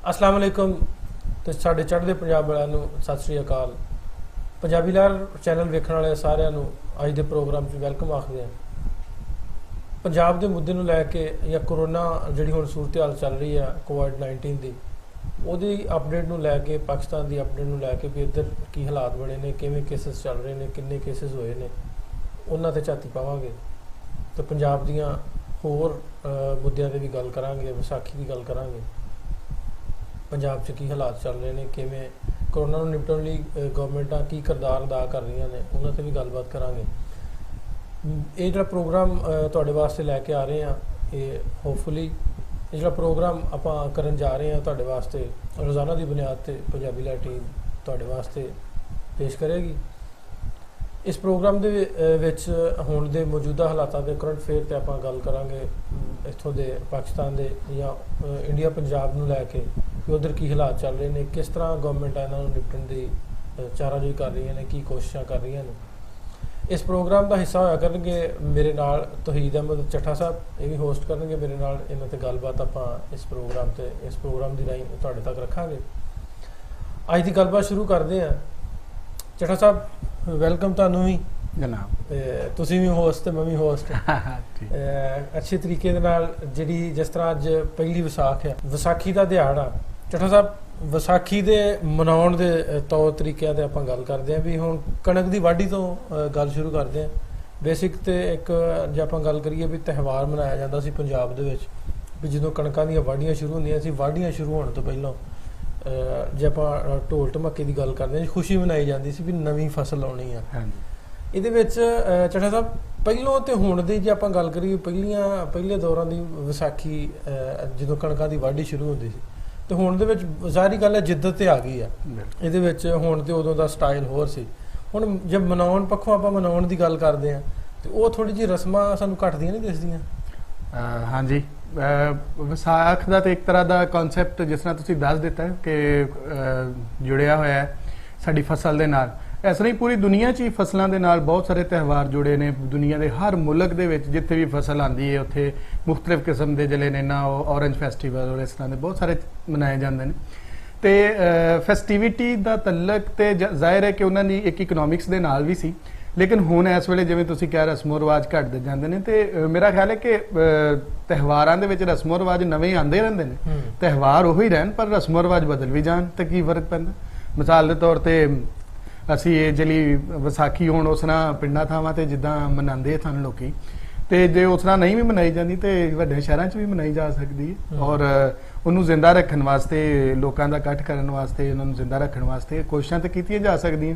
अस्सलाम वालेकुम ते साडे चढ़दे पंजाब वालिਆਂ ਨੂੰ सत श्री अकाल। पंजाबी लहर चैनल वेखण वाले सारिਆਂ ਨੂੰ ਅੱਜ ਦੇ प्रोग्राम 'ਚ ਵੈਲਕਮ आखदे हैं। पंजाब के मुद्दे ਨੂੰ ਲੈ ਕੇ ਜਾਂ कोरोना ਜਿਹੜੀ ਹੁਣ सूरत हाल चल रही है कोविड-19 ਦੀ ਉਹਦੀ अपडेट ਨੂੰ ਲੈ ਕੇ पाकिस्तान की अपडेट ਨੂੰ ਲੈ ਕੇ भी इधर की हालात बने ने, किवें केसेस चल रहे हैं, किन्ने केसेस होए ने, ਉਹਨਾਂ ਤੇ ਝਾਤੀ ਪਾਵਾਂਗੇ। तो पंजाब ਦੀਆਂ ਹੋਰ मुद्दों ਤੇ भी गल करांगे, विसाखी की गल करांगे, पंजाब च की हालात चल रहे हैं, किवें कोरोना ਨੂੰ निपटਣ ਲਈ गवर्नमेंटां की किरदार अदा कर रही ने, ਉਹਨਾਂ ਤੇ ਵੀ ਗੱਲਬਾਤ ਕਰਾਂਗੇ। ਇਹ ਜਿਹੜਾ ਪ੍ਰੋਗਰਾਮ ਤੁਹਾਡੇ ਵਾਸਤੇ ਲੈ ਕੇ ਆ ਰਹੇ ਹਾਂ, ਇਹ ਹੋਪਫੁਲੀ ਇਹ ਜਿਹੜਾ ਪ੍ਰੋਗਰਾਮ ਆਪਾਂ ਕਰਨ ਜਾ ਰਹੇ ਹਾਂ ਤੁਹਾਡੇ ਵਾਸਤੇ ਰੋਜ਼ਾਨਾ ਦੀ ਬੁਨਿਆਦ ਤੇ ਪੰਜਾਬੀ ਲਾਈਵ ਟੀਮ ਤੁਹਾਡੇ ਵਾਸਤੇ ਪੇਸ਼ ਕਰੇਗੀ। इस प्रोग्राम ਦੇ ਵਿੱਚ ਹੁਣ ਦੇ ਮੌਜੂਦਾ ਹਾਲਾਤਾਂ ਦੇ ਕਰੰਟ ਅਫੇਅਰ ਤੇ ਆਪਾਂ ਗੱਲ ਕਰਾਂਗੇ, ਇੱਥੋਂ ਦੇ ਪਾਕਿਸਤਾਨ ਦੇ ਜਾਂ ਇੰਡੀਆ ਪੰਜਾਬ ਨੂੰ ਲੈ ਕੇ ਕਿ ਉਧਰ ਕੀ ਹਾਲਾਤ ਚੱਲ ਰਹੇ ਨੇ, ਕਿਸ ਤਰ੍ਹਾਂ ਗਵਰਨਮੈਂਟ ਇਹਨਾਂ ਨੂੰ ਨਿਪਟਣ ਦੀ ਚਾਰਾਜੋਈ ਕਰ ਰਹੀਆਂ ਨੇ, ਕੀ ਕੋਸ਼ਿਸ਼ਾਂ ਕਰ ਰਹੀਆਂ ਨੇ। ਇਸ ਪ੍ਰੋਗਰਾਮ ਦਾ ਹਿੱਸਾ ਹੋਇਆ ਕਰਨਗੇ ਮੇਰੇ ਨਾਲ ਤੌਹੀਦ ਅਹਿਮਦ ਚੱਠਾ ਸਾਹਿਬ, ਇਹ ਵੀ ਹੋਸਟ ਕਰਨਗੇ ਮੇਰੇ ਨਾਲ। ਇਹਨਾਂ ਤੇ ਗੱਲਬਾਤ ਆਪਾਂ ਇਸ ਪ੍ਰੋਗਰਾਮ ਦੀ ਰਾਹੀਂ ਤੁਹਾਡੇ ਤੱਕ ਰੱਖਾਂਗੇ। ਅੱਜ ਦੀ ਗੱਲਬਾਤ ਸ਼ੁਰੂ ਕਰਦੇ ਹਾਂ। ਚੱਠਾ ਸਾਹਿਬ ਵੈਲਕਮ ਤੁਹਾਨੂੰ ਵੀ ਜਨਾਬ। ਤੁਸੀਂ ਵੀ ਹੋਸਟ ਤੇ ਮੈਂ ਵੀ ਹੋਸਟ। ਅੱਛੇ ਤਰੀਕੇ ਦੇ ਨਾਲ ਜਿਹੜੀ ਜਿਸ ਤਰ੍ਹਾਂ ਅੱਜ ਪਹਿਲੀ ਵਿਸਾਖ ਹੈ, ਵਿਸਾਖੀ ਦਾ ਦਿਹਾੜਾ। ਚੱਠਾ ਸਾਹਿਬ ਵਿਸਾਖੀ ਦੇ ਮਨਾਉਣ ਦੇ ਤੌਰ ਤਰੀਕਿਆਂ ਤੇ ਆਪਾਂ ਗੱਲ ਕਰਦੇ ਹਾਂ ਵੀ ਹੁਣ ਕਣਕ ਦੀ ਵਾਢੀ ਤੋਂ ਗੱਲ ਸ਼ੁਰੂ ਕਰਦੇ ਹਾਂ। ਬੇਸਿਕ ਤੇ ਇੱਕ ਜੇ ਆਪਾਂ ਗੱਲ ਕਰੀਏ ਵੀ ਤਿਉਹਾਰ ਮਨਾਇਆ ਜਾਂਦਾ ਸੀ ਪੰਜਾਬ ਦੇ ਵਿੱਚ ਵੀ ਜਦੋਂ ਕਣਕਾਂ ਦੀਆਂ ਵਾਢੀਆਂ ਸ਼ੁਰੂ ਹੁੰਦੀਆਂ ਸੀ, ਵਾਢੀਆਂ ਸ਼ੁਰੂ ਹੋਣ ਤੋਂ ਪਹਿਲਾਂ ਜੇ ਆਪਾਂ ਢੋਲ ਢਮੱਕੇ ਦੀ ਗੱਲ ਕਰਦੇ ਹਾਂ, ਖੁਸ਼ੀ ਮਨਾਈ ਜਾਂਦੀ ਸੀ ਵੀ ਨਵੀਂ ਫਸਲ ਆਉਣੀ ਆ। ਇਹਦੇ ਵਿੱਚ ਚੱਠਾ ਸਾਹਿਬ ਪਹਿਲੋਂ ਤੇ ਹੁਣ ਦੀ ਜੇ ਆਪਾਂ ਗੱਲ ਕਰੀਏ ਪਹਿਲੇ ਦੌਰਾਂ ਦੀ ਵਿਸਾਖੀ ਜਦੋਂ ਕਣਕਾਂ ਦੀ ਵਾਢੀ ਸ਼ੁਰੂ ਹੁੰਦੀ ਸੀ ਤੇ ਹੁਣ ਦੇ ਵਿੱਚ ਜ਼ਾਹਰੀ ਗੱਲ ਹੈ ਜਿੱਦਤ ਤੇ ਆ ਗਈ ਆ ਇਹਦੇ ਵਿੱਚ। ਹੁਣ ਤੇ ਉਦੋਂ ਦਾ ਸਟਾਈਲ ਹੋਰ ਸੀ। ਹੁਣ ਜੇ ਮਨਾਉਣ ਪੱਖੋਂ ਆਪਾਂ ਮਨਾਉਣ ਦੀ ਗੱਲ ਕਰਦੇ ਹਾਂ ਤੇ ਉਹ ਥੋੜੀ ਜਿਹੀ ਰਸਮਾਂ ਸਾਨੂੰ ਘਟਦੀਆਂ ਨਹੀਂ ਦਿਸਦੀਆਂ। ਹਾਂਜੀ, ਵਿਸਾਖ ਦਾ ਤੇ ਇੱਕ ਤਰ੍ਹਾਂ ਦਾ ਕਨਸੈਪਟ ਜਿਸ ਤਰ੍ਹਾਂ ਤੁਸੀਂ ਦੱਸ ਦਿੱਤਾ ਕਿ ਜੁੜਿਆ ਹੋਇਆ ਹੈ ਸਾਡੀ ਫਸਲ ਦੇ ਨਾਲ। ਇਸ ਤਰ੍ਹਾਂ ਹੀ ਪੂਰੀ ਦੁਨੀਆ 'ਚ ਹੀ ਫਸਲਾਂ ਦੇ ਨਾਲ ਬਹੁਤ ਸਾਰੇ ਤਿਉਹਾਰ ਜੁੜੇ ਨੇ। ਦੁਨੀਆ ਦੇ ਹਰ ਮੁਲਕ ਦੇ ਵਿੱਚ ਜਿੱਥੇ ਵੀ ਫਸਲ ਆਉਂਦੀ ਹੈ ਉੱਥੇ ਮੁਖਤਲਿਫ ਕਿਸਮ ਦੇ ਜਿਹੜੇ ਨੇ ਨਾ ਉਹ ਔਰੰਜ ਫੈਸਟੀਵਲ ਔਰ ਇਸ ਤਰ੍ਹਾਂ ਦੇ ਬਹੁਤ ਸਾਰੇ ਮਨਾਏ ਜਾਂਦੇ ਨੇ। ਤੇ ਫੈਸਟੀਵਿਟੀ ਦਾ ਤਲਕ ਤੇ ਜ਼ਾਹਿਰ ਹੈ ਕਿ ਉਹਨਾਂ ਦੀ ਇੱਕ ਇਕਨੋਮਿਕਸ ਦੇ ਨਾਲ ਵੀ ਸੀ, ਲੇਕਿਨ ਹੁਣ ਇਸ ਵੇਲੇ ਜਿਵੇਂ ਤੁਸੀਂ ਕਿਹਾ ਰਸਮੋ ਰਿਵਾਜ ਘਟਦੇ ਜਾਂਦੇ ਨੇ ਤੇ ਮੇਰਾ ਖਿਆਲ ਹੈ ਕਿ ਤਿਉਹਾਰਾਂ ਦੇ ਵਿੱਚ ਰਸਮੋ ਰਿਵਾਜ ਨਵੇਂ ਆਉਂਦੇ ਰਹਿੰਦੇ ਨੇ। ਤਿਉਹਾਰ ਉਹੀ ਰਹਿਣ ਪਰ ਰਸਮੋ ਰਿਵਾਜ ਬਦਲ ਵੀ ਜਾਣ ਤੇ ਕੀ ਫਰਕ ਪੈਂਦਾ। ਮਿਸਾਲ ਦੇ ਤੌਰ ਤੇ ਅਸੀਂ ਇਹ ਜਿਹੜੀ ਵਿਸਾਖੀ ਹੁਣ ਉਸ ਤਰ੍ਹਾਂ ਪਿੰਡਾਂ ਥਾਵਾਂ ਤੇ ਜਿੱਦਾਂ ਮਨਾਉਂਦੇ ਸਨ ਲੋਕੀ, ਤੇ ਜੇ ਉਸ ਤਰ੍ਹਾਂ ਨਹੀਂ ਵੀ ਮਨਾਈ ਜਾਂਦੀ ਤੇ ਵੱਡੇ ਸ਼ਹਿਰਾਂ 'ਚ ਵੀ ਮਨਾਈ ਜਾ ਸਕਦੀ ਹੈ। ਔਰ ਉਹਨੂੰ ਜ਼ਿੰਦਾ ਰੱਖਣ ਵਾਸਤੇ, ਲੋਕਾਂ ਦਾ ਇਕੱਠ ਕਰਨ ਵਾਸਤੇ, ਉਹਨਾਂ ਨੂੰ ਜ਼ਿੰਦਾ ਰੱਖਣ ਵਾਸਤੇ ਕੋਸ਼ਿਸ਼ਾਂ ਤਾਂ ਕੀਤੀਆਂ ਜਾ ਸਕਦੀਆਂ।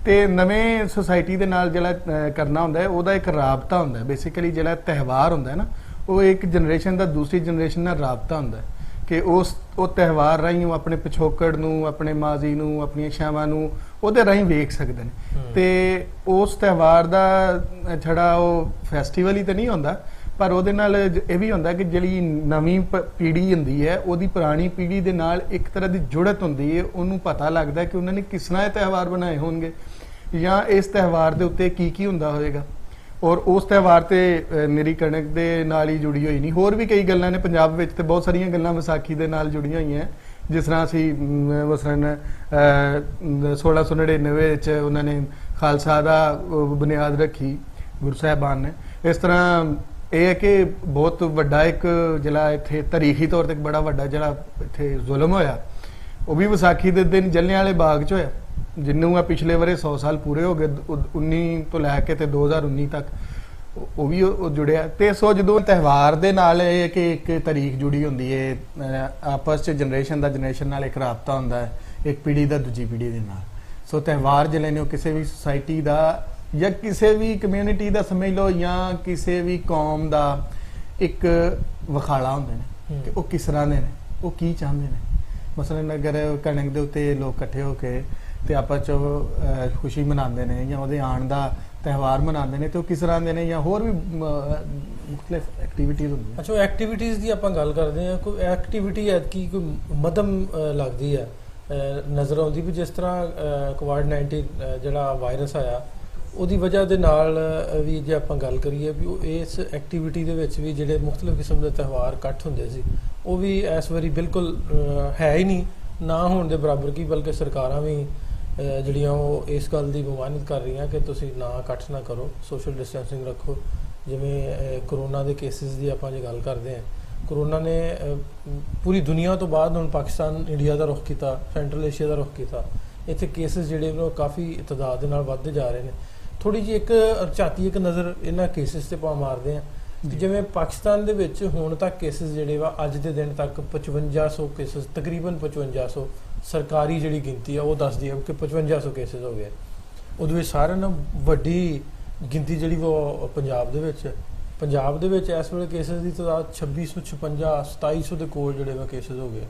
ਤੇ ਨਵੇਂ ਸੁਸਾਇਟੀ ਦੇ ਨਾਲ ਜਿਹੜਾ ਕਰਨਾ ਹੁੰਦਾ ਹੈ ਉਹਦਾ ਇੱਕ ਰਾਬਤਾ ਹੁੰਦਾ ਹੈ। ਬੇਸਿਕਲੀ ਜਿਹੜਾ ਤਿਉਹਾਰ ਹੁੰਦਾ ਹੈ ਨਾ ਉਹ ਇੱਕ ਜਨਰੇਸ਼ਨ ਦਾ ਦੂਸਰੀ ਜਨਰੇਸ਼ਨ ਨਾਲ ਰਾਬਤਾ ਹੁੰਦਾ ਹੈ ਕਿ ਉਹ ਤਿਉਹਾਰ ਰਾਹੀਂ ਉਹ ਆਪਣੇ ਪਿਛੋਕੜ ਨੂੰ, ਆਪਣੇ ਮਾਜ਼ੀ ਨੂੰ, ਆਪਣੀਆਂ ਇੱਛਾਵਾਂ ਨੂੰ ਉਹਦੇ ਰਾਹੀਂ ਵੇਖ ਸਕਦੇ ਨੇ। ਤੇ ਉਸ ਤਿਉਹਾਰ ਦਾ ਛੜਾ ਉਹ ਫੈਸਟੀਵਲ ਹੀ ਤਾਂ ਨਹੀਂ ਹੁੰਦਾ, ਪਰ ਉਹਦੇ ਨਾਲ ਇਹ ਵੀ ਹੁੰਦਾ ਕਿ ਜਿਹੜੀ ਨਵੀਂ ਪੀੜ੍ਹੀ ਹੁੰਦੀ ਹੈ ਉਹਦੀ ਪੁਰਾਣੀ ਪੀੜ੍ਹੀ ਦੇ ਨਾਲ ਇੱਕ ਤਰ੍ਹਾਂ ਦੀ ਜੁੜਤ ਹੁੰਦੀ ਹੈ। ਉਹਨੂੰ ਪਤਾ ਲੱਗਦਾ ਕਿ ਉਹਨਾਂ ਨੇ ਕਿਸ ਤਰ੍ਹਾਂ ਇਹ ਤਿਉਹਾਰ ਬਣਾਏ ਹੋਣਗੇ ਜਾਂ ਇਸ ਤਿਉਹਾਰ ਦੇ ਉੱਤੇ ਕੀ ਕੀ ਹੁੰਦਾ ਹੋਵੇਗਾ। ਔਰ ਉਸ ਤਿਉਹਾਰ ਤੇ ਮੇਰੀ ਕਣਕ ਦੇ ਨਾਲ ਹੀ ਜੁੜੀ ਹੋਈ ਨਹੀਂ, ਹੋਰ ਵੀ ਕਈ ਗੱਲਾਂ ਨੇ ਪੰਜਾਬ ਵਿੱਚ ਤੇ ਬਹੁਤ ਸਾਰੀਆਂ ਗੱਲਾਂ ਵਿਸਾਖੀ ਦੇ ਨਾਲ ਜੁੜੀਆਂ ਹੋਈਆਂ। ਜਿਸ ਤਰ੍ਹਾਂ ਅਸੀਂ ਮਸਲਨ 1699 ਵਿੱਚ ਉਹਨਾਂ ਨੇ ਖਾਲਸਾ ਦਾ ਬੁਨਿਆਦ ਰੱਖੀ ਗੁਰੂ ਸਾਹਿਬਾਨ ਨੇ। ਇਸ ਤਰ੍ਹਾਂ ਇਹ ਹੈ ਕਿ ਬਹੁਤ ਵੱਡਾ ਇੱਕ ਜਿਹੜਾ ਇੱਥੇ ਤਾਰੀਖੀ ਤੌਰ ਤੇ ਬੜਾ ਵੱਡਾ ਜਿਹੜਾ ਇੱਥੇ ਜ਼ੁਲਮ ਹੋਇਆ ਉਹ ਵੀ ਵਿਸਾਖੀ ਦੇ ਦਿਨ ਜਲਿਆਂਵਾਲੇ ਬਾਗ 'ਚ ਹੋਇਆ, ਜਿਹਨੂੰ ਆ ਪਿਛਲੇ ਵਰੇ 100 ਸਾਲ ਪੂਰੇ ਹੋ ਗਏ 19 ਤੋਂ ਲੈ ਕੇ ਤੇ 2019 ਤੱਕ ਉਹ ਵੀ ਜੁੜਿਆ। ਤੇ ਸੋ ਜਦੋਂ ਤਿਉਹਾਰ ਦੇ ਨਾਲ ਇਹ ਕਿ ਇੱਕ ਤਾਰੀਖ ਜੁੜੀ ਹੁੰਦੀ ਹੈ, ਆਪਸ 'ਚ ਜਨਰੇਸ਼ਨ ਨਾਲ ਇੱਕ ਰਾਬਤਾ ਹੁੰਦਾ ਹੈ, ਇੱਕ ਪੀੜ੍ਹੀ ਦਾ ਦੂਜੀ ਪੀੜ੍ਹੀ ਦੇ ਨਾਲ। ਸੋ ਤਿਉਹਾਰ ਜਿਹੜੇ ਨੇ ਉਹ ਕਿਸੇ ਵੀ ਸੁਸਾਇਟੀ ਦਾ ਜਾਂ ਕਿਸੇ ਵੀ ਕਮਿਊਨਿਟੀ ਦਾ ਸਮਝ ਲਓ ਜਾਂ ਕਿਸੇ ਵੀ ਕੌਮ ਦਾ ਇੱਕ ਵਿਖਾਲਾ ਹੁੰਦੇ ਨੇ ਕਿ ਉਹ ਕਿਸ ਤਰ੍ਹਾਂ ਦੇ ਨੇ, ਉਹ ਕੀ ਚਾਹੁੰਦੇ ਨੇ। ਮਸਲਨ ਅਗਰ ਕਣਕ ਦੇ ਉੱਤੇ ਲੋਕ ਇਕੱਠੇ ਹੋ ਕੇ ਤੇ ਆਪਸ 'ਚ ਖੁਸ਼ੀ ਮਨਾਉਂਦੇ ਨੇ ਜਾਂ ਉਹਦੇ ਆਉਣ ਦਾ ਤਿਉਹਾਰ ਮਨਾਉਂਦੇ ਨੇ ਤੇ ਉਹ ਕਿਸ ਤਰ੍ਹਾਂ ਦੇ ਨੇ, ਜਾਂ ਹੋਰ ਵੀ ਮੁਖਤਲਿਫ ਐਕਟੀਵਿਟੀਜ਼ ਹੁੰਦੀਆਂ। ਅੱਛਾ, ਐਕਟੀਵਿਟੀਜ਼ ਦੀ ਆਪਾਂ ਗੱਲ ਕਰਦੇ ਹਾਂ। ਕੋਈ ਐਕਟੀਵਿਟੀ ਐਤਕੀ ਕੋਈ ਮੱਧਮ ਲੱਗਦੀ ਹੈ, ਨਜ਼ਰ ਆਉਂਦੀ ਵੀ ਜਿਸ ਤਰ੍ਹਾਂ ਕੋਵਿਡ-19 ਜਿਹੜਾ ਵਾਇਰਸ ਆਇਆ ਉਹਦੀ ਵਜ੍ਹਾ ਦੇ ਨਾਲ ਵੀ ਜੇ ਆਪਾਂ ਗੱਲ ਕਰੀਏ ਵੀ ਉਹ ਇਸ ਐਕਟੀਵਿਟੀ ਦੇ ਵਿੱਚ ਵੀ ਜਿਹੜੇ ਮੁxtਲਿਫ ਕਿਸਮ ਦੇ ਤਿਉਹਾਰ ਇਕੱਠ ਹੁੰਦੇ ਸੀ ਉਹ ਵੀ ਇਸ ਵਾਰੀ ਬਿਲਕੁਲ ਹੈ ਹੀ ਨਹੀਂ, ਨਾ ਹੋਣ ਦੇ ਬਰਾਬਰ ਕੀ, ਬਲਕਿ ਸਰਕਾਰਾਂ ਵੀ ਜਿਹੜੀਆਂ ਉਹ ਇਸ ਗੱਲ ਦੀ ਮਮਾਨਤ ਕਰ ਰਹੀਆਂ ਕਿ ਤੁਸੀਂ ਨਾ ਇਕੱਠ ਨਾ ਕਰੋ, ਸੋਸ਼ਲ ਡਿਸਟੈਂਸਿੰਗ ਰੱਖੋ। ਜਿਵੇਂ ਕਰੋਨਾ ਦੇ ਕੇਸਿਸ ਦੀ ਆਪਾਂ ਜੇ ਗੱਲ ਕਰਦੇ ਹਾਂ, ਕਰੋਨਾ ਨੇ ਪੂਰੀ ਦੁਨੀਆ ਤੋਂ ਬਾਅਦ ਹੁਣ ਪਾਕਿਸਤਾਨ ਇੰਡੀਆ ਦਾ ਰੁਖ ਕੀਤਾ, ਸੈਂਟਰਲ ਏਸ਼ੀਆ ਦਾ ਰੁਖ ਕੀਤਾ। ਇੱਥੇ ਕੇਸਿਸ ਜਿਹੜੇ ਨੇ ਉਹ ਕਾਫੀ ਤਾਦਾਦ ਦੇ ਨਾਲ ਵੱਧਦੇ ਜਾ ਰਹੇ ਨੇ। ਥੋੜੀ ਜਿਹੀ ਇੱਕ ਝਾਤੀ ਇੱਕ ਨਜ਼ਰ ਇਹਨਾਂ ਕੇਸਿਸ ਤੇ ਪਾ ਮਾਰਦੇ ਆ। ਜਿਵੇਂ ਪਾਕਿਸਤਾਨ ਦੇ ਵਿੱਚ ਹੁਣ ਤੱਕ ਕੇਸਿਸ ਜਿਹੜੇ ਵਾ ਅੱਜ ਦੇ ਦਿਨ ਤੱਕ 5500 ਕੇਸਿਸ, ਤਕਰੀਬਨ 5500 ਸਰਕਾਰੀ ਜਿਹੜੀ ਗਿਣਤੀ ਆ ਉਹ ਦੱਸਦੀ ਹੈ ਕਿ 5500 ਕੇਸਿਸ ਹੋ ਗਏ। ਉਹਦੇ ਵਿੱਚ ਸਾਰਿਆਂ ਨਾਲੋਂ ਵੱਡੀ ਗਿਣਤੀ ਜਿਹੜੀ ਉਹ ਪੰਜਾਬ ਦੇ ਵਿੱਚ, ਪੰਜਾਬ ਦੇ ਵਿੱਚ ਇਸ ਵੇਲੇ ਕੇਸਿਸ ਦੀ ਤਾਦਾਦ 2656 2700 ਦੇ ਕੋਲ ਜਿਹੜੇ ਵਾ ਕੇਸਿਸ ਹੋ ਗਏ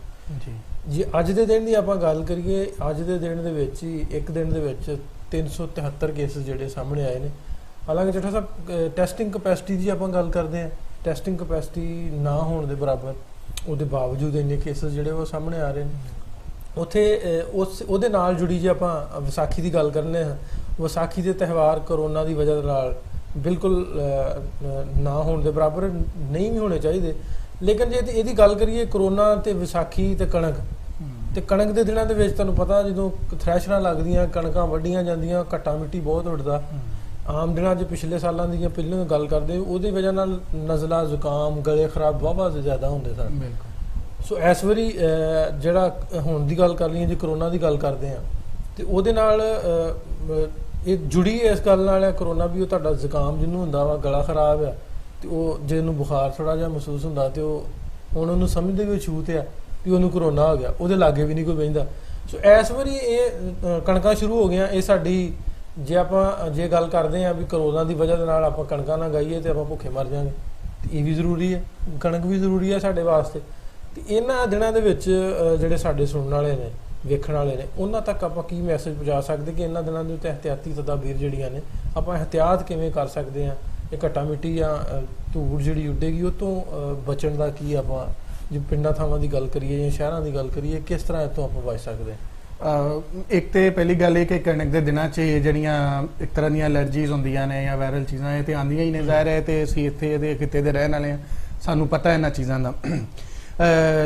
ਜੀ। ਅੱਜ ਦੇ ਦਿਨ ਦੀ ਆਪਾਂ ਗੱਲ ਕਰੀਏ, ਅੱਜ ਦੇ ਦਿਨ ਦੇ ਵਿੱਚ ਹੀ ਇੱਕ ਦਿਨ ਦੇ ਵਿੱਚ 373 ਕੇਸਿਸ ਜਿਹੜੇ ਸਾਹਮਣੇ ਆਏ ਨੇ। ਹਾਲਾਂਕਿ ਜੱਟਾ ਸਾਹਿਬ ਟੈਸਟਿੰਗ ਕਪੈਸਿਟੀ ਦੀ ਆਪਾਂ ਗੱਲ ਕਰਦੇ ਹਾਂ, ਟੈਸਟਿੰਗ ਕਪੈਸਿਟੀ ਨਾ ਹੋਣ ਦੇ ਬਰਾਬਰ, ਉਹਦੇ ਬਾਵਜੂਦ ਇੰਨੇ ਕੇਸਿਸ ਜਿਹੜੇ ਉਹ ਸਾਹਮਣੇ ਆ ਰਹੇ ਨੇ। ਉੱਥੇ ਉਹਦੇ ਨਾਲ ਜੁੜੀ ਜੇ ਆਪਾਂ ਵਿਸਾਖੀ ਦੀ ਗੱਲ ਕਰਨੇ ਹਾਂ, ਵਿਸਾਖੀ ਦੇ ਤਿਉਹਾਰ ਕਰੋਨਾ ਦੀ ਵਜ੍ਹਾ ਨਾਲ ਬਿਲਕੁਲ ਨਾ ਹੋਣ ਦੇ ਬਰਾਬਰ ਨਹੀਂ ਵੀ ਹੋਣੇ ਚਾਹੀਦੇ। ਲੇਕਿਨ ਜੇ ਇਹਦੀ ਗੱਲ ਕਰੀਏ ਕਰੋਨਾ ਤੇ ਵਿਸਾਖੀ ਤੇ ਕਣਕ ਦੇ ਦਿਨਾਂ ਦੇ ਵਿੱਚ ਤੁਹਾਨੂੰ ਪਤਾ ਜਦੋਂ ਥ੍ਰੈਸ਼ਰਾਂ ਲੱਗਦੀਆਂ, ਕਣਕਾਂ ਵੱਢੀਆਂ ਜਾਂਦੀਆਂ, ਘੱਟਾ ਮਿੱਟੀ ਬਹੁਤ ਉੱਡਦਾ। ਆਮ ਦਿਨਾਂ 'ਚ ਪਿਛਲੇ ਸਾਲਾਂ ਦੀ ਜਾਂ ਪਹਿਲਾਂ ਗੱਲ ਕਰਦੇ ਉਹਦੀ ਵਜ੍ਹਾ ਨਾਲ ਨਜ਼ਲਾ, ਜ਼ੁਕਾਮ, ਗਲੇ ਖਰਾਬ ਵਾਹਵਾ ਜ਼ਿਆਦਾ ਹੁੰਦੇ ਸਨ। ਸੋ ਇਸ ਵਾਰੀ ਜਿਹੜਾ ਹੁਣ ਦੀ ਗੱਲ ਕਰ ਲਈਏ, ਜੇ ਕਰੋਨਾ ਦੀ ਗੱਲ ਕਰਦੇ ਹਾਂ ਤੇ ਉਹਦੇ ਨਾਲ ਇਹ ਜੁੜੀ ਇਸ ਗੱਲ ਨਾਲ ਹੈ ਕਰੋਨਾ ਵੀ, ਉਹ ਤੁਹਾਡਾ ਜ਼ੁਕਾਮ ਜਿਹਨੂੰ ਹੁੰਦਾ ਵਾ, ਗਲਾ ਖਰਾਬ ਆ ਤੇ ਉਹ ਜੇ ਉਹਨੂੰ ਬੁਖਾਰ ਥੋੜਾ ਜਿਹਾ ਮਹਿਸੂਸ ਹੁੰਦਾ ਤੇ ਉਹ ਹੁਣ ਉਹਨੂੰ ਸਮਝਦੇ ਵੀ ਛੂਤ ਆ ਵੀ ਉਹਨੂੰ ਕਰੋਨਾ ਹੋ ਗਿਆ, ਉਹਦੇ ਲਾਗੇ ਵੀ ਨਹੀਂ ਕੋਈ ਬਹਿੰਦਾ। ਸੋ ਇਸ ਵਾਰੀ ਇਹ ਕਣਕਾਂ ਸ਼ੁਰੂ ਹੋ ਗਈਆਂ। ਇਹ ਸਾਡੀ ਜੇ ਗੱਲ ਕਰਦੇ ਹਾਂ ਵੀ ਕਰੋਨਾ ਦੀ ਵਜ੍ਹਾ ਦੇ ਨਾਲ ਆਪਾਂ ਕਣਕਾਂ ਨਾ ਗਾਈਏ ਤੇ ਆਪਾਂ ਭੁੱਖੇ ਮਰ ਜਾਵਾਂਗੇ, ਤੇ ਇਹ ਵੀ ਜ਼ਰੂਰੀ ਹੈ, ਕਣਕ ਵੀ ਜ਼ਰੂਰੀ ਹੈ ਸਾਡੇ ਵਾਸਤੇ। ਤੇ ਇਹਨਾਂ ਦਿਨਾਂ ਦੇ ਵਿੱਚ ਜਿਹੜੇ ਸਾਡੇ ਸੁਣਨ ਵਾਲੇ ਨੇ, ਵੇਖਣ ਵਾਲੇ ਨੇ, ਉਹਨਾਂ ਤੱਕ ਆਪਾਂ ਕੀ ਮੈਸੇਜ ਪਹੁੰਚਾ ਸਕਦੇ ਕਿ ਇਹਨਾਂ ਦਿਨਾਂ ਦੇ ਉੱਤੇ ਇਹਤਿਆਤੀ ਤਦਾਬੀਰ ਜਿਹੜੀਆਂ ਨੇ ਆਪਾਂ ਇਹਤਿਆਤ ਕਿਵੇਂ ਕਰ ਸਕਦੇ ਹਾਂ, ਇਹ ਘੱਟਾ ਮਿੱਟੀ ਜਾਂ ਧੂੜ ਜਿਹੜੀ ਉੱਡੇਗੀ ਉਹ ਤੋਂ ਬਚਣ ਦਾ ਕੀ ਆਪਾਂ, ਜੇ ਪਿੰਡਾਂ ਥਾਵਾਂ ਦੀ ਗੱਲ ਕਰੀਏ ਜਾਂ ਸ਼ਹਿਰਾਂ ਦੀ ਗੱਲ ਕਰੀਏ, ਕਿਸ ਤਰ੍ਹਾਂ ਇਹ ਤੋਂ ਆਪਾਂ ਬਚ ਸਕਦੇ ਹਾਂ? ਇੱਕ ਤੇ ਪਹਿਲੀ ਗੱਲ ਇਹ ਕਿ ਕਣਕ ਦੇ ਦਿਨਾਂ 'ਚ ਜਿਹੜੀਆਂ ਇੱਕ ਤਰ੍ਹਾਂ ਦੀਆਂ ਐਲਰਜੀਜ਼ ਹੁੰਦੀਆਂ ਨੇ ਜਾਂ ਵਾਇਰਲ ਚੀਜ਼ਾਂ, ਇਹ ਤੇ ਆਉਂਦੀਆਂ ਹੀ ਨੇ, ਜ਼ਾਹਿਰ ਹੈ, ਤੇ ਅਸੀਂ ਇੱਥੇ ਇਹਦੇ ਖਿੱਤੇ ਦੇ ਰਹਿਣ ਵਾਲੇ ਹਾਂ, ਸਾਨੂੰ ਪਤਾ ਇਹਨਾਂ ਚੀਜ਼ਾਂ ਦਾ।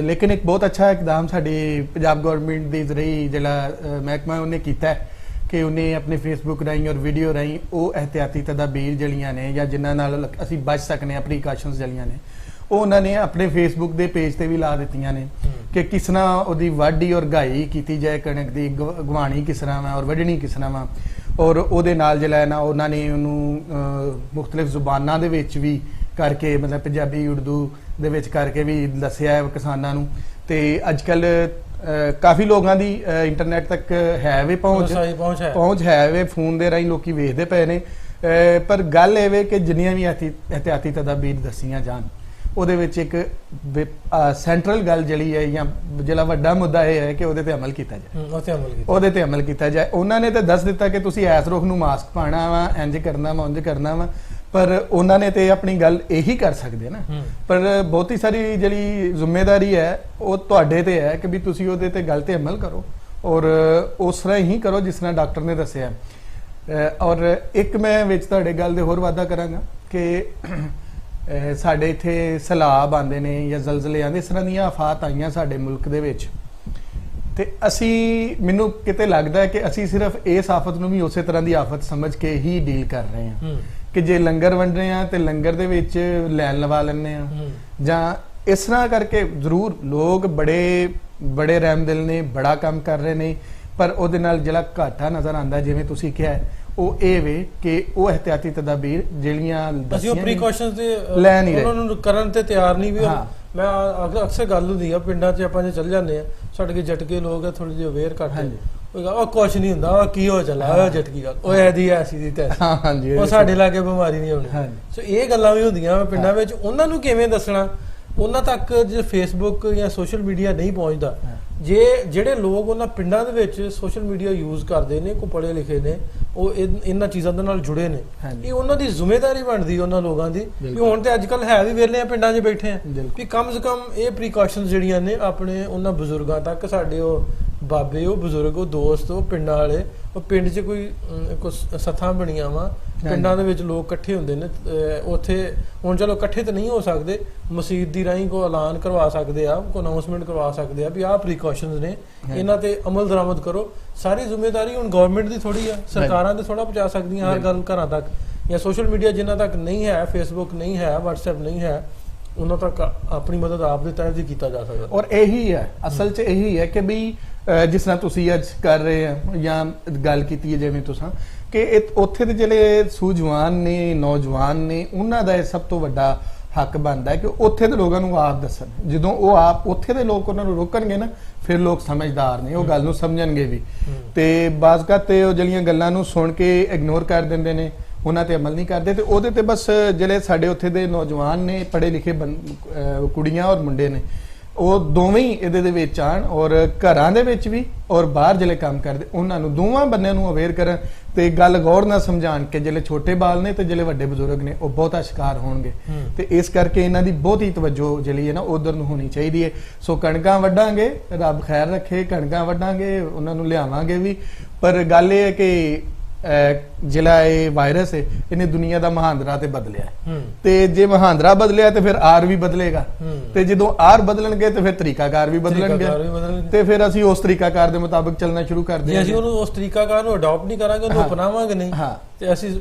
ਲੇਕਿਨ ਇੱਕ ਬਹੁਤ ਅੱਛਾ ਇਕਦਾਮ ਸਾਡੀ ਪੰਜਾਬ ਗੌਰਮੈਂਟ ਦੀ ਜ਼ਰੀਏ ਜਿਹੜਾ ਮਹਿਕਮਾ ਉਹਨੇ ਕੀਤਾ ਹੈ ਕਿ ਉਹਨੇ ਆਪਣੇ ਫੇਸਬੁੱਕ ਰਾਹੀਂ ਔਰ ਵੀਡੀਓ ਰਾਹੀਂ ਉਹ ਇਹਤਿਆਤੀ ਤਦਾਬੀਰ ਜਿਹੜੀਆਂ ਨੇ ਜਾਂ ਜਿਨ੍ਹਾਂ ਨਾਲ ਅਸੀਂ ਬਚ ਸਕਨੇ ਹਾਂ, ਪ੍ਰੀਕਾਸ਼ਨਸ ਜਿਹੜੀਆਂ ਨੇ, ਉਹ ਉਹਨਾਂ ਨੇ ਆਪਣੇ ਫੇਸਬੁੱਕ ਦੇ ਪੇਜ ਤੇ ਵੀ ਲਾ ਦਿੱਤੀਆਂ ਨੇ ਕਿ ਕਿਸ ਤਰ੍ਹਾਂ ਉਹਦੀ ਵਾਢੀ ਔਰ ਗਾਈ ਕੀਤੀ ਜਾਏ, ਕਣਕ ਦੀ ਗਵਾਣੀ ਕਿਸ ਤਰ੍ਹਾਂ ਵਾ ਔਰ ਵੱਢਣੀ ਕਿਸ ਤਰ੍ਹਾਂ ਵਾ। ਔਰ ਉਹਦੇ ਨਾਲ ਜਿਹੜਾ ਹੈ ਨਾ ਉਹਨਾਂ ਨੇ ਉਹਨੂੰ ਮੁxtਲਿਫ ਜ਼ੁਬਾਨਾਂ ਦੇ ਵਿੱਚ ਵੀ ਕਰਕੇ, ਮਤਲਬ ਪੰਜਾਬੀ, ਉਰਦੂ ਦੇ ਵਿੱਚ ਕਰਕੇ ਵੀ ਦੱਸਿਆ ਹੈ ਕਿਸਾਨਾਂ ਨੂੰ। ਤੇ ਅੱਜ ਕੱਲ ਕਾਫੀ ਲੋਕਾਂ ਦੀ ਇੰਟਰਨੈਟ ਤੱਕ ਹੈ ਵੀ ਪਹੁੰਚ ਹੈ ਵੇ, ਫੋਨ ਦੇ ਰਾਹੀਂ ਲੋਕੀ ਵੇਖਦੇ ਪਏ ਨੇ। ਪਰ ਗੱਲ ਇਹ ਵੇ ਕਿ ਜਿੰਨੀਆਂ ਵੀ ਇਹਤਿਆਤੀ ਤਦਾਬੀਰ ਦੱਸੀਆਂ ਜਾਣ, ਉਹਦੇ ਵਿੱਚ ਇੱਕ ਸੈਂਟਰਲ ਗੱਲ ਜਿਹੜੀ ਹੈ ਜਾਂ ਜਿਹੜਾ ਵੱਡਾ ਮੁੱਦਾ ਇਹ ਹੈ ਕਿ ਉਹਦੇ ਤੇ ਅਮਲ ਕੀਤਾ ਜਾਏ। ਉਹਨਾਂ ਨੇ ਤਾਂ ਦੱਸ ਦਿੱਤਾ ਕਿ ਤੁਸੀਂ ਇਸ ਰੁਖ ਨੂੰ ਮਾਸਕ ਪਾਣਾ ਵਾ, ਇੰਜ ਕਰਨਾ ਵਾ, ਉਂਝ ਕਰਨਾ ਵਾ, ਪਰ ਉਹਨਾਂ ਨੇ ਤੇ ਆਪਣੀ ਗੱਲ ਇਹੀ ਕਰ ਸਕਦੇ ਨਾ। ਪਰ ਬਹੁਤੀ ਸਾਰੀ ਜਿਹੜੀ ਜ਼ਿੰਮੇਵਾਰੀ ਹੈ ਉਹ ਤੁਹਾਡੇ ਤੇ ਹੈ ਕਿ ਵੀ ਤੁਸੀਂ ਉਹਦੇ ਤੇ ਗੱਲ ਤੇ ਅਮਲ ਕਰੋ ਔਰ ਉਸ ਤਰ੍ਹਾਂ ਹੀ ਕਰੋ ਜਿਸ ਤਰ੍ਹਾਂ ਡਾਕਟਰ ਨੇ ਦੱਸਿਆ। ਔਰ ਇੱਕ ਮੈਂ ਵਿੱਚ ਤੁਹਾਡੇ ਗੱਲ ਦੇ ਹੋਰ ਵਾਅਦਾ ਕਰਾਂਗਾ ਕਿ ਸਾਡੇ ਇੱਥੇ ਸੈਲਾਬ ਆਉਂਦੇ ਨੇ ਜਾਂ ਜ਼ਲਜ਼ਲੇ ਆਉਂਦੇ, ਇਸ ਤਰ੍ਹਾਂ ਦੀਆਂ ਆਫਤ ਆਈਆਂ ਸਾਡੇ ਮੁਲਕ ਦੇ ਵਿੱਚ, ਤੇ ਮੈਨੂੰ ਕਿਤੇ ਲੱਗਦਾ ਹੈ ਕਿ ਅਸੀਂ ਸਿਰਫ ਇਸ ਆਫਤ ਨੂੰ ਵੀ ਉਸੇ ਤਰ੍ਹਾਂ ਦੀ ਆਫਤ ਸਮਝ ਕੇ ਹੀ ਡੀਲ ਕਰ ਰਹੇ ਹਾਂ ਕਿ ਜੇ ਲੰਗਰ ਵੰਡ ਰਹੇ ਹਾਂ ਤੇ ਲੰਗਰ ਦੇ ਵਿੱਚ ਲੈਣ ਲਵਾ ਲੈਂਦੇ ਹਾਂ, ਜਾਂ ਇਸ ਤਰ੍ਹਾਂ ਕਰਕੇ ਜ਼ਰੂਰ ਲੋਕ ਬੜੇ ਰਹਿਮਦਿਲ ਨੇ, ਬੜਾ ਕੰਮ ਕਰ ਰਹੇ ਨੇ, ਪਰ ਉਹਦੇ ਨਾਲ ਜਿਹੜਾ ਘਾਟਾ ਨਜ਼ਰ ਆਉਂਦਾ ਜਿਵੇਂ ਤੁਸੀਂ ਕਿਹਾ ਉਹ ਇਹ ਵੇ ਕਿ ਉਹ ਇਹਤਿਆਤੀ ਤਦਾਬੀਰ ਜਿਹੜੀਆਂ ਅਸੀਂ ਉਹ ਪ੍ਰੀਕਾਸ਼ਨਸ ਦੇ ਲੈ ਨਹੀਂ ਰਹੇ, ਉਹਨਾਂ ਨੂੰ ਕਰਨ ਤੇ ਤਿਆਰ ਨਹੀਂ ਵੀ। ਮੈਂ ਅਕਸਰ ਗੱਲ ਹੁੰਦੀ ਆ ਪਿੰਡਾਂ 'ਚ ਆਪਾਂ ਜੇ ਚੱਲ ਜਾਂਦੇ ਆ, ਸਾਡੇ ਕੇ ਜਟਕੇ ਲੋਕ ਆ ਥੋੜੇ ਜਿਹੇ ਅਵੇਅਰ ਘੱਟ ਨੇ, ਉਹ ਕੁਛ ਨਹੀਂ ਹੁੰਦਾ, ਉਹ ਕੀ ਹੋ ਚੱਲਾ ਜਟਕੀ ਗੱਲ, ਉਹ ਐਦੀ ਐਸੀ ਦੀ ਤੈਸੀ, ਉਹ ਸਾਡੇ ਲਾਗੇ ਬਿਮਾਰੀ ਨਹੀਂ ਆਉਣੀ। ਸੋ ਇਹ ਗੱਲਾਂ ਵੀ ਹੁੰਦੀਆਂ ਪਿੰਡਾਂ ਵਿੱਚ, ਉਹਨਾਂ ਨੂੰ ਕਿਵੇਂ ਦੱਸਣਾ? ਉਹਨਾਂ ਤੱਕ ਜੇ ਫੇਸਬੁੱਕ ਜਾਂ ਸੋਸ਼ਲ ਮੀਡੀਆ ਨਹੀਂ ਪਹੁੰਚਦਾ, ਜਿਹੜੇ ਲੋਕ ਉਹਨਾਂ ਪਿੰਡਾਂ ਦੇ ਵਿੱਚ ਸੋਸ਼ਲ ਮੀਡੀਆ ਯੂਜ਼ ਕਰਦੇ ਨੇ, ਕੋ ਪੜ੍ਹੇ ਲਿਖੇ ਨੇ, ਉਹ ਇਹਨਾਂ ਚੀਜ਼ਾਂ ਦੇ ਨਾਲ ਜੁੜੇ ਨੇ, ਇਹ ਉਹਨਾਂ ਦੀ ਜ਼ਿੰਮੇਵਾਰੀ ਬਣਦੀ ਉਹਨਾਂ ਲੋਕਾਂ ਦੀ ਵੀ ਹੁਣ ਤੇ ਅੱਜ ਕੱਲ ਹੈ ਵੀ ਵਿਹਲੇ ਆ, ਪਿੰਡਾਂ 'ਚ ਬੈਠੇ ਆ, ਵੀ ਕਮ ਸੇ ਕਮ ਇਹ ਪ੍ਰੀਕਾਸ਼ਨਸ ਜਿਹੜੀਆਂ ਨੇ ਆਪਣੇ ਉਹਨਾਂ ਬਜ਼ੁਰਗਾਂ ਤੱਕ, ਸਾਡੇ ਉਹ ਬਾਬੇ ਉਹ ਬਜ਼ੁਰਗ ਉਹ ਦੋਸਤ ਉਹ ਪਿੰਡਾਂ ਵਾਲੇ ਉਹ ਪਿੰਡ 'ਚ ਕੋਈ ਸੱਥਾਂ ਬਣੀਆਂ ਵਾ ਪਿੰਡਾਂ ਦੇ ਵਿੱਚ ਲੋਕ ਇਕੱਠੇ ਹੁੰਦੇ ਨੇ ਉੱਥੇ ਹੁਣ ਚਲੋ ਇਕੱਠੇ ਤਾਂ ਨਹੀਂ ਹੋ ਸਕਦੇ ਮਸਜਿਦ ਦੀ ਰਾਹੀਂ ਕੋਈ ਐਲਾਨ ਕਰਵਾ ਸਕਦੇ ਆ ਕੋਈ ਅਨਾਉਂਸਮੈਂਟ ਕਰਵਾ ਸਕਦੇ ਆ ਵੀ ਆਹ ਪ੍ਰੀਕਾਸ਼ਨਸ ਨੇ ਇਹਨਾਂ ਤੇ ਅਮਲ ਦਰਾਮਦ ਕਰੋ ਸਾਰੀ ਜ਼ਿੰਮੇਵਾਰੀ ਹੁਣ ਗਵਰਨਮੈਂਟ ਦੀ ਥੋੜੀ ਆ ਸਰਕਾਰਾਂ ਤੇ ਥੋੜਾ ਪਹੁੰਚਾ ਸਕਦੀਆਂ ਹਰ ਗੱਲ ਘਰਾਂ ਤੱਕ ਜਾਂ ਸੋਸ਼ਲ ਮੀਡੀਆ ਜਿਨ੍ਹਾਂ ਤੱਕ ਨਹੀਂ ਹੈ ਫੇਸਬੁੱਕ ਨਹੀਂ ਹੈ WhatsApp ਨਹੀਂ ਹੈ ਉਹਨਾਂ ਤੱਕ ਆਪਣੀ ਮਦਦ ਆਪ ਦੇ ਤਹਿਤ ਹੀ ਕੀਤਾ ਜਾ ਸਕਦਾ ਔਰ ਇਹੀ ਹੈ ਅਸਲ 'ਚ ਇਹੀ ਹੈ ਕਿ ਵੀ ਜਿਸ ਤਰ੍ਹਾਂ ਤੁਸੀਂ ਅੱਜ ਕਰ ਰਹੇ ਆ ਜਾਂ ਗੱਲ ਕੀਤੀ ਹੈ ਜਿਵੇਂ ਤੁਸੀਂ ਕਿ ਉੱਥੇ ਦੇ ਜਿਹੜੇ ਸੂਝਵਾਨ ਨੇ ਨੌਜਵਾਨ ਨੇ ਉਹਨਾਂ ਦਾ ਇਹ ਸਭ ਤੋਂ ਵੱਡਾ ਹੱਕ ਬਣਦਾ ਹੈ ਕਿ ਉੱਥੇ ਦੇ ਲੋਕਾਂ ਨੂੰ ਆਪ ਦੱਸਣ ਜਦੋਂ ਉਹ ਆਪ ਉੱਥੇ ਦੇ ਲੋਕ ਉਹਨਾਂ ਨੂੰ ਰੋਕਣਗੇ ਨਾ ਫਿਰ ਲੋਕ ਸਮਝਦਾਰ ਨੇ ਉਹ ਗੱਲ ਨੂੰ ਸਮਝਣਗੇ ਵੀ ਤੇ ਬਾਜ਼ਕਾ ਤੇ ਉਹ ਜਿਹੜੀਆਂ ਗੱਲਾਂ ਨੂੰ ਸੁਣ ਕੇ ਇਗਨੋਰ ਕਰ ਦਿੰਦੇ ਨੇ ਉਹਨਾਂ ਤੇ ਅਮਲ ਨਹੀਂ ਕਰਦੇ ਤੇ ਉਹਦੇ ਤੇ ਬਸ ਜਿਹੜੇ ਸਾਡੇ ਉੱਥੇ ਦੇ ਨੌਜਵਾਨ ਨੇ ਪੜ੍ਹੇ ਲਿਖੇ ਕੁੜੀਆਂ ਔਰ ਮੁੰਡੇ ਨੇ ਉਹ ਦੋਵੇਂ ਹੀ ਇਹਦੇ ਦੇ ਵਿੱਚ ਆਣ ਔਰ ਘਰਾਂ ਦੇ ਵਿੱਚ ਵੀ ਔਰ ਬਾਹਰ ਜਿਹੜੇ ਕੰਮ ਕਰਦੇ ਉਹਨਾਂ ਨੂੰ ਦੋਵਾਂ ਬੰਨਿਆਂ ਨੂੰ ਅਵੇਅਰ ਕਰਨ ਤੇ ਗੱਲ ਗੌਰ ਨਾਲ ਸਮਝਾਣ ਕਿ ਜਿਹੜੇ ਛੋਟੇ ਬਾਲ ਨੇ ਤੇ ਜਿਹੜੇ ਵੱਡੇ ਬਜ਼ੁਰਗ ਨੇ ਉਹ ਬਹੁਤਾ ਸ਼ਿਕਾਰ ਹੋਣਗੇ ਤੇ ਇਸ ਕਰਕੇ ਇਹਨਾਂ ਦੀ ਬਹੁਤੀ ਤਵੱਜੋ ਜਿਹੜੀ ਹੈ ਨਾ ਉਧਰ ਨੂੰ ਹੋਣੀ ਚਾਹੀਦੀ ਹੈ ਸੋ ਕਣਕਾਂ ਵੱਢਾਂਗੇ ਰੱਬ ਖੈਰ ਰੱਖੇ ਕਣਕਾਂ ਵੱਢਾਂਗੇ ਉਹਨਾਂ ਨੂੰ ਲਿਆਵਾਂਗੇ ਵੀ ਪਰ ਗੱਲ ਇਹ ਹੈ ਕਿ ਜਿਹੜਾ ਇਹ ਵਾਇਰਸ ਹੈ ਇਹਨੇ ਦੁਨੀਆ ਦਾ ਮਹਾਂਦਰਾ ਤੇ ਬਦਲਿਆ ਤੇ ਜੇ ਮਹਾਂਦਰਾ ਬਦਲਿਆ ਤੇ ਫਿਰ ਆਰ ਵੀ ਬਦਲੇਗਾ ਤੇ ਜਦੋਂ ਆਰ ਬਦਲਣਗੇ ਤੇ ਫਿਰ ਤਰੀਕਾਕਾਰ ਵੀ ਬਦਲਣਗੇ ਤੇ ਫਿਰ ਅਸੀਂ ਉਸ ਤਰੀਕਾਕਾਰ ਦੇ ਮੁਤਾਬਕ ਚੱਲਣਾ ਸ਼ੁਰੂ ਕਰ ਦਿਆਂਗੇ ਜੇ ਅਸੀਂ ਉਹਨੂੰ ਉਸ ਤਰੀਕਾਕਾਰ ਨੂੰ ਅਡਾਪਟ ਨਹੀਂ ਕਰਾਂਗੇ ਉਹਨੂੰ ਅਪਣਾਵਾਂਗੇ ਨਹੀਂ ਤੇ ਅਸੀਂ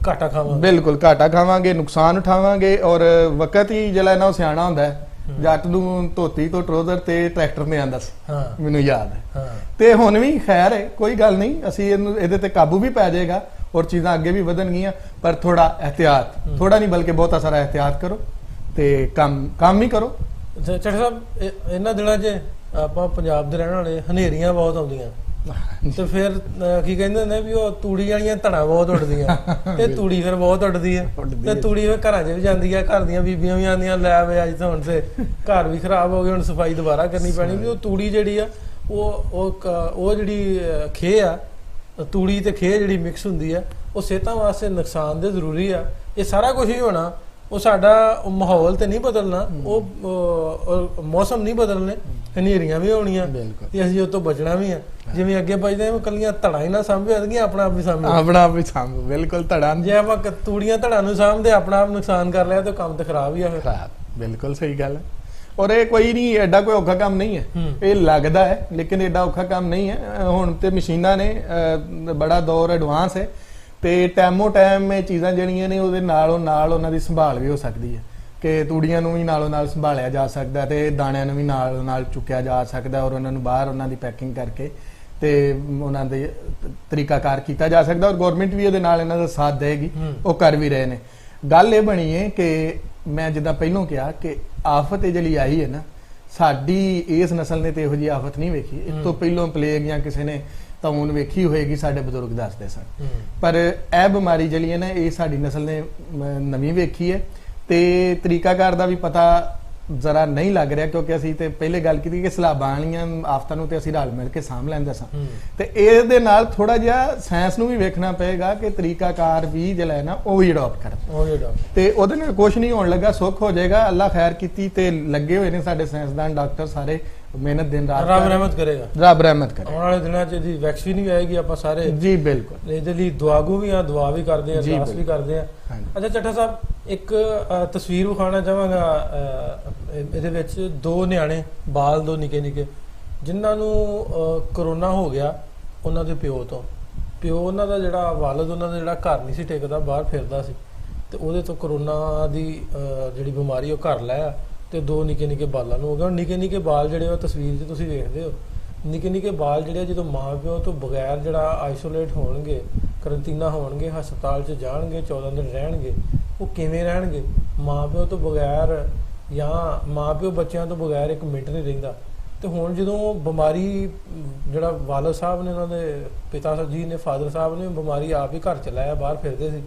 ਘਾਟਾ ਖਾਵਾਂਗੇ ਬਿਲਕੁਲ ਘਾਟਾ ਖਾਵਾਂਗੇ ਨੁਕਸਾਨ ਉਠਾਵਾਂਗੇ ਔਰ ਵਕਤ ਹੀ ਜਿਹੜਾ ਨਾ ਉਹ ਸਿਆਣਾ ਹੁੰਦਾ ਹੈ ਜੱਟ ਨੂੰ ਧੋਤੀ ਤੋਂ ਟਰੋਜ਼ਰ ਤੇ ਟਰੈਕਟਰ ਨੇ ਆਂਦਾ ਸੀ ਮੈਨੂੰ ਯਾਦ ਹੈ ਤੇ ਹੁਣ ਵੀ ਖੈਰ ਹੈ ਕੋਈ ਗੱਲ ਨਹੀਂ ਅਸੀਂ ਇਹਦੇ ਤੇ ਕਾਬੂ ਵੀ ਪੈ ਜਾਏਗਾ ਔਰ ਚੀਜ਼ਾਂ ਅੱਗੇ ਵੀ ਵਧਣਗੀਆਂ ਪਰ ਥੋੜਾ ਇਹਤਿਆਤ ਥੋੜਾ ਨਹੀਂ ਬਲਕਿ ਬਹੁਤਾ ਸਾਰਾ ਇਹਤਿਆਤ ਕਰੋ ਤੇ ਕੰਮ ਹੀ ਕਰੋ ਚੱਠਾ ਸਾਹਿਬ ਇਹਨਾਂ ਦਿਨਾਂ 'ਚ ਆਪਾਂ ਪੰਜਾਬ ਦੇ ਰਹਿਣ ਵਾਲੇ ਹਨੇਰੀਆਂ ਬਹੁਤ ਆਉਂਦੀਆਂ ਤੇ ਫਿਰ ਕੀ ਕਹਿੰਦੇ ਨੇ ਵੀ ਉਹ ਤੂੜੀ ਵਾਲੀਆਂ ਧੜਾਂ ਬਹੁਤ ਉੱਡਦੀਆਂ ਤੇ ਤੂੜੀ ਫਿਰ ਬਹੁਤ ਉੱਡਦੀ ਹੈ ਤੇ ਤੂੜੀ ਫਿਰ ਘਰਾਂ 'ਚ ਵੀ ਜਾਂਦੀ ਹੈ ਘਰ ਦੀਆਂ ਬੀਬੀਆਂ ਵੀ ਆਉਂਦੀਆਂ ਲੈ ਵੇ ਅੱਜ ਤਾਂ ਹੁਣ ਤੇ ਘਰ ਵੀ ਖਰਾਬ ਹੋ ਗਏ ਹੁਣ ਸਫਾਈ ਦੁਬਾਰਾ ਕਰਨੀ ਪੈਣੀ ਵੀ ਉਹ ਤੂੜੀ ਜਿਹੜੀ ਆ ਉਹ ਜਿਹੜੀ ਖੇ ਆ ਤੂੜੀ ਤੇ ਖੇ ਜਿਹੜੀ ਮਿਕਸ ਹੁੰਦੀ ਆ ਉਹ ਸਿਹਤਾਂ ਵਾਸਤੇ ਨੁਕਸਾਨਦੇਹ ਜ਼ਰੂਰੀ ਆ ਇਹ ਸਾਰਾ ਕੁਝ ਹੀ ਹੋਣਾ ਉਹ ਸਾਡਾ ਮਾਹੌਲ ਤੇ ਨਹੀਂ ਬਦਲਣਾ ਉਹ ਮੌਸਮ ਨਹੀਂ ਬਦਲਨੇ ਹਨੇਰੀਆਂ ਵੀ ਹੋਣੀਆਂ ਤੇ ਅਸੀਂ ਉਹ ਤੋਂ ਬਚਣਾ ਵੀ ਆ ਜਿਵੇਂ ਅੱਗੇ ਬਚਦੇ ਆ ਕੱਲੀਆਂ ਧੜਾਂ ਹੀ ਨਾ ਸਾਂਭੀਆਂ ਆਪਣਾ ਆਪ ਵੀ ਸਾਂਭ ਬਿਲਕੁਲ ਧੜਾਂ ਜੇ ਆਪਾਂ ਤੂੜੀਆਂ ਧੜਾਂ ਨੂੰ ਸਾਂਭਦੇ ਆਪਣਾ ਆਪ ਨੁਕਸਾਨ ਕਰ ਲਿਆ ਤਾਂ ਕੰਮ ਤੇ ਖਰਾਬ ਹੀ ਆ ਫਿਰ ਬਿਲਕੁਲ ਸਹੀ ਗੱਲ ਹੈ ਔਰ ਇਹ ਕੋਈ ਨਹੀਂ ਐਡਾ ਕੋਈ ਔਖਾ ਕੰਮ ਨਹੀਂ ਹੈ ਇਹ ਲੱਗਦਾ ਹੈ ਲੇਕਿਨ ਐਡਾ ਔਖਾ ਕੰਮ ਨਹੀਂ ਹੈ ਹੁਣ ਤੇ ਮਸ਼ੀਨਾਂ ਨੇ ਬੜਾ ਦੌਰ ਐਡਵਾਂਸ ਹੈ ਤੇ ਟਾਈਮੋ ਟਾਈਮ ਇਹ ਚੀਜ਼ਾਂ ਜਿਹੜੀਆਂ ਨੇ ਉਹਦੇ ਨਾਲੋਂ ਨਾਲ ਉਹਨਾਂ ਦੀ ਸੰਭਾਲ ਵੀ ਹੋ ਸਕਦੀ ਹੈ ਕਿ ਤੂੜੀਆਂ ਨੂੰ ਵੀ ਨਾਲੋਂ ਨਾਲ ਸੰਭਾਲਿਆ ਜਾ ਸਕਦਾ ਤੇ ਦਾਣਿਆਂ ਨੂੰ ਵੀ ਨਾਲੋਂ ਨਾਲ ਚੁੱਕਿਆ ਜਾ ਸਕਦਾ ਔਰ ਉਹਨਾਂ ਨੂੰ ਬਾਹਰ ਉਹਨਾਂ ਦੀ ਪੈਕਿੰਗ ਕਰਕੇ ਤੇ ਉਹਨਾਂ ਦੇ ਤਰੀਕਾਕਾਰ ਕੀਤਾ ਜਾ ਸਕਦਾ ਔਰ ਗਵਰਨਮੈਂਟ ਵੀ ਇਹਦੇ ਨਾਲ ਇਹਨਾਂ ਦਾ ਸਾਥ ਦੇਗੀ ਉਹ ਕਰ ਵੀ ਰਹੇ ਨੇ ਗੱਲ ਇਹ ਬਣੀ ਹੈ ਕਿ ਮੈਂ ਜਿੱਦਾਂ ਪਹਿਲਾਂ ਕਿਹਾ ਕਿ ਆਫਤ ਇਹ ਜਿਹੜੀ ਆਈ ਹੈ ਨਾ ਸਾਡੀ ਇਸ ਨਸਲ ਨੇ ਤੇ ਇਹੋ ਜਿਹੀ ਆਫਤ ਨਹੀਂ ਵੇਖੀ ਇਸ ਤੋਂ ਪਹਿਲਾਂ ਪਲੇਗ ਜਾਂ ਕਿਸੇ ਨੇ ਤਾਂ ਹੁਣ ਵੇਖੀ ਹੋਏਗੀ ਸਾਡੇ ਬਜ਼ੁਰਗ ਦੱਸਦੇ ਸਨ ਪਰ ਇਹ ਬਿਮਾਰੀ ਜਿਹੜੀ ਹੈ ਨਾ ਇਹ ਸਾਡੀ ਨਸਲ ਨੇ ਨਵੀਂ ਵੇਖੀ ਹੈ ਤੇ ਤਰੀਕਾਕਾਰ ਦਾ ਵੀ ਪਤਾ ਜ਼ਰਾ ਨਹੀਂ ਲੱਗ ਰਿਹਾ ਕਿਉਂਕਿ ਅਸੀਂ ਤੇ ਪਹਿਲੇ ਗੱਲ ਕੀਤੀ ਕਿ ਸਲਾਬਾਂ ਵਾਲੀਆਂ ਆਫਤਾਂ ਨੂੰ ਤੇ ਅਸੀਂ ਰਲ ਮਿਲ ਕੇ ਸਾਂਭ ਲੈਂਦੇ ਸਾਂ ਤੇ ਇਹਦੇ ਨਾਲ ਥੋੜਾ ਜਿਹਾ ਸਾਇੰਸ ਨੂੰ ਵੀ ਵੇਖਣਾ ਪਏਗਾ ਕਿ ਤਰੀਕਾਕਾਰ ਵੀ ਜਿਹੜਾ ਹੈ ਨਾ ਉਹ ਵੀ ਅਡਾਪਟ ਕਰਨ ਤੇ ਉਹਦੇ ਨਾਲ ਕੁਝ ਨਹੀਂ ਹੋਣ ਲੱਗਾ ਸੁੱਖ ਹੋ ਜਾਏਗਾ ਅੱਲਾ ਖੈਰ ਕੀਤੀ ਤੇ ਲੱਗੇ ਹੋਏ ਨੇ ਸਾਡੇ ਸਾਇੰਸਦਾਨ ਡਾਕਟਰ ਸਾਰੇ ਮਿਹਨਤ ਦਿਨ ਰਾਤ ਰੱਬ ਰਹਿਮਤ ਕਰੇਗਾ ਰੱਬ ਰਹਿਮਤ ਕਰੇ ਆਉਣ ਵਾਲੇ ਦਿਨਾਂ 'ਚ ਇਹਦੀ ਵੈਕਸੀਨ ਵੀ ਆਏਗੀ ਆਪਾਂ ਸਾਰੇ ਜੀ ਬਿਲਕੁਲ ਇਹਦੇ ਲਈ ਦੁਆਗੂ ਵੀ ਆ ਦੁਆ ਵੀ ਕਰਦੇ ਆ ਅਰਦਾਸ ਵੀ ਕਰਦੇ ਆ ਅੱਛਾ ਚੱਠਾ ਸਾਹਿਬ ਇੱਕ ਤਸਵੀਰ ਵਿਖਾਉਣਾ ਚਾਹਾਂਗਾ ਇਹਦੇ ਵਿੱਚ ਦੋ ਨਿਆਣੇ ਬਾਲ ਦੋ ਨਿੱਕੇ ਜਿਨ੍ਹਾਂ ਨੂੰ ਕਰੋਨਾ ਹੋ ਗਿਆ ਉਹਨਾਂ ਦੇ ਪਿਓ ਉਹਨਾਂ ਦਾ ਜਿਹੜਾ ਵਾਲਦ ਉਹਨਾਂ ਦਾ ਜਿਹੜਾ ਘਰ ਨਹੀਂ ਸੀ ਟਿਕਦਾ ਬਾਹਰ ਫਿਰਦਾ ਸੀ ਤੇ ਉਹਦੇ ਤੋਂ ਕਰੋਨਾ ਦੀ ਜਿਹੜੀ ਬਿਮਾਰੀ ਉਹ ਘਰ ਲਿਆ ਤੇ ਦੋ ਨਿੱਕੇ ਬਾਲਾਂ ਨੂੰ ਹੋ ਗਿਆ ਨਿੱਕੇ ਬਾਲ ਜਿਹੜੇ ਉਹ ਤਸਵੀਰ 'ਚ ਤੁਸੀਂ ਵੇਖਦੇ ਹੋ ਨਿੱਕੇ ਬਾਲ ਜਿਹੜੇ ਜਦੋਂ ਮਾਂ ਪਿਓ ਤੋਂ ਬਗੈਰ ਜਿਹੜਾ ਆਈਸੋਲੇਟ ਹੋਣਗੇ ਕਰੰਟੀਨਾ ਹੋਣਗੇ ਹਸਪਤਾਲ 'ਚ ਜਾਣਗੇ 14 ਦਿਨ ਰਹਿਣਗੇ ਉਹ ਕਿਵੇਂ ਰਹਿਣਗੇ ਮਾਂ ਪਿਓ ਤੋਂ ਬਗੈਰ ਜਾਂ ਮਾਂ ਪਿਓ ਬੱਚਿਆਂ ਤੋਂ ਬਗੈਰ ਇੱਕ ਮਿੰਟ ਨਹੀਂ ਰਹਿੰਦਾ ਤੇ ਹੁਣ ਜਦੋਂ ਬਿਮਾਰੀ ਜਿਹੜਾ ਵਾਲਦ ਸਾਹਿਬ ਨੇ ਉਹਨਾਂ ਦੇ ਪਿਤਾ ਜੀ ਨੇ ਫਾਦਰ ਸਾਹਿਬ ਨੇ ਬਿਮਾਰੀ ਆਪ ਹੀ ਘਰ ਚ ਲਾਇਆ ਬਾਹਰ ਫਿਰਦੇ ਸੀ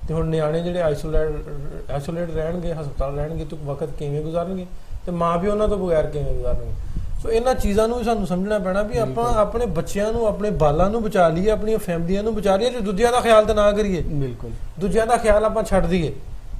ਤੇ ਹੁਣ ਨਿਆਣੇ ਜਿਹੜੇ ਆਈਸੋਲੇਟ ਰਹਿਣਗੇ ਹਸਪਤਾਲ ਰਹਿਣਗੇ ਤੇ ਵਕਤ ਕਿਵੇਂ ਗੁਜ਼ਾਰਨਗੇ ਤੇ ਮਾਂ ਪਿਓ ਉਹਨਾਂ ਤੋਂ ਬਗੈਰ ਕਿਵੇਂ ਗੁਜ਼ਾਰਨਗੇ ਸੋ ਇਹਨਾਂ ਚੀਜ਼ਾਂ ਨੂੰ ਵੀ ਸਾਨੂੰ ਸਮਝਣਾ ਪੈਣਾ ਵੀ ਆਪਾਂ ਆਪਣੇ ਬੱਚਿਆਂ ਨੂੰ ਆਪਣੇ ਬਾਲਾਂ ਨੂੰ ਬਚਾ ਲਈਏ ਆਪਣੀਆਂ ਫੈਮਲੀਆਂ ਨੂੰ ਬਚਾ ਲਈਏ ਤੇ ਦੂਜਿਆਂ ਦਾ ਖਿਆਲ ਤਾਂ ਨਾ ਕਰੀਏ ਬਿਲਕੁਲ ਦੂਜਿਆਂ ਦਾ ਖਿਆਲ ਆਪਾਂ ਛੱਡ ਦਈਏ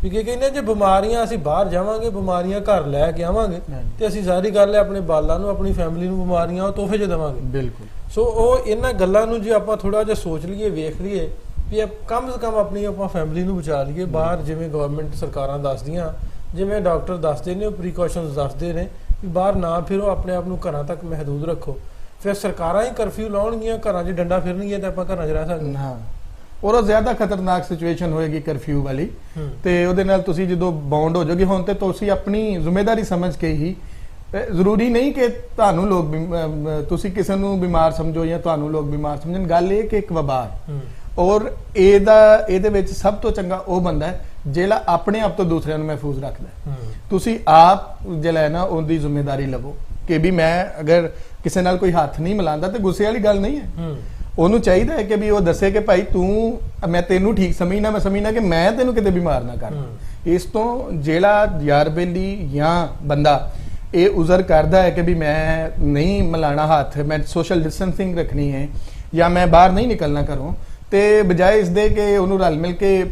ਵੀ ਕੀ ਕਹਿੰਦੇ ਜੇ ਬਿਮਾਰੀਆਂ ਅਸੀਂ ਬਾਹਰ ਜਾਵਾਂਗੇ, ਬਿਮਾਰੀਆਂ ਘਰ ਲੈ ਕੇ ਆਵਾਂਗੇ ਤੇ ਅਸੀਂ ਸਾਰੀ ਗੱਲ ਹੈ ਆਪਣੇ ਬਾਲਾਂ ਨੂੰ, ਆਪਣੀ ਫੈਮਿਲੀ ਨੂੰ ਬਿਮਾਰੀਆਂ ਉਹ ਤੋਹਫੇ 'ਚ ਦੇਵਾਂਗੇ। ਬਿਲਕੁਲ। ਸੋ ਉਹ ਇਹਨਾਂ ਗੱਲਾਂ ਨੂੰ ਜੇ ਆਪਾਂ ਥੋੜਾ ਜਿਹਾ ਸੋਚ ਲਈਏ, ਵੇਖ ਲਈਏ ਵੀ ਕਮ ਸੇ ਕਮ ਆਪਣੀ ਆਪਾਂ ਫੈਮਿਲੀ ਨੂੰ ਬਚਾ ਲਈਏ। ਬਾਹਰ ਜਿਵੇਂ ਗਵਰਨਮੈਂਟ ਸਰਕਾਰਾਂ ਦੱਸਦੀਆਂ, ਜਿਵੇਂ ਡਾਕਟਰ ਦੱਸਦੇ ਨੇ, ਉਹ ਪ੍ਰੀਕਾਸ਼ਨਸ ਦੱਸਦੇ ਨੇ ਵੀ ਬਾਹਰ ਨਾ ਫਿਰੋ, ਆਪਣੇ ਆਪ ਨੂੰ ਘਰਾਂ ਤੱਕ ਮਹਦੂਦ ਰੱਖੋ। ਫਿਰ ਸਰਕਾਰਾਂ ਹੀ ਕਰਫਿਊ ਲਾਉਣਗੀਆਂ, ਘਰਾਂ 'ਚ ਡੰਡਾ ਫਿਰਨਗੀਆਂ ਤੇ ਆਪਾਂ ਘਰਾਂ 'ਚ ਰਹਿ ਸਕਦੇ ਹਾਂ। ਔਰ ਉਹ ਜ਼ਿਆਦਾ ਖਤਰਨਾਕ ਸਿਚੁਏਸ਼ਨ ਹੋਏਗੀ ਕਰਫਿਊ ਵਾਲੀ, ਤੇ ਉਹਦੇ ਨਾਲ ਤੁਸੀਂ ਜਦੋਂ ਬਾਉਂਡ ਹੋ ਜਾਓਗੇ, ਹੁਣ ਤੇ ਤੁਸੀਂ ਆਪਣੀ ਜ਼ਿੰਮੇਵਾਰੀ ਸਮਝ ਕੇ ਹੀ, ਜ਼ਰੂਰੀ ਨਹੀਂ ਕਿ ਤੁਹਾਨੂੰ ਲੋਕ ਤੁਸੀਂ ਕਿਸੇ ਨੂੰ ਬਿਮਾਰ ਸਮਝੋ ਜਾਂ ਤੁਹਾਨੂੰ ਲੋਕ ਬਿਮਾਰ ਸਮਝਣ, ਗੱਲ ਇਹ ਕਿ ਇੱਕ ਵਬਾ ਹੈ ਔਰ ਇਹਦੇ ਵਿੱਚ ਸਭ ਤੋਂ ਚੰਗਾ ਉਹ ਬੰਦਾ ਹੈ ਜਿਹੜਾ ਆਪਣੇ ਆਪ ਤੋਂ ਦੂਸਰਿਆਂ ਨੂੰ ਮਹਿਫੂਜ਼ ਰੱਖਦਾ। ਤੁਸੀਂ ਆਪ ਜਿਹੜਾ ਹੈ ਨਾ ਉਹਦੀ ਜ਼ਿੰਮੇਵਾਰੀ ਲਵੋ ਕਿ ਵੀ ਮੈਂ ਅਗਰ ਕਿਸੇ ਨਾਲ ਕੋਈ ਹੱਥ ਨਹੀਂ ਮਿਲਾਉਂਦਾ ਤੇ ਗੁੱਸੇ ਵਾਲੀ ਗੱਲ ਨਹੀਂ ਹੈ। ਉਹਨੂੰ ਚਾਹੀਦਾ ਹੈ ਕਿ ਵੀ ਉਹ ਦੱਸੇ ਕਿ ਭਾਈ ਮੈਂ ਤੈਨੂੰ ਠੀਕ ਸਮਝਣਾ, ਮੈਂ ਸਮਝਣਾ ਕਿ ਮੈਂ ਤੈਨੂੰ ਕਿਤੇ ਬਿਮਾਰ ਨਾ ਕਰ। ਇਸ ਤੋਂ ਜਿਹੜਾ ਯਾਰ ਬੇਲੀ ਜਾਂ ਬੰਦਾ ਇਹ ਉਜ਼ਰ ਕਰਦਾ ਹੈ ਕਿ ਵੀ ਮੈਂ ਨਹੀਂ ਮਿਲਾਣਾ ਹੱਥ, ਮੈਂ ਸੋਸ਼ਲ ਡਿਸਟੈਂਸਿੰਗ ਰੱਖਣੀ ਹੈ ਜਾਂ ਮੈਂ ਬਾਹਰ ਨਹੀਂ ਨਿਕਲਣਾ ਘਰੋਂ, ਤੇ ਬਜਾਏ ਇਸ ਦੇ ਕਿ ਉਹਨੂੰ ਰਲ ਮਿਲ ਕੇ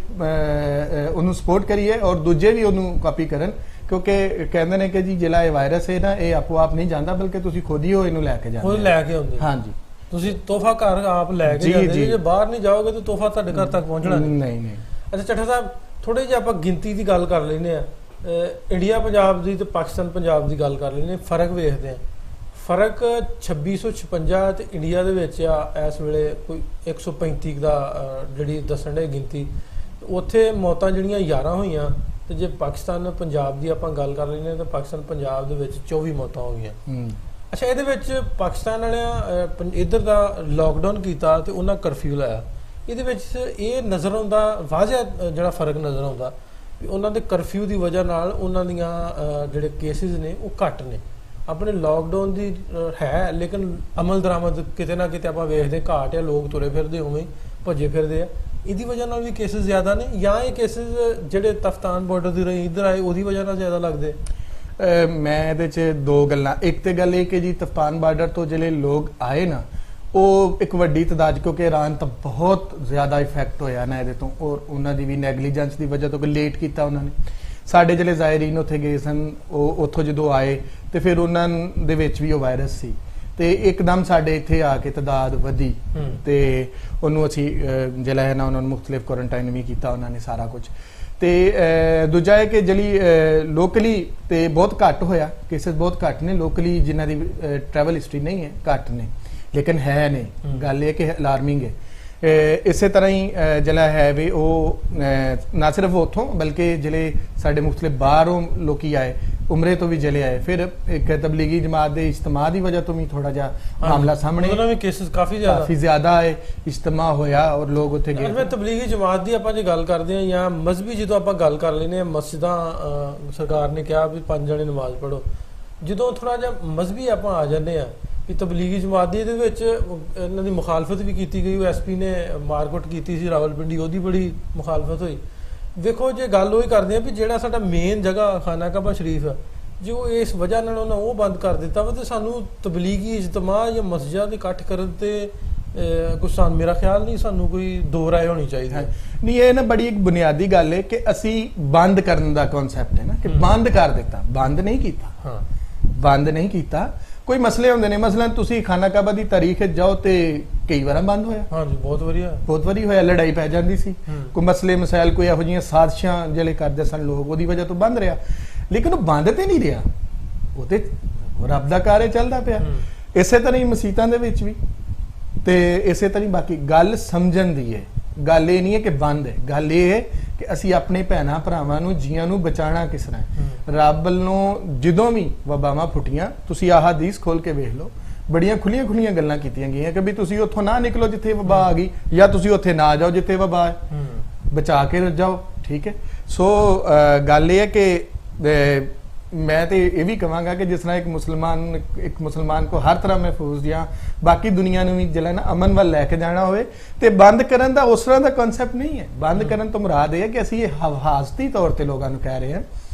ਉਹਨੂੰ ਸਪੋਰਟ ਕਰੀਏ ਔਰ ਦੂਜੇ ਵੀ ਉਹਨੂੰ ਕਾਪੀ ਕਰਨ, ਕਿਉਂਕਿ ਕਹਿੰਦੇ ਨੇ ਕਿ ਜੀ ਜਿਹੜਾ ਇਹ ਵਾਇਰਸ ਹੈ ਨਾ, ਇਹ ਆਪੋ ਆਪ ਨਹੀਂ ਜਾਂਦਾ, ਬਲਕਿ ਤੁਸੀਂ ਖੁਦ ਹੀ ਇਹਨੂੰ ਲੈ ਕੇ ਜਾਂਦੇ, ਖੁਦ ਲੈ ਕੇ ਆਉਂਦੇ। ਹਾਂਜੀ, ਤੁਸੀਂ ਤੋਹਫਾ ਘਰ ਆਪ ਲੈ ਕੇ ਜਾਂਦੇ, ਜੇ ਬਾਹਰ ਨਹੀਂ ਜਾਓਗੇ ਤਾਂ ਤੋਹਫਾ ਤੁਹਾਡੇ ਘਰ ਤੱਕ ਪਹੁੰਚਣਾ ਨਹੀਂ। ਅੱਛਾ ਚੱਠਾ ਸਾਹਿਬ, ਥੋੜੇ ਜਿਹਾ ਆਪਾਂ ਗਿਣਤੀ ਦੀ ਗੱਲ ਕਰ ਲੈਂਦੇ ਆ। ਇੰਡੀਆ ਪੰਜਾਬ ਦੀ ਤੇ ਪਾਕਿਸਤਾਨ ਪੰਜਾਬ ਦੀ ਗੱਲ ਕਰ ਲੈਂਦੇ, ਫਰਕ ਵੇਖਦੇ ਆ। ਫਰਕ 2656 ਤੇ ਇੰਡੀਆ ਦੇ ਵਿੱਚ ਆ ਇਸ ਵੇਲੇ ਕੋਈ 135 ਦਾ ਜਿਹੜੀ ਦੱਸਣ ਦੇ ਗਿਣਤੀ। ਉੱਥੇ ਮੌਤਾਂ ਜਿਹੜੀਆਂ 11 ਹੋਈਆਂ, ਤੇ ਜੇ ਪਾਕਿਸਤਾਨ ਪੰਜਾਬ ਦੀ ਆਪਾਂ ਗੱਲ ਕਰ ਲੈਂਦੇ ਤਾਂ ਪਾਕਿਸਤਾਨ ਪੰਜਾਬ ਦੇ ਵਿੱਚ 24 ਮੌਤਾਂ ਹੋ ਗਈਆਂ। ਅੱਛਾ, ਇਹਦੇ ਵਿੱਚ ਪਾਕਿਸਤਾਨ ਵਾਲਿਆਂ ਇੱਧਰ ਦਾ ਲਾਕਡਾਊਨ ਕੀਤਾ ਤੇ ਉਹਨਾਂ ਕਰਫਿਊ ਲਾਇਆ। ਇਹਦੇ ਵਿੱਚ ਇਹ ਨਜ਼ਰ ਆਉਂਦਾ, ਵਾਜ਼ਿਹ ਜਿਹੜਾ ਫਰਕ ਨਜ਼ਰ ਆਉਂਦਾ ਵੀ ਉਹਨਾਂ ਦੇ ਕਰਫਿਊ ਦੀ ਵਜ੍ਹਾ ਨਾਲ ਉਹਨਾਂ ਦੀਆਂ ਜਿਹੜੇ ਕੇਸਿਸ ਨੇ ਉਹ ਘੱਟ ਨੇ। ਆਪਣੇ ਲਾਕਡਾਊਨ ਦੀ ਹੈ, ਲੇਕਿਨ ਅਮਲ ਦਰਾਮਦ ਕਿਤੇ ਨਾ ਕਿਤੇ ਆਪਾਂ ਵੇਖਦੇ ਘਾਟ ਆ, ਲੋਕ ਤੁਰੇ ਫਿਰਦੇ ਉਵੇਂ ਭੱਜੇ ਫਿਰਦੇ ਆ। ਇਹਦੀ ਵਜ੍ਹਾ ਨਾਲ ਵੀ ਕੇਸਿਸ ਜ਼ਿਆਦਾ ਨੇ, ਜਾਂ ਇਹ ਕੇਸਿਸ ਜਿਹੜੇ ਤਫਤਾਨ ਬਾਰਡਰ ਦੀ ਰਹੀ ਇੱਧਰ ਆਏ ਉਹਦੀ ਵਜ੍ਹਾ ਨਾਲ ਜ਼ਿਆਦਾ ਲੱਗਦੇ? ਮੈਂ ਇਹਦੇ 'ਚ ਦੋ ਗੱਲਾਂ। ਇੱਕ ਤੇ ਗੱਲ ਇਹ ਕਿ ਜੀ ਤਫਤਾਨ ਬਾਰਡਰ ਤੋਂ ਜਿਹੜੇ ਲੋਕ ਆਏ ਨਾ, ਉਹ ਇੱਕ ਵੱਡੀ ਤਾਦਾਦ, ਕਿਉਂਕਿ ਇਰਾਨ ਤਾਂ ਬਹੁਤ ਜ਼ਿਆਦਾ ਇਫੈਕਟ ਹੋਇਆ ਨਾ ਇਹਦੇ ਤੋਂ, ਔਰ ਉਹਨਾਂ ਦੀ ਵੀ ਨੈਗਲੀਜੈਂਸ ਦੀ ਵਜ੍ਹਾ ਤੋਂ ਲੇਟ ਕੀਤਾ ਉਹਨਾਂ ਨੇ। ਸਾਡੇ ਜਿਹੜੇ ਜ਼ਾਇਰੀਨ ਉੱਥੇ ਗਏ ਸਨ, ਉਹ ਉੱਥੋਂ ਜਦੋਂ ਆਏ ਤੇ ਫਿਰ ਉਹਨਾਂ ਦੇ ਵਿੱਚ ਵੀ ਉਹ ਵਾਇਰਸ ਸੀ, ਤੇ ਇੱਕਦਮ ਸਾਡੇ ਇੱਥੇ ਆ ਕੇ ਤਾਦਾਦ ਵਧੀ, ਤੇ ਉਹਨੂੰ ਅਸੀਂ ਜਿਹੜਾ ਹੈ ਨਾ ਉਹਨਾਂ ਨੂੰ ਮੁਖਤਲਿਫ ਕੁਆਰੰਟਾਈਨ ਵੀ ਕੀਤਾ ਉਹਨਾਂ ਨੇ ਸਾਰਾ ਕੁਝ। ਤੇ ਦੂਜਾ ਹੈ ਕਿ ਜਿਹੜੀ ਲੋਕਲੀ ਤੇ ਬਹੁਤ ਘੱਟ ਹੋਇਆ, ਕੇਸਿਸ ਬਹੁਤ ਘੱਟ ਨੇ ਲੋਕਲੀ, ਜਿਨ੍ਹਾਂ ਦੀ ਟਰੈਵਲ ਹਿਸਟਰੀ ਨਹੀਂ ਹੈ, ਘੱਟ ਨੇ, ਲੇਕਿਨ ਹੈ ਨੇ। ਗੱਲ ਇਹ ਕਿ ਅਲਾਰਮਿੰਗ ਹੈ। ਇਸੇ ਤਰ੍ਹਾਂ ਹੀ ਜਿਹੜਾ ਹੈ ਵੀ ਉਹ ਨਾ ਸਿਰਫ ਉੱਥੋਂ ਬਲਕਿ ਜਿਹੜੇ ਸਾਡੇ ਮੁਖਤਲਿਫ ਬਾਹਰੋਂ ਲੋਕੀ ਆਏ, ਉਮਰੇ ਤੋਂ ਵੀ ਜਲੇ ਆਏ, ਫਿਰ ਇੱਕ ਤਬਲੀਗੀ ਜਮਾਤ ਦੇ ਇਜਤਮਾ ਦੀ ਵਜ੍ਹਾ ਤੋਂ ਵੀ ਥੋੜਾ ਜਿਹਾ ਮਾਮਲਾ ਸਾਹਮਣੇ, ਉਹਨਾਂ ਵੀ ਕੇਸਿਸ ਕਾਫੀ ਜ਼ਿਆਦਾ ਆਏ, ਇਜਤਮਾ ਹੋਇਆ ਔਰ ਲੋਕ ਉੱਥੇ ਗਏ। ਮੈਂ ਤਬਲੀਗੀ ਜਮਾਤ ਦੀ ਆਪਾਂ ਜੇ ਗੱਲ ਕਰਦੇ ਹਾਂ ਜਾਂ ਮਜ਼ਹਬੀ ਜਦੋਂ ਆਪਾਂ ਗੱਲ ਕਰ ਲੈਂਦੇ ਹਾਂ, ਮਸਜਿਦਾਂ ਸਰਕਾਰ ਨੇ ਕਿਹਾ ਵੀ 5 ਜਣੇ ਨਮਾਜ਼ ਪੜ੍ਹੋ। ਜਦੋਂ ਥੋੜਾ ਜਿਹਾ ਮਜ਼ਹਬੀ ਆਪਾਂ ਆ ਜਾਂਦੇ ਹਾਂ ਵੀ ਤਬਲੀਗੀ ਜਮਾਤ ਦੀ, ਇਹਦੇ ਵਿੱਚ ਇਹਨਾਂ ਦੀ ਮੁਖਾਲਫਤ ਵੀ ਕੀਤੀ ਗਈ। ਐਸਪੀ ਨੇ ਮਾਰਕੁੱਟ ਕੀਤੀ ਸੀ ਰਾਵਲਪਿੰਡੀ, ਉਹਦੀ ਬੜੀ ਮੁਖਾਲਫਤ ਹੋਈ। ਵੇਖੋ, ਜੇ ਗੱਲ ਉਹੀ ਕਰਦੇ ਆ ਵੀ ਜਿਹੜਾ ਸਾਡਾ ਮੇਨ ਜਗ੍ਹਾ ਖਾਨਾ ਕਾਬਾ ਸ਼ਰੀਫ ਆ, ਜੋ ਇਸ ਵਜ੍ਹਾ ਨਾਲ ਉਹਨਾਂ ਉਹ ਬੰਦ ਕਰ ਦਿੱਤਾ ਵਾ, ਤੇ ਸਾਨੂੰ ਤਬਲੀਗੀ ਇਜਤਮਾ ਜਾਂ ਮਸਜਿਦਾਂ ਦੇ ਇਕੱਠ ਕਰਨ ਤੇ ਕੁਛ ਮੇਰਾ ਖਿਆਲ ਨਹੀਂ ਸਾਨੂੰ ਕੋਈ ਦੋ ਰਾਏ ਹੋਣੀ ਚਾਹੀਦੀ ਹੈ। ਨਹੀਂ, ਇਹ ਨਾ ਬੜੀ ਇੱਕ ਬੁਨਿਆਦੀ ਗੱਲ ਹੈ ਕਿ ਅਸੀਂ ਬੰਦ ਕਰਨ ਦਾ ਕਨਸੈਪਟ ਹੈ ਨਾ, ਕਿ ਬੰਦ ਕਰ ਦਿੱਤਾ, ਬੰਦ ਨਹੀਂ ਕੀਤਾ। ਹਾਂ, ਬੰਦ ਨਹੀਂ ਕੀਤਾ। ਕੋਈ ਮਸਲੇ ਹੁੰਦੇ ਨੇ, ਮਸਲਨ ਤੁਸੀਂ ਖਾਨਾ ਕਾਬਾ ਦੀ ਤਾਰੀਖ ਜਾਓ ਤੇ ਕਈ ਵਾਰ ਬੰਦ ਹੋਇਆ। ਹਾਂਜੀ, ਬਹੁਤ ਵਾਰੀ ਹੋਇਆ, ਲੜਾਈ ਪੈ ਜਾਂਦੀ ਸੀ, ਕੋਈ ਮਸਲੇ ਮਸਾਇਲ, ਕੋਈ ਇਹੋ ਜਿਹੀਆਂ ਸਾਜ਼ਿਸ਼ਾਂ ਜਿਹੜੇ ਕਰਦੇ ਸਨ ਲੋਕ, ਉਹਦੀ ਵਜ੍ਹਾ ਤੋਂ ਬੰਦ ਰਿਹਾ। ਲੇਕਿਨ ਉਹ ਬੰਦ ਤੇ ਨਹੀਂ ਰਿਹਾ, ਉਹ ਤੇ ਰੱਬ ਦਾ ਕਾਰਜ ਚੱਲਦਾ ਪਿਆ। ਇਸੇ ਤਰ੍ਹਾਂ ਹੀ ਮਸੀਤਾਂ ਦੇ ਵਿੱਚ ਵੀ, ਤੇ ਇਸੇ ਤਰ੍ਹਾਂ ਹੀ ਬਾਕੀ। ਗੱਲ ਸਮਝਣ ਦੀ ਹੈ, ਗੱਲ ਇਹ ਨਹੀਂ ਹੈ ਕਿ ਬੰਦ ਹੈ, ਗੱਲ ਇਹ ਹੈ ਕਿ ਅਸੀਂ ਆਪਣੇ ਭੈਣਾਂ ਭਰਾਵਾਂ ਨੂੰ, ਜੀਆਂ ਨੂੰ ਬਚਾਉਣਾ ਕਿਸ ਤਰ੍ਹਾਂ ਹੈ। ਰੱਬ ਨੂੰ ਜਦੋਂ ਵੀ ਵਬਾਵਾਂ ਫੁੱਟੀਆਂ, ਤੁਸੀਂ ਆਹ ਹਦੀਸ ਖੋਲ ਕੇ ਵੇਖ ਲਓ, ਬੜੀਆਂ ਖੁੱਲੀਆਂ ਗੱਲਾਂ ਕੀਤੀਆਂ ਗਈਆਂ ਕਿ ਵੀ ਤੁਸੀਂ ਉੱਥੋਂ ਨਾ ਨਿਕਲੋ ਜਿੱਥੇ ਵਬਾ ਆ ਗਈ, ਜਾਂ ਤੁਸੀਂ ਉੱਥੇ ਨਾ ਜਾਓ ਜਿੱਥੇ ਵਬਾ ਹੈ, ਬਚਾ ਕੇ ਜਾਓ। ਠੀਕ ਹੈ। ਸੋ ਗੱਲ ਇਹ ਹੈ ਕਿ ਮੈਂ ਤੇ ਇਹ ਵੀ ਕਹਾਂਗਾ ਕਿ ਜਿਸ ਤਰ੍ਹਾਂ ਇੱਕ ਮੁਸਲਮਾਨ ਕੋ ਹਰ ਤਰ੍ਹਾਂ ਮਹਿਫੂਜ਼ ਜਾਂ ਬਾਕੀ ਦੁਨੀਆ ਨੂੰ ਵੀ ਜਿਹੜਾ ਨਾ ਅਮਨ ਵੱਲ ਲੈ ਕੇ ਜਾਣਾ ਹੋਵੇ, ਤੇ ਬੰਦ ਕਰਨ ਦਾ ਉਸ ਤਰ੍ਹਾਂ ਦਾ ਕਨਸੈਪਟ ਨਹੀਂ ਹੈ। ਬੰਦ ਕਰਨ ਤੋਂ ਮੁਰਾਦ ਇਹ ਹੈ ਕਿ ਅਸੀਂ ਇਹ ਹਵਾਸਤੀ ਤੌਰ ਤੇ ਲੋਕਾਂ ਨੂੰ ਕਹਿ ਰਹੇ ਹਾਂ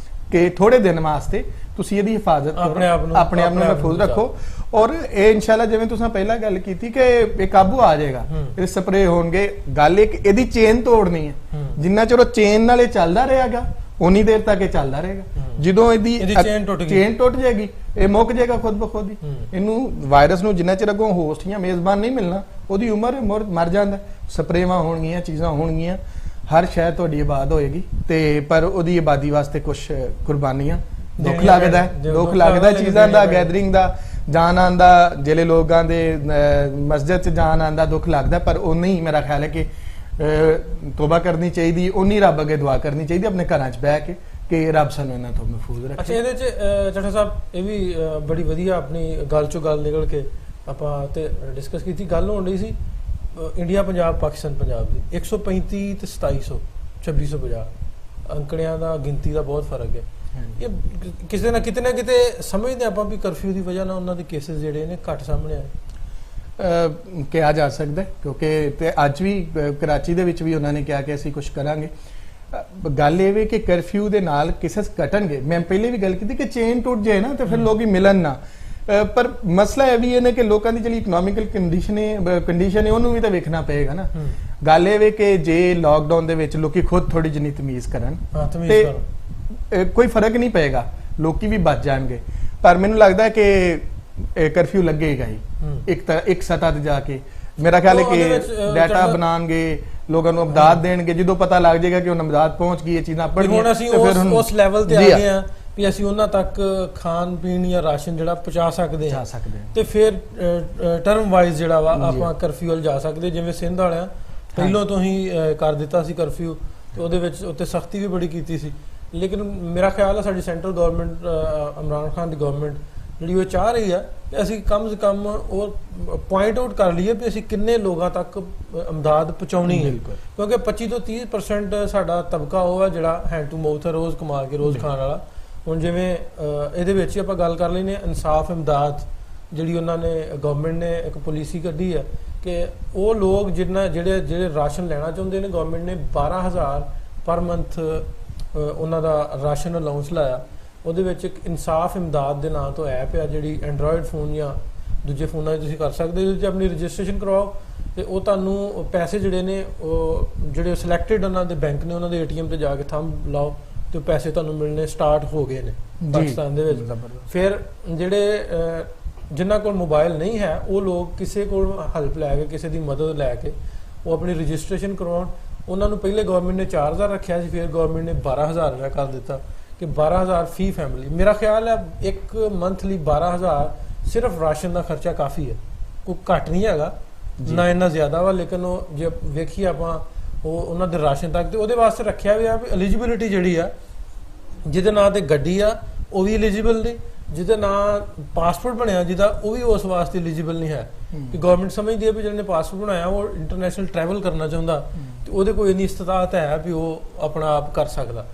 ਕਿ ਥੋੜੇ ਦਿਨ ਵਾਸਤੇ ਤੁਸੀਂ ਇਹਦੀ ਹਿਫਾਜ਼ਤ ਕਰੋ, ਆਪਣੇ ਆਪ ਨੂੰ ਮਹਿਫੂਜ਼ ਰੱਖੋ। ਔਰ ਇਹ ਇਨਸ਼ਾਅੱਲਾ, ਜਿਵੇਂ ਤੁਸੀਂ ਪਹਿਲਾਂ ਗੱਲ ਕੀਤੀ ਕਿ ਇਹ ਕਾਬੂ ਆ ਜਾਏਗਾ, ਇਹ ਸਪਰੇ ਹੋਣਗੇ। ਗੱਲ ਇੱਕ ਇਹਦੀ ਚੇਨ ਤੋੜਨੀ ਹੈ। ਜਿੰਨਾ ਚਿਰ ਉਹ ਚੇਨ ਨਾਲ ਇਹ ਚੱਲਦਾ ਰਹੇਗਾ, ਉਨੀ ਦੇਰ ਤੱਕ ਇਹ ਚੱਲਦਾ ਰਹੇਗਾ। ਜਦੋਂ ਇਹਦੀ ਚੇਨ ਟੁੱਟ ਜਾਏਗੀ ਇਹ ਮੁੱਕ ਜਾਏਗਾ ਖੁਦ ਬਖੁਦ ਹੀ। ਇਹਨੂੰ ਵਾਇਰਸ ਨੂੰ ਜਿੰਨਾ ਚਿਰ ਅੱਗੋਂ ਹੋਸਟ ਜਾਂ ਮੇਜ਼ਬਾਨ ਨਹੀਂ ਮਿਲਣਾ ਉਹਦੀ ਉਮਰ ਮਰ ਜਾਂਦਾ। ਸਪਰੇਵਾਂ ਹੋਣਗੀਆਂ, ਚੀਜ਼ਾਂ ਹੋਣਗੀਆਂ, ਹਰ ਸ਼ੈ ਤੁਹਾਡੀ ਆਬਾਦ ਹੋਏਗੀ ਤੇ ਪਰ ਉਹਦੀ ਆਬਾਦੀ ਵਾਸਤੇ ਕੁਝ ਕੁਰਬਾਨੀਆਂ ਦੁੱਖ ਲੱਗਦਾ ਚੀਜ਼ਾਂ ਦਾ, ਗੈਦਰਿੰਗ ਦਾ, ਜਾਨ ਆਂਦਾ, ਜਿਹੜੇ ਲੋਕਾਂ ਦੇ ਮਸਜਿਦ 'ਚ ਜਾਨ ਆਂਦਾ ਦੁੱਖ ਲੱਗਦਾ। ਪਰ ਉਹ ਨਹੀਂ, ਮੇਰਾ ਖਿਆਲ ਹੈ ਕਿ ਤੋਬਾ ਕਰਨੀ ਚਾਹੀਦੀ, ਉਨੀ ਰੱਬ ਅੱਗੇ ਦੁਆ ਕਰਨੀ ਚਾਹੀਦੀ ਆਪਣੇ ਘਰਾਂ 'ਚ ਬਹਿ ਕੇ ਕਿ ਰੱਬ ਸਾਨੂੰ ਇਹਨਾਂ ਤੋਂ ਮਹਿਫੂਜ਼ ਰੱਖੇ। ਅੱਛਾ, ਇਹਦੇ 'ਚ ਚੱਠਾ ਸਾਹਿਬ ਇਹ ਵੀ ਬੜੀ ਵਧੀਆ ਆਪਣੀ ਗੱਲ 'ਚੋਂ ਗੱਲ ਨਿਕਲ ਕੇ ਆਪਾਂ ਤੇ ਡਿਸਕਸ ਕੀਤੀ। ਗੱਲ ਹੋਣ ਰਹੀ ਸੀ ਇੰਡੀਆ ਪੰਜਾਬ ਪਾਕਿਸਤਾਨ ਪੰਜਾਬ ਦੀ 135 ਤੇ 2700 2650 ਅੰਕੜਿਆਂ ਦਾ, ਗਿਣਤੀ ਦਾ ਬਹੁਤ ਫਰਕ ਹੈ। ਇਹ ਕਿਸੇ ਨਾ ਕਿਤੇ ਸਮਝਦੇ ਆਪਾਂ ਵੀ ਕਰਫਿਊ ਦੀ ਵਜ੍ਹਾ ਨਾਲ ਉਹਨਾਂ ਦੇ ਕੇਸਿਸ ਜਿਹੜੇ ਨੇ ਘੱਟ ਸਾਹਮਣੇ ਆਏ। ਕਿਹਾ ਜਾ ਸਕਦਾ ਕਿਉਂਕਿ ਤੇ ਅੱਜ ਵੀ ਕਰਾਚੀ ਦੇ ਵਿੱਚ ਵੀ ਉਹਨਾਂ ਨੇ ਕਿਹਾ ਕਿ ਅਸੀਂ ਕੁਝ ਕਰਾਂਗੇ। ਗੱਲ ਇਹ ਵੇ ਕਿ ਕਰਫਿਊ ਦੇ ਨਾਲ ਕੇਸਿਸ ਘਟਣਗੇ। ਮੈਂ ਪਹਿਲੇ ਵੀ ਗੱਲ ਕੀਤੀ ਕਿ ਚੇਨ ਟੁੱਟ ਜਾਏ ਨਾ ਤੇ ਫਿਰ ਲੋਕੀ ਮਿਲਣ ਨਾ। ਪਰ ਮਸਲਾ ਇਹ ਵੀ ਹੈ ਨਾ ਕਿ ਲੋਕਾਂ ਦੀ ਜਿਹੜੀ ਇਕਨੋਮਿਕਲ ਕੰਡੀਸ਼ਨ ਹੈ ਉਹਨੂੰ ਵੀ ਤਾਂ ਵੇਖਣਾ ਪਏਗਾ ਨਾ। ਗੱਲ ਇਹ ਵੇ ਕਿ ਜੇ ਲਾਕਡਾਊਨ ਦੇ ਵਿੱਚ ਲੋਕੀ ਖੁਦ ਥੋੜੀ ਜਿਹੀ ਤਮੀਜ਼ ਕਰਨ ਤੇ ਕੋਈ ਫਰਕ ਨਹੀਂ ਪਏਗਾ, ਲੋਕੀ ਵੀ ਬਚ ਜਾਣਗੇ। ਪਰ ਮੈਨੂੰ ਲੱਗਦਾ ਕਿ ਕਰਫਿਊ ਲੱਗੇਗਾ ਹੀ ਇੱਕ ਸਤਹ ਤੇ ਜਾ ਕੇ। ਮੇਰਾ ਖਿਆਲ ਹੈ ਕਿ ਡਾਟਾ ਬਣਾਉਣਗੇ, ਲੋਕਾਂ ਨੂੰ ਅਮਦਾਦ ਦੇਣਗੇ। ਜਦੋਂ ਪਤਾ ਲੱਗ ਜਾਏਗਾ ਕਿ ਉਹ ਅਮਦਾਦ ਪਹੁੰਚ ਗਈ, ਇਹ ਚੀਜ਼ਾਂ ਪੜ ਗਈਆਂ, ਹੁਣ ਅਸੀਂ ਉਸ ਲੈਵਲ ਤੇ ਆ ਗਏ ਆ ਵੀ ਅਸੀਂ ਉਹਨਾਂ ਤੱਕ ਖਾਣ ਪੀਣ ਜਾਂ ਰਾਸ਼ਨ ਜਿਹੜਾ ਪਹੁੰਚਾ ਸਕਦੇ ਹਾਂ ਤੇ ਫਿਰ ਟਰਮ ਵਾਈਜ਼ ਜਿਹੜਾ ਵਾ ਆਪਾਂ ਕਰਫਿਊ ਵੱਲ ਜਾ ਸਕਦੇ। ਜਿਵੇਂ ਸਿੰਧ ਵਾਲਿਆਂ ਪਹਿਲੋਂ ਤੋਂ ਹੀ ਕਰ ਦਿੱਤਾ ਸੀ ਕਰਫਿਊ ਤੇ ਉਹਦੇ ਵਿੱਚ ਉੱਤੇ ਸਖਤੀ ਵੀ ਬੜੀ ਕੀਤੀ ਸੀ। ਲੇਕਿਨ ਮੇਰਾ ਖਿਆਲ ਹੈ ਸਾਡੀ ਸੈਂਟਰਲ ਗਵਰਨਮੈਂਟ, ਇਮਰਾਨ ਖਾਨ ਦੀ ਗਵਰਨਮੈਂਟ ਜਿਹੜੀ ਉਹ ਚਾਹ ਰਹੀ ਆ ਕਿ ਅਸੀਂ ਕਮ ਸੇ ਕਮ ਉਹ ਪੁਆਇੰਟ ਆਊਟ ਕਰ ਲਈਏ ਵੀ ਅਸੀਂ ਕਿੰਨੇ ਲੋਕਾਂ ਤੱਕ ਇਮਦਾਦ ਪਹੁੰਚਾਉਣੀ ਹੈ। ਕਿਉਂਕਿ 25 ਤੋਂ 30% ਸਾਡਾ ਤਬਕਾ ਉਹ ਹੈ ਜਿਹੜਾ ਹੈਂਡ ਟੂ ਮਾਊਥ ਰੋਜ਼ ਕਮਾ ਕੇ ਰੋਜ਼ ਖਾਣ ਵਾਲਾ। ਹੁਣ ਜਿਵੇਂ ਇਹਦੇ ਵਿੱਚ ਹੀ ਆਪਾਂ ਗੱਲ ਕਰ ਲੈਂਦੇ ਇਨਸਾਫ ਇਮਦਾਦ ਜਿਹੜੀ ਉਹਨਾਂ ਨੇ ਗਵਰਨਮੈਂਟ ਨੇ ਇੱਕ ਪਾਲਿਸੀ ਕੱਢੀ ਹੈ ਕਿ ਉਹ ਲੋਕ ਜਿਹੜੇ ਰਾਸ਼ਨ ਲੈਣਾ ਚਾਹੁੰਦੇ ਨੇ, ਗਵਰਨਮੈਂਟ ਨੇ 12000 ਪਰ ਮੰਥ ਉਹਨਾਂ ਦਾ ਰਾਸ਼ਨ ਅਲਾਊਂਸ ਲਾਇਆ। ਉਹਦੇ ਵਿੱਚ ਇੱਕ ਇਨਸਾਫ ਇਮਦਾਦ ਦੇ ਨਾਂ ਤੋਂ ਐਪ ਆ ਜਿਹੜੀ ਐਂਡਰੋਇਡ ਫੋਨ ਜਾਂ ਦੂਜੇ ਫੋਨਾਂ 'ਚ ਤੁਸੀਂ ਕਰ ਸਕਦੇ ਹੋ। ਉਹਦੇ 'ਚ ਆਪਣੀ ਰਜਿਸਟ੍ਰੇਸ਼ਨ ਕਰਵਾਓ ਤੇ ਉਹ ਤੁਹਾਨੂੰ ਪੈਸੇ ਜਿਹੜੇ ਨੇ ਉਹ ਜਿਹੜੇ ਸਿਲੈਕਟਡ ਉਹਨਾਂ ਦੇ ਬੈਂਕ ਨੇ ਉਹਨਾਂ ਦੇ ATM ਤੇ ਜਾ ਕੇ ਥੰਬ ਲਾਓ ਤੇ ਪੈਸੇ ਤੁਹਾਨੂੰ ਮਿਲਣੇ ਸਟਾਰਟ ਹੋ ਗਏ ਨੇ ਪਾਕਿਸਤਾਨ ਦੇ ਵਿੱਚ। ਫਿਰ ਜਿਹੜੇ ਜਿਨ੍ਹਾਂ ਕੋਲ ਮੋਬਾਈਲ ਨਹੀਂ ਹੈ ਉਹ ਲੋਕ ਕਿਸੇ ਕੋਲ ਹੈਲਪ ਲੈ ਕੇ, ਕਿਸੇ ਦੀ ਮਦਦ ਲੈ ਕੇ ਉਹ ਆਪਣੀ ਰਜਿਸਟ੍ਰੇਸ਼ਨ ਕਰਵਾਉਣ। ਉਹਨਾਂ ਨੂੰ ਪਹਿਲੇ ਗਵਰਨਮੈਂਟ ਨੇ 4000 ਰੱਖਿਆ ਸੀ, ਫਿਰ ਗਵਰਨਮੈਂਟ ਨੇ 12000 ਰੁਪਇਆ ਕਰ ਦਿੱਤਾ ਕਿ 12000 ਫੀ ਫੈਮਿਲੀ। ਮੇਰਾ ਖਿਆਲ ਹੈ ਇੱਕ ਮੰਥਲੀ 12000 ਸਿਰਫ ਰਾਸ਼ਨ ਦਾ ਖਰਚਾ ਕਾਫੀ ਹੈ, ਕੋਈ ਘੱਟ ਨਹੀਂ ਹੈਗਾ ਨਾ ਇੰਨਾ ਜ਼ਿਆਦਾ ਵਾ। ਲੇਕਿਨ ਉਹ ਜੇ ਵੇਖੀਏ ਆਪਾਂ ਉਹ ਉਹਨਾਂ ਦੇ ਰਾਸ਼ਨ ਤੱਕ ਤੇ ਉਹਦੇ ਵਾਸਤੇ ਰੱਖਿਆ ਵੀ ਆ ਵੀ ਐਲੀਜੀਬਿਲਿਟੀ ਜਿਹੜੀ ਆ, ਜਿਹਦੇ ਨਾਂ ਤੇ ਗੱਡੀ ਆ ਉਹ ਵੀ ਐਲੀਜੀਬਲ ਨਹੀਂ, ਜਿਹਦੇ ਨਾਂ ਪਾਸਪੋਰਟ ਬਣਿਆ ਜਿਹਦਾ ਉਹ ਵੀ ਉਸ ਵਾਸਤੇ ਐਲੀਜੀਬਲ ਨਹੀਂ ਹੈ। ਕਿ ਗਵਰਨਮੈਂਟ ਸਮਝਦੀ ਹੈ ਵੀ ਜਿਹਨੇ ਪਾਸਪੋਰਟ ਬਣਾਇਆ ਉਹ ਇੰਟਰਨੈਸ਼ਨਲ ਟਰੈਵਲ ਕਰਨਾ ਚਾਹੁੰਦਾ ਤੇ ਉਹਦੇ ਕੋਲ ਇੰਨੀ ਇਸਤਤਾਅਤ ਹੈ ਵੀ ਉਹ ਆਪਣਾ ਆਪ ਕਰ ਸਕਦਾ।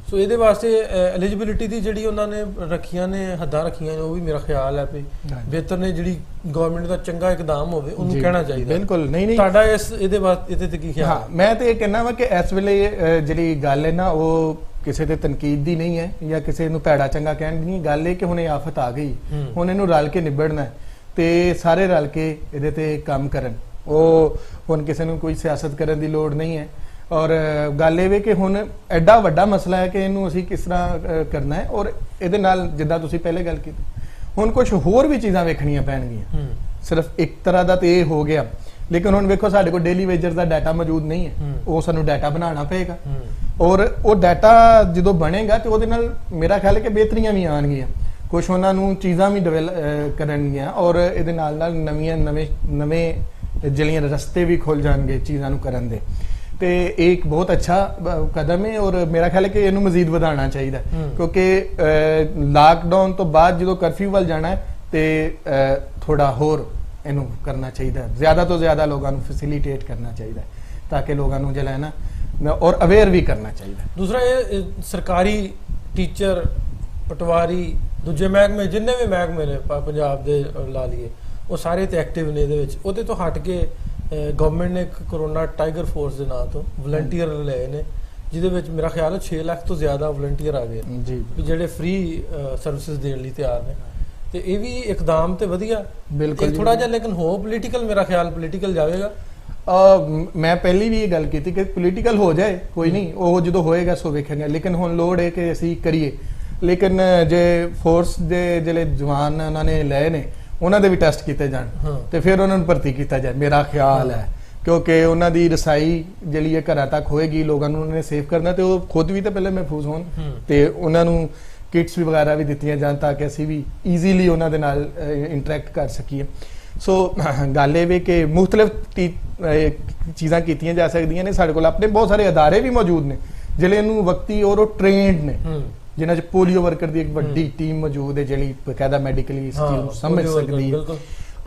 ਸੋ ਇਹਦੇ ਵਾਸਤੇ ਐਲੀਜੀਬਿਲਿਟੀ ਦੀ ਜਿਹੜੀ ਉਹਨਾਂ ਨੇ ਰੱਖੀਆਂ ਨੇ, ਹੱਦਾਂ ਰੱਖੀਆਂ ਨੇ, ਉਹ ਵੀ ਮੇਰਾ ਖਿਆਲ ਹੈ ਵੀ ਬਿਹਤਰ ਨੇ। ਜਿਹੜੀ ਗਵਰਨਮੈਂਟ ਦਾ ਚੰਗਾ ਇਕਦਾਮ ਹੋਵੇ ਉਹਨੂੰ ਕਹਿਣਾ ਚਾਹੀਦਾ। ਬਿਲਕੁਲ ਨਹੀਂ ਤੁਹਾਡਾ ਇਹਦੇ ਤੇ ਕੀ ਖਿਆਲ? ਹਾਂ, ਮੈਂ ਤੇ ਇਹ ਕਹਿਣਾ ਵਾ ਕਿ ਇਸ ਵੇਲੇ ਜਿਹੜੀ ਗੱਲ ਹੈ ਨਾ ਉਹ ਕਿਸੇ ਤੇ ਤਨਕੀਦ ਦੀ ਨਹੀਂ ਹੈ ਜਾਂ ਕਿਸੇ ਨੂੰ ਭੈੜਾ ਚੰਗਾ ਕਹਿਣ ਦੀ ਨਹੀਂ। ਗੱਲ ਇਹ ਕਿ ਹੁਣ ਇਹ ਆਫਤ ਆ ਗਈ, ਹੁਣ ਇਹਨੂੰ ਰਲ ਕੇ ਨਿਬੜਨਾ ਹੈ ਤੇ ਸਾਰੇ ਰਲ ਕੇ ਇਹਦੇ ਤੇ ਕੰਮ ਕਰਨ। ਉਹ ਹੁਣ ਕਿਸੇ ਨੂੰ ਕੋਈ ਸਿਆਸਤ ਕਰਨ ਦੀ ਲੋੜ ਨਹੀਂ ਹੈ। ਔਰ ਗੱਲ ਇਹ ਵੇ ਕਿ ਹੁਣ ਐਡਾ ਵੱਡਾ ਮਸਲਾ ਹੈ ਕਿ ਇਹਨੂੰ ਅਸੀਂ ਕਿਸ ਤਰ੍ਹਾਂ ਕਰਨਾ ਹੈ। ਔਰ ਇਹਦੇ ਨਾਲ ਜਿੱਦਾਂ ਤੁਸੀਂ ਪਹਿਲੇ ਗੱਲ ਕੀਤੀ, ਹੁਣ ਕੁਝ ਹੋਰ ਵੀ ਚੀਜ਼ਾਂ ਵੇਖਣੀਆਂ ਪੈਣਗੀਆਂ। ਸਿਰਫ ਇੱਕ ਤਰ੍ਹਾਂ ਦਾ ਤੇ ਇਹ ਹੋ ਗਿਆ, ਲੇਕਿਨ ਹੁਣ ਵੇਖੋ ਸਾਡੇ ਕੋਲ ਡੇਲੀ ਵੇਜਰਸ ਦਾ ਡਾਟਾ ਮੌਜੂਦ ਨਹੀਂ ਹੈ, ਉਹ ਸਾਨੂੰ ਡਾਟਾ ਬਣਾਉਣਾ ਪਏਗਾ। ਔਰ ਉਹ ਡਾਟਾ ਜਦੋਂ ਬਣੇਗਾ ਤੇ ਉਹਦੇ ਨਾਲ ਮੇਰਾ ਖਿਆਲ ਹੈ ਕਿ ਬਿਹਤਰੀਆਂ ਵੀ ਆਉਣਗੀਆਂ, ਕੁਝ ਉਹਨਾਂ ਨੂੰ ਚੀਜ਼ਾਂ ਵੀ ਡਿਵੈਲਪ ਕਰਨਗੀਆਂ ਔਰ ਇਹਦੇ ਨਾਲ ਨਾਲ ਨਵੇਂ ਜਿਹੜੀਆਂ ਰਸਤੇ ਵੀ ਖੁੱਲ ਜਾਣਗੇ ਚੀਜ਼ਾਂ ਨੂੰ ਕਰਨ ਦੇ। ਤੇ ਇਹ ਇੱਕ ਬਹੁਤ ਅੱਛਾ ਕਦਮ ਹੈ ਔਰ ਮੇਰਾ ਖਿਆਲ ਹੈ ਕਿ ਇਹਨੂੰ ਮਜ਼ੀਦ ਵਧਾਉਣਾ ਚਾਹੀਦਾ ਕਿਉਂਕਿ ਲਾਕਡਾਊਨ ਤੋਂ ਬਾਅਦ ਜਦੋਂ ਕਰਫਿਊ ਵੱਲ ਜਾਣਾ ਹੈ ਤੇ ਥੋੜਾ ਹੋਰ ਇਹਨੂੰ ਕਰਨਾ ਚਾਹੀਦਾ, ਜ਼ਿਆਦਾ ਤੋਂ ਜ਼ਿਆਦਾ ਲੋਕਾਂ ਨੂੰ ਫੈਸਿਲਿਟੇਟ ਕਰਨਾ ਚਾਹੀਦਾ ਤਾਂ ਕਿ ਲੋਕਾਂ ਨੂੰ ਜਿਹੜਾ ਹੈ ਨਾ ਔਰ ਅਵੇਅਰ ਵੀ ਕਰਨਾ ਚਾਹੀਦਾ। ਦੂਸਰਾ ਇਹ ਸਰਕਾਰੀ ਟੀਚਰ, ਪਟਵਾਰੀ, ਦੂਜੇ ਮਹਿਕਮੇ ਜਿੰਨੇ ਵੀ ਮਹਿਕਮੇ ਨੇ ਪੰਜਾਬ ਦੇ ਲਾ ਲਈਏ ਉਹ ਸਾਰੇ ਤੇ ਐਕਟਿਵ ਨੇ ਇਹਦੇ ਵਿੱਚ। ਉਹਦੇ ਤੋਂ ਹਟ ਕੇ ਗਵਰਨਮੈਂਟ ਨੇ ਇੱਕ ਕਰੋਨਾ ਟਾਈਗਰ ਫੋਰਸ ਦੇ ਨਾਂ ਤੋਂ ਵਲੰਟੀਅਰ ਲਏ ਨੇ ਜਿਹਦੇ ਵਿੱਚ ਮੇਰਾ ਖਿਆਲ ਹੈ 6 ਲੱਖ ਤੋਂ ਜ਼ਿਆਦਾ ਵਲੰਟੀਅਰ ਆ ਗਏ ਜੀ ਜਿਹੜੇ ਫ੍ਰੀ ਸਰਵਿਸਿਜ਼ ਦੇਣ ਲਈ ਤਿਆਰ ਨੇ। ਤੇ ਇਹ ਵੀ ਇਕਦਾਮ ਤੇ ਵਧੀਆ ਬਿਲਕੁਲ ਥੋੜਾ ਜਿਹਾ, ਲੇਕਿਨ ਹੋ ਪੋਲੀਟੀਕਲ, ਮੇਰਾ ਖਿਆਲ ਪੋਲੀਟੀਕਲ ਜਾਵੇਗਾ। ਮੈਂ ਪਹਿਲੀ ਵੀ ਇਹ ਗੱਲ ਕੀਤੀ ਕਿ ਪੋਲੀਟੀਕਲ ਹੋ ਜਾਏ ਕੋਈ ਨਹੀਂ, ਉਹ ਜਦੋਂ ਹੋਏਗਾ ਸੋ ਵੇਖਾਂਗੇ, ਲੇਕਿਨ ਹੁਣ ਲੋੜ ਹੈ ਕਿ ਅਸੀਂ ਕਰੀਏ। ਲੇਕਿਨ ਜੇ ਫੋਰਸ ਦੇ ਜਿਹੜੇ ਜਵਾਨ ਉਹਨਾਂ ਨੇ ਲਏ ਨੇ ਉਹਨਾਂ ਦੇ ਵੀ ਟੈਸਟ ਕੀਤੇ ਜਾਣ ਤੇ ਫਿਰ ਉਹਨਾਂ ਨੂੰ ਭਰਤੀ ਕੀਤਾ ਜਾਏ, ਮੇਰਾ ਖਿਆਲ ਹੈ। ਕਿਉਂਕਿ ਉਹਨਾਂ ਦੀ ਰਸਾਈ ਜਿਹੜੀ ਹੈ ਘਰਾਂ ਤੱਕ ਹੋਏਗੀ, ਲੋਕਾਂ ਨੂੰ ਉਹਨਾਂ ਨੇ ਸੇਵ ਕਰਨਾ ਤੇ ਉਹ ਖੁਦ ਵੀ ਤਾਂ ਪਹਿਲੇ ਮਹਿਫੂਜ਼ ਹੋਣ ਤੇ ਉਹਨਾਂ ਨੂੰ ਕਿਟਸ ਵਗੈਰਾ ਵੀ ਦਿੱਤੀਆਂ ਜਾਣ ਤਾਂ ਕਿ ਅਸੀਂ ਵੀ ਈਜ਼ੀਲੀ ਉਹਨਾਂ ਦੇ ਨਾਲ ਇੰਟਰੈਕਟ ਕਰ ਸਕੀਏ। ਸੋ ਗੱਲ ਇਹ ਵੇ ਕਿ ਮੁxtਲਫ ਚੀਜ਼ਾਂ ਕੀਤੀਆਂ ਜਾ ਸਕਦੀਆਂ ਨੇ। ਸਾਡੇ ਕੋਲ ਆਪਣੇ ਬਹੁਤ ਸਾਰੇ ਅਦਾਰੇ ਵੀ ਮੌਜੂਦ ਨੇ ਜਿਹੜੇ ਇਹਨੂੰ ਵਕਤੀ ਔਰ ਉਹ ਟ੍ਰੇਨਡ ਨੇ, ਜਿਨ੍ਹਾਂ 'ਚ ਪੋਲੀਓ ਵਰਕਰ ਦੀ ਇੱਕ ਵੱਡੀ ਟੀਮ ਮੌਜੂਦ ਹੈ ਜਿਹੜੀ ਬਕਾਇਦਾ ਮੈਡੀਕਲੀ ਇਸ ਚੀਜ਼ ਨੂੰ ਸਮਝ ਸਕਦੀ ਹੈ।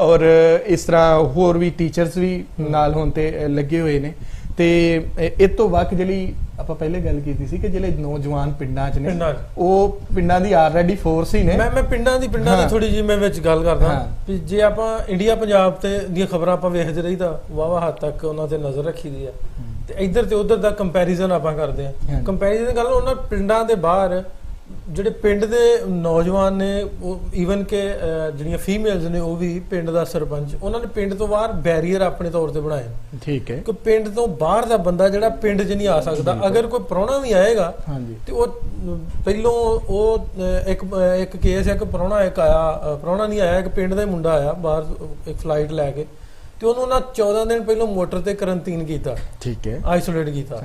ਔਰ ਇਸ ਤਰ੍ਹਾਂ ਹੋਰ ਵੀ ਟੀਚਰਸ ਵੀ ਨਾਲ ਹੁਣ ਤੇ ਲੱਗੇ ਹੋਏ ਨੇ। ਤੇ ਇਹ ਤੋਂ ਵੱਖ ਜਿਹੜੀ ਆਪਾਂ ਪਹਿਲੇ ਗੱਲ ਕੀਤੀ ਸੀ ਕਿ ਜਿਹੜੇ ਨੌਜਵਾਨ ਪਿੰਡਾਂ 'ਚ ਨੇ ਉਹ ਪਿੰਡਾਂ ਦੀ ਆਲਰੇਡੀ ਫੋਰਸ ਹੀ ਨੇ। ਮੈਂ ਪਿੰਡਾਂ ਦੀ ਥੋੜੀ ਜਿਹੀ ਮੈਂ ਵਿੱਚ ਗੱਲ ਕਰਦਾ ਵੀ ਜੇ ਆਪਾਂ ਇੰਡੀਆ ਪੰਜਾਬ ਤੇ ਦੀਆਂ ਖਬਰਾਂ ਆਪਾਂ ਵੇਖਦੇ ਰਹੀ ਤਾਂ ਵਾਵਾ ਹੱਦ ਤੱਕ ਉਹਨਾਂ ਤੇ ਨਜ਼ਰ ਰੱਖੀ ਦੀ ਆ ਤੇ ਇੱਧਰ ਤੇ ਉੱਧਰ ਦਾ ਕੰਪੈਰੀਜ਼ਨ ਆਪਾਂ ਕਰਦੇ ਆ। ਕੰਪੈਰੀਜ਼ਨ ਗੱਲ ਉਹਨਾਂ ਪਿੰਡਾਂ ਦੇ ਬਾਹਰ ਜਿਹੜੇ ਪਿੰਡ ਦੇ ਨੌਜਵਾਨ ਨੇ, ਉਹ ਈਵਨ ਕਿ ਜਿਹੜੀਆਂ ਫੀਮੇਲਸ ਨੇ ਉਹ ਵੀ ਪਿੰਡ ਦਾ ਸਰਪੰਚ, ਉਹਨਾਂ ਨੇ ਪਿੰਡ ਤੋਂ ਬਾਹਰ ਬੈਰੀਅਰ ਆਪਣੇ ਤੌਰ ਤੇ ਬਣਾਏ। ਠੀਕ ਹੈ ਕਿ ਪਿੰਡ ਤੋਂ ਬਾਹਰ ਦਾ ਬੰਦਾ ਜਿਹੜਾ ਪਿੰਡ 'ਚ ਨਹੀਂ ਆ ਸਕਦਾ। ਅਗਰ ਕੋਈ ਪ੍ਰਾਹੁਣਾ ਵੀ ਆਏਗਾ ਤੇ ਉਹ ਪਹਿਲੋਂ ਉਹ ਇੱਕ ਕੇਸ ਹੈ ਕਿ ਪ੍ਰਾਹੁਣਾ ਨਹੀਂ ਆਇਆ, ਇੱਕ ਪਿੰਡ ਦਾ ਹੀ ਮੁੰਡਾ ਆਇਆ ਬਾਹਰ ਇੱਕ ਫਲਾਈਟ ਲੈ ਕੇ ਤੇ ਉਹਨੂੰ ਉਹਨਾਂ 14 ਦਿਨ ਪਹਿਲਾਂ ਮੋਟਰ ਤੇ ਕੁਆਰੰਟਾਈਨ ਕੀਤਾ। ਠੀਕ ਹੈ, ਆਈਸੋਲੇਟ ਕੀਤਾ।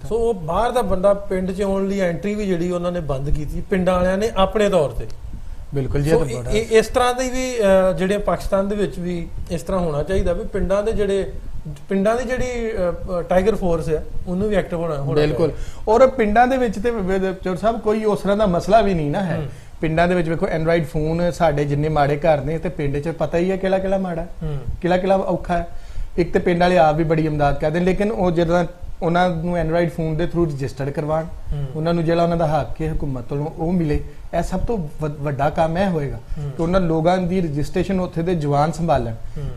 ਸੋ ਉਹ ਬਾਹਰ ਦਾ ਬੰਦਾ ਪਿੰਡ 'ਚ ਆਉਣ ਲਈ ਐਂਟਰੀ ਵੀ ਜਿਹੜੀ ਉਹਨਾਂ ਨੇ ਬੰਦ ਕੀਤੀ ਪਿੰਡਾਂ ਵਾਲਿਆਂ ਨੇ ਆਪਣੇ ਤੌਰ ਤੇ। ਬਿਲਕੁਲ ਜੀ, ਇਸ ਤਰ੍ਹਾਂ ਦੀ ਵੀ ਜਿਹੜੇ ਪਾਕਿਸਤਾਨ ਦੇ ਵਿੱਚ ਵੀ ਇਸ ਤਰ੍ਹਾਂ ਹੋਣਾ ਚਾਹੀਦਾ ਵੀ ਪਿੰਡਾਂ ਦੀ ਜਿਹੜੀ ਟਾਈਗਰ ਫੋਰਸ ਹੈ ਉਹਨੂੰ ਵੀ ਐਕਟਿਵ ਹੋਣਾ। ਬਿਲਕੁਲ, ਔਰ ਪਿੰਡਾਂ ਦੇ ਵਿੱਚ ਤੇ ਚੌਰ ਸਾਹਿਬ ਕੋਈ ਉਸ ਤਰ੍ਹਾਂ ਦਾ ਮਸਲਾ ਵੀ ਨਹੀਂ ਨਾ ਹੈ। ਪਿੰਡਾਂ ਦੇ ਵਿੱਚ ਵੇਖੋ ਐਂਡਰਾਇਡ ਫੋਨ ਸਾਡੇ ਜਿੰਨੇ ਮਾੜੇ ਘਰ ਨੇ ਤੇ ਪਿੰਡ 'ਚ ਪਤਾ ਹੀ ਹੈ ਕਿਹੜਾ ਮਾੜਾ, ਕਿਹੜਾ ਔਖਾ ਹੈ। ਇੱਕ ਤੇ ਪਿੰਡ ਵਾਲੇ ਆਪ ਵੀ ਬੜੀ ਇਮਦਾਦ ਕਰਦੇ, ਲੇਕਿਨ ਉਹ ਜਦੋਂ ਉਹਨਾਂ ਨੂੰ ਐਂਡਰਾਇਡ ਫੋਨ ਦੇ ਥਰੂ ਰਜਿਸਟਰਡ ਕਰਵਾਉਣ, ਉਹਨਾਂ ਨੂੰ ਜਿਹੜਾ ਉਹਨਾਂ ਦਾ ਹੱਕ ਹੈ ਹਕੂਮਤ ਵੱਲੋਂ ਉਹ ਮਿਲੇ, ਇਹ ਸਭ ਤੋਂ ਵੱਡਾ ਕੰਮ ਇਹ ਹੋਏਗਾ ਕਿ ਉਹਨਾਂ ਲੋਕਾਂ ਦੀ ਰਜਿਸਟ੍ਰੇਸ਼ਨ ਉੱਥੇ ਦੇ ਜਵਾਨ ਸੰਭਾਲਣ।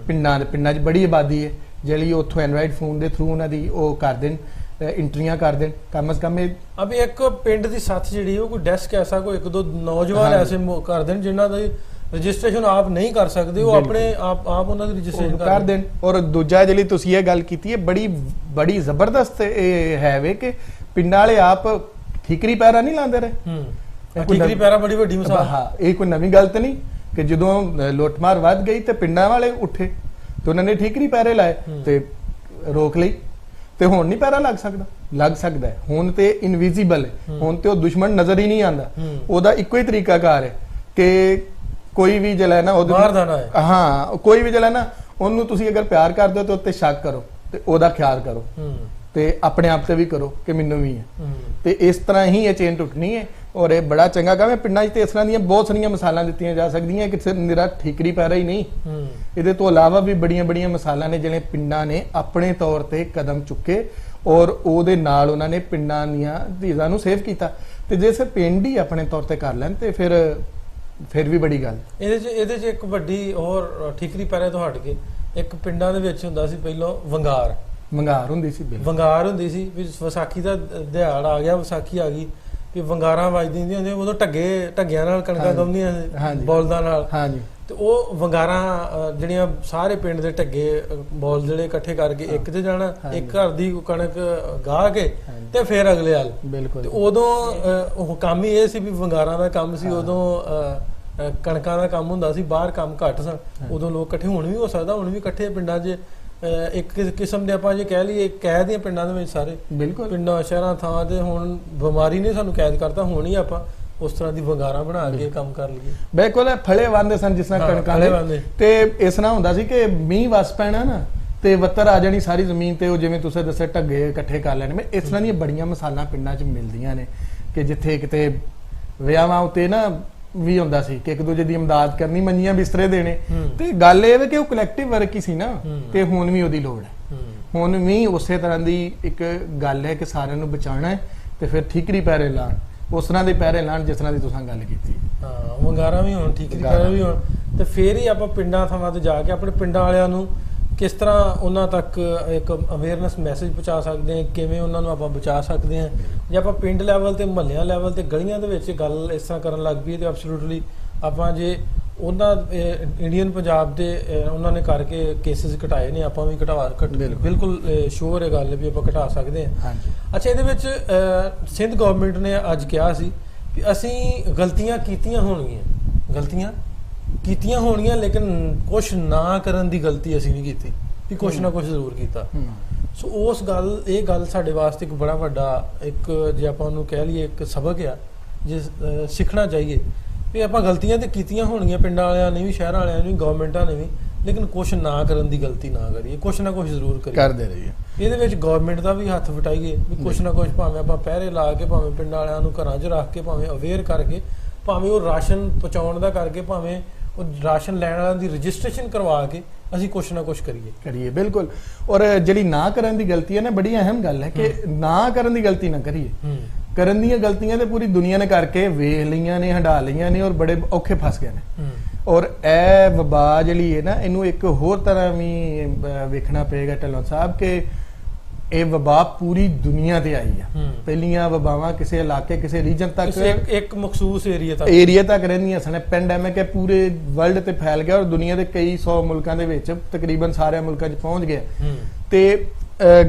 ਪਿੰਡਾਂ 'ਚ ਬੜੀ ਆਬਾਦੀ ਹੈ ਜਿਹੜੀ ਉੱਥੋਂ ਐਂਡਰਾਇਡ ਫੋਨ ਦੇ ਥਰੂ ਉਹਨਾਂ ਦੀ ਉਹ ਕਰ ਦੇਣ, ਇੰਟਰੀਆਂ ਕਰ ਦੇਣ ਕਮ ਸੇ ਕਮ। ਅਬ ਇੱਕ ਪਿੰਡ ਦੀ ਸਾਥ ਜਿਹੜੀ ਉਹ ਕੋਈ ਡੈਸਕ ਐਸਾ ਕੋਈ ਇੱਕ ਦੋ ਨੌਜਵਾਨ ਐਸੇ ਕਰ ਦੇਣ ਜਿਨ੍ਹਾਂ ਦੀ ਰਜਿਸਟ੍ਰੇਸ਼ਨ ਆਪ ਨਹੀਂ ਕਰ ਸਕਦੇ, ਉਹ ਆਪਣੇ ਆਪ ਉਹਨਾਂ ਦੀ ਰਜਿਸਟ੍ਰੇਸ਼ਨ ਕਰ ਦੇਣ। ਔਰ ਦੂਜਾ ਜਿਹੜੀ ਤੁਸੀਂ ਇਹ ਗੱਲ ਕੀਤੀ ਹੈ ਬੜੀ ਜ਼ਬਰਦਸਤ ਇਹ ਹੈ ਵੇ ਕਿ ਪਿੰਡਾਂ ਵਾਲੇ ਆਪ ਠੀਕਰੀ ਪੈਰਾ ਨਹੀਂ ਲਾਉਂਦੇ ਰਹੇ। ਠੀਕਰੀ ਪੈਰਾ ਬੜੀ ਵੱਡੀ ਮਿਸਾਲ। ਹਾਂ, ਇਹ ਕੋਈ ਨਵੀਂ ਗੱਲ ਤਾਂ ਨਹੀਂ ਕਿ ਜਦੋਂ ਲੁੱਟਮਾਰ ਵੱਧ ਗਈ ਤੇ ਪਿੰਡਾਂ ਵਾਲੇ ਉੱਠੇ ਤੇ ਉਹਨਾਂ ਨੇ ਠੀਕਰੀ ਪੈਰੇ ਲਾਏ ਤੇ ਰੋਕ ਲਈ। ਤੇ ਹੁਣ ਨਹੀਂ ਪੈਰਾ ਲੱਗ ਸਕਦਾ ਹੈ। ਹੁਣ ਤੇ ਇਨਵਿਜ਼ੀਬਲ ਹੈ, ਹੁਣ ਤੇ ਉਹ ਦੁਸ਼ਮਣ ਨਜ਼ਰ ਹੀ ਨਹੀਂ ਆਉਂਦਾ। ਉਹਦਾ ਇੱਕੋ ਹੀ ਤਰੀਕਾ ਕਾਰ ਹੈ ਕਿ ਕੋਈ ਵੀ ਜਿਹੜਾ ਨਾ ਉਹਦੇ ਕੋਈ ਵੀ ਜਿਹੜਾ ਨਾ ਉਹਨੂੰ ਤੁਸੀਂ ਅਗਰ ਪਿਆਰ ਕਰਦੇ ਹੋ ਤੇ ਉੱਤੇ ਸ਼ੱਕ ਕਰੋ ਤੇ ਉਹਦਾ ਖਿਆਲ ਕਰੋ ਤੇ ਆਪਣੇ ਆਪ ਤੇ ਵੀ ਕਰੋ ਕਿ ਮੈਨੂੰ ਵੀ ਹੈ। ਤੇ ਇਸ ਤਰ੍ਹਾਂ ਹੀ ਇਹ ਚੇਨ ਟੁੱਟਣੀ ਹੈ। ਔਰ ਇਹ ਬੜਾ ਚੰਗਾ ਕੰਮ ਹੈ। ਪਿੰਡਾਂ 'ਚ ਤੇ ਇਸ ਤਰ੍ਹਾਂ ਦੀਆਂ ਬਹੁਤ ਸਾਰੀਆਂ ਮਿਸਾਲਾਂ ਦਿੱਤੀਆਂ ਜਾ ਸਕਦੀਆਂ ਕਿ ਸਿਰਫ ਨਿਰਾ ਠੀਕਰੀ ਪੈਰਾ ਹੀ ਨਹੀਂ, ਇਹਦੇ ਤੋਂ ਇਲਾਵਾ ਵੀ ਬੜੀਆਂ ਮਿਸਾਲਾਂ ਨੇ ਜਿਹੜੇ ਪਿੰਡਾਂ ਨੇ ਆਪਣੇ ਤੌਰ ਤੇ ਕਦਮ ਚੁੱਕੇ ਔਰ ਉਹਦੇ ਨਾਲ ਉਹਨਾਂ ਨੇ ਪਿੰਡਾਂ ਦੀਆਂ ਧੀਰਾਂ ਨੂੰ ਸੇਵ ਕੀਤਾ। ਤੇ ਜੇ ਸਿਰ ਪਿੰਡ ਹੀ ਆਪਣੇ ਤੌਰ ਤੇ ਕਰ ਲੈਣ ਤੇ ਫਿਰ ਵੀ ਬੜੀ ਗੱਲ। ਇਹਦੇ 'ਚ ਇੱਕ ਵੱਡੀ ਹੋਰ ਠੀਕਰੀ ਪੈਰੇ ਤੋਂ ਹਟ ਕੇ ਇੱਕ ਪਿੰਡਾਂ ਦੇ ਵਿੱਚ ਹੁੰਦਾ ਸੀ ਪਹਿਲਾਂ ਵੰਗਾਰ ਹੁੰਦੀ ਸੀ ਵੀ ਵਿਸਾਖੀ ਦਾ ਦਿਹਾੜ ਆ ਗਿਆ, ਵਿਸਾਖੀ ਆ ਗਈ ਕਿ ਵੰਗਾਰਾਂ ਵੱਜਦੀਆਂ ਹੁੰਦੀਆਂ, ਉਦੋਂ ਢੱਗਿਆਂ ਨਾਲ ਕਣਕਾਂ ਗੰਮਦੀਆਂ ਬੋਲਦਾਂ ਨਾਲ। ਤੇ ਉਹ ਵੰਗਾਰਾਂ ਜਿਹੜੀਆਂ ਸਾਰੇ ਪਿੰਡ ਦੇ ਢੱਗੇ ਬੋਲ ਜਿਹੜੇ ਇਕੱਠੇ ਕਰਕੇ ਇੱਕ ਤੇ ਜਾਣਾ, ਇੱਕ ਘਰ ਦੀ ਕਣਕ ਗਾਹ ਕੇ ਤੇ ਫਿਰ ਅਗਲੇ ਹਾਲ। ਬਿਲਕੁਲ, ਉਦੋਂ ਉਹ ਕੰਮ ਹੀ ਇਹ ਸੀ ਵੀ ਵੰਗਾਰਾਂ ਦਾ ਕੰਮ ਸੀ। ਉਦੋਂ ਕਣਕਾਂ ਦਾ ਕੰਮ ਹੁੰਦਾ ਸੀ, ਬਾਹਰ ਕੰਮ ਘੱਟ ਸਨ। ਉਦੋਂ ਲੋਕ ਇਕੱਠੇ ਹੁਣ ਵੀ ਹੋ ਸਕਦਾ, ਹੁਣ ਵੀ ਇਕੱਠੇ ਪਿੰਡਾਂ 'ਚ ਇੱਕ ਕਿਸਮ ਦੇ ਆਪਾਂ ਜੇ ਕਹਿ ਲਈਏ ਕਹਿ ਦੀਆਂ ਪਿੰਡਾਂ ਦੇ ਵਿੱਚ ਸਾਰੇ ਪਿੰਡਾਂ ਸ਼ਹਿਰਾਂ ਥਾਂ ਤੇ ਹੁਣ ਬਿਮਾਰੀ ਨੇ ਸਾਨੂੰ ਕੈਦ ਕਰਤਾ। ਹੁਣ ਹੀ ਆਪਾਂ ਉਸ ਤਰ੍ਹਾਂ ਦੀ ਵੰਗਾਰਾਂ ਬਣਾ ਕੇ ਕੰਮ ਕਰ ਲਈਏ। ਬਿਲਕੁਲ, ਫਲੇ ਵਾਂਦੇ ਸਨ ਜਿਸ ਤਰ੍ਹਾਂ ਕਣਕਾਂ ਦੇ। ਤੇ ਇਸ ਤਰ੍ਹਾਂ ਹੁੰਦਾ ਸੀ ਕਿ ਮੀਂਹ ਵਸ ਪੈਣਾ ਨਾ ਤੇ ਵੱਤਰ ਆ ਜਾਣੀ ਸਾਰੀ ਜ਼ਮੀਨ ਤੇ, ਉਹ ਜਿਵੇਂ ਤੁਸੀਂ ਦੱਸਿਆ ਢੱਗੇ ਇਕੱਠੇ ਕਰ ਲੈਣੇ। ਇਸ ਤਰ੍ਹਾਂ ਦੀਆਂ ਬੜੀਆਂ ਮਿਸਾਲਾਂ ਪਿੰਡਾਂ 'ਚ ਮਿਲਦੀਆਂ ਨੇ ਕਿ ਜਿੱਥੇ ਕਿਤੇ ਵਿਆਹਾਂ ਉੱਤੇ ਨਾ ਵੀ ਹੁੰਦਾ ਸੀ ਕਿ ਇੱਕ ਦੂਜੇ ਦੀ ਇਮਦਾਦ ਕਰਨੀ, ਮੰਜੀਆਂ ਬਿਸਤਰੇ ਦੇਣੇ। ਤੇ ਗੱਲ ਇਹ ਹੈ ਕਿ ਉਹ ਕਲੈਕਟਿਵ ਵਰਕ ਹੀ ਸੀ ਨਾ, ਤੇ ਹੁਣ ਵੀ ਉਹਦੀ ਲੋੜ ਹੈ। ਹੁਣ ਵੀ ਉਸੇ ਤਰ੍ਹਾਂ ਦੀ ਇੱਕ ਗੱਲ ਹੈ ਕਿ ਸਾਰਿਆਂ ਨੂੰ ਬਚਾਉਣਾ ਹੈ ਤੇ ਫਿਰ ਠੀਕਰੀ ਪੈਰੇ ਲਾਣ, ਉਸ ਤਰ੍ਹਾਂ ਦੇ ਪੈਰੇ ਲਾਣ ਜਿਸ ਤਰ੍ਹਾਂ ਦੀ ਤੁਸੀਂ ਗੱਲ ਕੀਤੀ। ਵੰਗਾਰਾਂ ਵੀ ਹੋਣ, ਠੀਕਰੀ ਪੈਰੇ ਵੀ ਹੋਣ, ਤੇ ਫਿਰ ਹੀ ਆਪਾਂ ਪਿੰਡਾਂ ਥਾਵਾਂ ਤੇ ਜਾ ਕੇ ਆਪਣੇ ਪਿੰਡਾਂ ਵਾਲਿਆਂ ਨੂੰ ਕਿਸ ਤਰ੍ਹਾਂ ਉਹਨਾਂ ਤੱਕ ਇੱਕ ਅਵੇਅਰਨੈਸ ਮੈਸੇਜ ਪਹੁੰਚਾ ਸਕਦੇ ਹਾਂ, ਕਿਵੇਂ ਉਹਨਾਂ ਨੂੰ ਆਪਾਂ ਬਚਾ ਸਕਦੇ ਹਾਂ। ਜੇ ਆਪਾਂ ਪਿੰਡ ਲੈਵਲ ਤੇ ਮੁਹੱਲਿਆਂ ਲੈਵਲ ਤੇ ਗਲੀਆਂ ਦੇ ਵਿੱਚ ਗੱਲ ਇਸ ਤਰ੍ਹਾਂ ਕਰਨ ਲੱਗ ਪਈਏ ਤੇ ਐਬਸੋਲੂਟਲੀ ਆਪਾਂ ਜੇ ਉਹਨਾਂ ਇੰਡੀਅਨ ਪੰਜਾਬ ਦੇ ਉਹਨਾਂ ਨੇ ਕਰਕੇ ਕੇਸਿਸ ਘਟਾਏ ਨੇ, ਆਪਾਂ ਵੀ ਬਿਲਕੁਲ ਸ਼ੋਰ ਇਹ ਗੱਲ ਵੀ ਆਪਾਂ ਘਟਾ ਸਕਦੇ ਹਾਂ। ਹਾਂਜੀ। ਅੱਛਾ, ਇਹਦੇ ਵਿੱਚ ਸਿੰਧ ਗਵਰਨਮੈਂਟ ਨੇ ਅੱਜ ਕਿਹਾ ਸੀ ਕਿ ਅਸੀਂ ਗਲਤੀਆਂ ਕੀਤੀਆਂ ਹੋਣਗੀਆਂ ਲੇਕਿਨ ਕੁਛ ਨਾ ਕਰਨ ਦੀ ਗਲਤੀ ਅਸੀਂ ਨਹੀਂ ਕੀਤੀ, ਵੀ ਕੁਛ ਨਾ ਕੁਛ ਜ਼ਰੂਰ ਕੀਤਾ। ਸੋ ਇਹ ਗੱਲ ਸਾਡੇ ਵਾਸਤੇ ਇੱਕ ਬੜਾ ਵੱਡਾ ਇੱਕ ਜੇ ਆਪਾਂ ਉਹਨੂੰ ਕਹਿ ਲਈਏ ਇੱਕ ਸਬਕ ਆ ਜੇ ਸਿੱਖਣਾ ਚਾਹੀਏ ਵੀ ਆਪਾਂ ਗਲਤੀਆਂ ਤੇ ਕੀਤੀਆਂ ਹੋਣਗੀਆਂ, ਪਿੰਡਾਂ ਵਾਲਿਆਂ ਨੇ ਵੀ, ਸ਼ਹਿਰਾਂ ਵਾਲਿਆਂ ਨੇ ਵੀ, ਗਵਰਨਮੈਂਟਾਂ ਨੇ ਵੀ, ਲੇਕਿਨ ਕੁਛ ਨਾ ਕਰਨ ਦੀ ਗਲਤੀ ਨਾ ਕਰੀਏ, ਕੁਛ ਨਾ ਕੁਛ ਜ਼ਰੂਰ ਕਰਦੇ ਰਹੀਏ। ਇਹਦੇ ਵਿੱਚ ਗਵਰਨਮੈਂਟ ਦਾ ਵੀ ਹੱਥ ਵਟਾਈਏ ਵੀ ਕੁਛ ਨਾ ਕੁਛ, ਭਾਵੇਂ ਆਪਾਂ ਪਹਿਰੇ ਲਾ ਕੇ, ਭਾਵੇਂ ਪਿੰਡਾਂ ਵਾਲਿਆਂ ਨੂੰ ਘਰਾਂ 'ਚ ਰੱਖ ਕੇ, ਭਾਵੇਂ ਅਵੇਅਰ ਕਰਕੇ, ਭਾਵੇਂ ਉਹ ਰਾਸ਼ਨ ਪਹੁੰਚਾਉਣ ਦਾ ਕਰਕੇ, ਭਾਵੇਂ ਉਹ ਰਾਸ਼ਨ ਲੈਣ ਵਾਲਿਆਂ ਦੀ ਰਜਿਸਟ੍ਰੇਸ਼ਨ ਕਰਵਾ ਕੇ ਅਸੀਂ ਕੁਛ ਨਾ ਕੁਛ ਕਰੀਏ। ਬਿਲਕੁਲ। ਔਰ ਜਿਹੜੀ ਨਾ ਕਰਨ ਦੀ ਗਲਤੀ ਹੈ ਨਾ, ਬੜੀ ਅਹਿਮ ਗੱਲ ਹੈ ਕਿ ਨਾ ਕਰਨ ਦੀ ਗਲਤੀ ਨਾ ਕਰੀਏ। ਕਰਨ ਦੀਆਂ ਗਲਤੀਆਂ ਤੇ ਪੂਰੀ ਦੁਨੀਆ ਨੇ ਕਰਕੇ ਵੇਖ ਲਈਆਂ ਨੇ, ਹੰਡਾ ਲਈਆਂ ਨੇ, ਔਰ ਬੜੇ ਔਖੇ ਫਸ ਗਏ ਨੇ। ਔਰ ਇਹ ਵਬਾ ਜਿਹੜੀ ਹੈ ਨਾ, ਇਹਨੂੰ ਇੱਕ ਹੋਰ ਤਰ੍ਹਾਂ ਵੀ ਵੇਖਣਾ ਪਏਗਾ ਢਿੱਲੋਂ ਸਾਹਿਬ ਕਿ ਇਹ ਵਬਾ ਪੂਰੀ ਦੁਨੀਆ ਤੇ ਆਈ ਆ। ਪਹਿਲੀਆਂ ਵਬਾਵਾਂ ਕਿਸੇ ਇਲਾਕੇ, ਕਿਸੇ ਰੀਜਨ ਤੱਕ, ਇੱਕ ਮਖਸੂਸ ਏਰੀਆ ਤੱਕ ਰਹਿੰਦੀਆਂ ਸਨ। ਪੈਂਡੈਮਿਕ ਹੈ ਪੂਰੇ ਵਰਲਡ ਤੇ ਫੈਲ ਗਿਆ ਔਰ ਦੁਨੀਆ ਦੇ ਕਈ 100 ਮੁਲਕਾਂ ਦੇ ਵਿੱਚ, ਤਕਰੀਬਨ ਸਾਰੇ ਮੁਲਕਾਂ 'ਚ ਪਹੁੰਚ ਗਿਆ। ਤੇ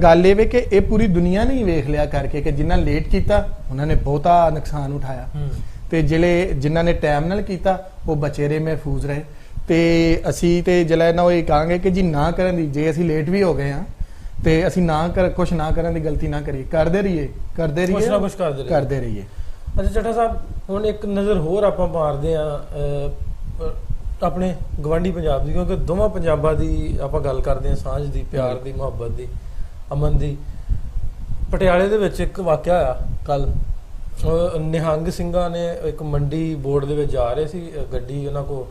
ਗੱਲ ਇਹ ਵੇ ਕਿ ਇਹ ਪੂਰੀ ਦੁਨੀਆ ਨੇ ਹੀ ਵੇਖ ਲਿਆ ਕਰਕੇ ਕਿ ਜਿਨ੍ਹਾਂ ਲੇਟ ਕੀਤਾ ਉਹਨਾਂ ਨੇ ਬਹੁਤਾ ਨੁਕਸਾਨ ਉਠਾਇਆ, ਤੇ ਜਿਨ੍ਹਾਂ ਨੇ ਟਾਈਮ ਨਾਲ ਕੀਤਾ ਉਹ ਬਚੇ ਰਹੇ, ਮਹਿਫੂਜ਼ ਰਹੇ। ਤੇ ਅਸੀਂ ਤੇ ਜਿਹੜਾ ਨਾ ਉਹ ਇਹ ਕਹਾਂਗੇ ਕਿ ਜੀ ਨਾ ਕਰਨ ਦੀ, ਜੇ ਅਸੀਂ ਲੇਟ ਵੀ ਹੋ ਗਏ ਆ ਤੇ ਅਸੀਂ ਕੁਛ ਨਾ ਕਰਨ ਦੀ ਗਲਤੀ ਨਾ ਕਰੀਏ, ਕਰਦੇ ਰਹੀਏ ਕੁਛ ਨਾ ਕੁਛ ਕਰਦੇ ਰਹੀਏ। ਅੱਛਾ ਚੱਠਾ ਸਾਹਿਬ, ਹੁਣ ਇੱਕ ਨਜ਼ਰ ਹੋਰ ਆਪਾਂ ਮਾਰਦੇ ਆ ਆਪਣੇ ਗਵਾਂਢੀ ਪੰਜਾਬ ਦੀ, ਕਿਉਂਕਿ ਦੋਵਾਂ ਪੰਜਾਬਾਂ ਦੀ ਆਪਾਂ ਗੱਲ ਕਰਦੇ ਆ, ਸਾਂਝ ਦੀ, ਪਿਆਰ ਦੀ, ਮੁਹੱਬਤ ਦੀ, ਅਮਨ ਦੀ। ਪਟਿਆਲੇ ਦੇ ਵਿੱਚ ਇੱਕ ਵਾਕਿਆ ਆ ਕੱਲ, ਨਿਹੰਗ ਸਿੰਘਾਂ ਨੇ ਇੱਕ ਮੰਡੀ ਬੋਰਡ ਦੇ ਵਿੱਚ ਜਾ ਰਹੇ ਸੀ, ਗੱਡੀ ਉਹਨਾਂ ਕੋ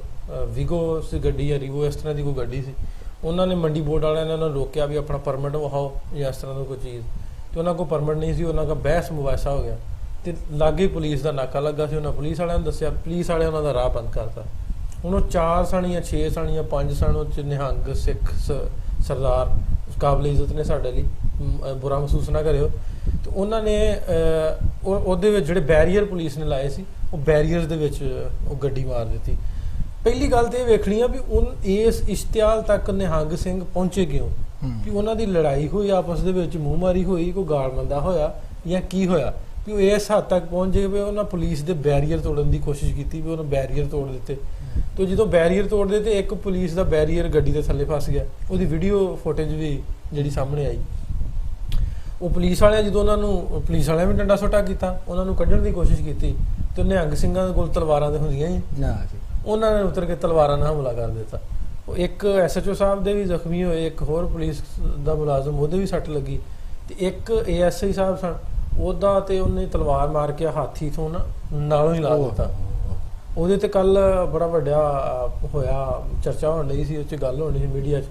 ਵੀਗੋ ਸੀ ਗੱਡੀ ਜਾਂ ਰੀਵੋ ਇਸ ਤਰ੍ਹਾਂ ਦੀ ਕੋਈ ਗੱਡੀ ਸੀ। ਉਹਨਾਂ ਨੇ ਮੰਡੀ ਬੋਰਡ ਵਾਲਿਆਂ ਨੇ ਉਹਨਾਂ ਨੂੰ ਰੋਕਿਆ ਵੀ ਆਪਣਾ ਪਰਮਿਟ ਵਿਖਾਓ ਜਾਂ ਇਸ ਤਰ੍ਹਾਂ ਦੀ ਕੋਈ ਚੀਜ਼, ਤੇ ਉਹਨਾਂ ਕੋਲ ਪਰਮਿਟ ਨਹੀਂ ਸੀ। ਉਹਨਾਂ ਦਾ ਬਹਿਸ ਮੁਬਾਹਿਸਾ ਹੋ ਗਿਆ ਤੇ ਲਾਗੇ ਪੁਲਿਸ ਦਾ ਨਾਕਾ ਲੱਗਾ ਸੀ। ਉਹਨਾਂ ਪੁਲਿਸ ਵਾਲਿਆਂ ਨੂੰ ਦੱਸਿਆ, ਪੁਲਿਸ ਵਾਲਿਆਂ ਉਹਨਾਂ ਦਾ ਰਾਹ ਬੰਦ ਕਰਤਾ। ਹੁਣ ਉਹ 4 ਸਣ ਜਾਂ 6 ਸਣ ਜਾਂ 5 ਸਣ ਉਹ 'ਚ ਨਿਹੰਗ ਸਿੱਖ ਸਰਦਾਰ ਕਾਬਲੇ ਇੱਜ਼ਤ ਨੇ ਸਾਡੇ ਲਈ, ਬੁਰਾ ਮਹਿਸੂਸ ਨਾ ਕਰਿਓ। ਤੇ ਉਹਨਾਂ ਨੇ ਉਹਦੇ ਵਿੱਚ ਜਿਹੜੇ ਬੈਰੀਅਰ ਪੁਲਿਸ ਨੇ ਲਾਏ ਸੀ, ਉਹ ਬੈਰੀਅਰਸ ਦੇ ਵਿੱਚ ਉਹ ਗੱਡੀ ਮਾਰ ਦਿੱਤੀ। ਪਹਿਲੀ ਗੱਲ ਤੇ ਇਹ ਵੇਖਣੀ ਆ ਵੀ ਇਸ ਇਸ਼ਤਿਆਲ ਤੱਕ ਨਿਹੰਗ ਸਿੰਘ ਪਹੁੰਚੇ ਕਿਉਂ, ਕਿ ਉਹਨਾਂ ਦੀ ਲੜਾਈ ਹੋਈ ਆਪਸ ਦੇ ਵਿੱਚ, ਮੂੰਹ ਮਾਰੀ ਹੋਈ, ਕੋਈ ਗਾਲ ਮੰਦਾ ਹੋਇਆ ਜਾਂ ਕੀ ਹੋਇਆ ਵੀ ਉਹ ਇਸ ਹੱਦ ਤੱਕ ਪਹੁੰਚੇ ਵੀ ਉਹਨਾਂ ਪੁਲਿਸ ਦੇ ਬੈਰੀਅਰ ਤੋੜਨ ਦੀ ਕੋਸ਼ਿਸ਼ ਕੀਤੀ, ਵੀ ਉਹਨਾਂ ਬੈਰੀਅਰ ਤੋੜ ਦਿੱਤੇ। ਤੇ ਜਦੋਂ ਬੈਰੀਅਰ ਤੋੜਦੇ ਤੇ ਇੱਕ ਪੁਲਿਸ ਦਾ ਬੈਰੀਅਰ ਗੱਡੀ ਦੇ ਥੱਲੇ ਫਸ ਗਿਆ। ਉਹਦੀ ਵੀਡੀਓ ਫੁਟੇਜ ਵੀ ਜਿਹੜੀ ਸਾਹਮਣੇ ਆਈ, ਉਹ ਪੁਲਿਸ ਵਾਲਿਆਂ ਜਦੋਂ ਉਹਨਾਂ ਨੂੰ, ਪੁਲਿਸ ਵਾਲਿਆਂ ਵੀ ਡੰਡਾ ਸੋਟਾ ਕੀਤਾ, ਉਹਨਾਂ ਨੂੰ ਕੱਢਣ ਦੀ ਕੋਸ਼ਿਸ਼ ਕੀਤੀ, ਤੇ ਨਿਹੰਗ ਸਿੰਘਾਂ ਦੇ ਕੋਲ ਤਲਵਾਰਾਂ ਤੇ ਹੁੰਦੀਆਂ ਹੀ, ਉਹਨਾਂ ਨੇ ਉਤਰ ਕੇ ਤਲਵਾਰਾਂ ਨਾਲ ਹਮਲਾ ਕਰ ਦਿੱਤਾ। ਉਹ ਇੱਕ SHO ਸਾਹਿਬ ਦੇ ਵੀ ਜ਼ਖਮੀ ਹੋਏ, ਇੱਕ ਹੋਰ ਪੁਲਿਸ ਦਾ ਮੁਲਾਜ਼ਮ ਉਹਦੇ ਵੀ ਸੱਟ ਲੱਗੀ, ਤੇ ਇੱਕ ASI ਸਾਹਿਬ ਸਨ, ਉਹਦਾ ਤੇ ਉਹਨੇ ਤਲਵਾਰ ਮਾਰ ਕੇ ਹਾਥੀ ਤੋਂ ਨਾਲੋਂ ਹੀ ਲਾ ਦਿੱਤਾ। ਉਹਦੇ ਤੇ ਕੱਲ ਬੜਾ ਵੱਡਾ ਹੋਇਆ, ਚਰਚਾ ਹੋਣ ਰਹੀ ਸੀ, ਉਹ 'ਚ ਗੱਲ ਹੋਣੀ ਸੀ ਮੀਡੀਆ 'ਚ।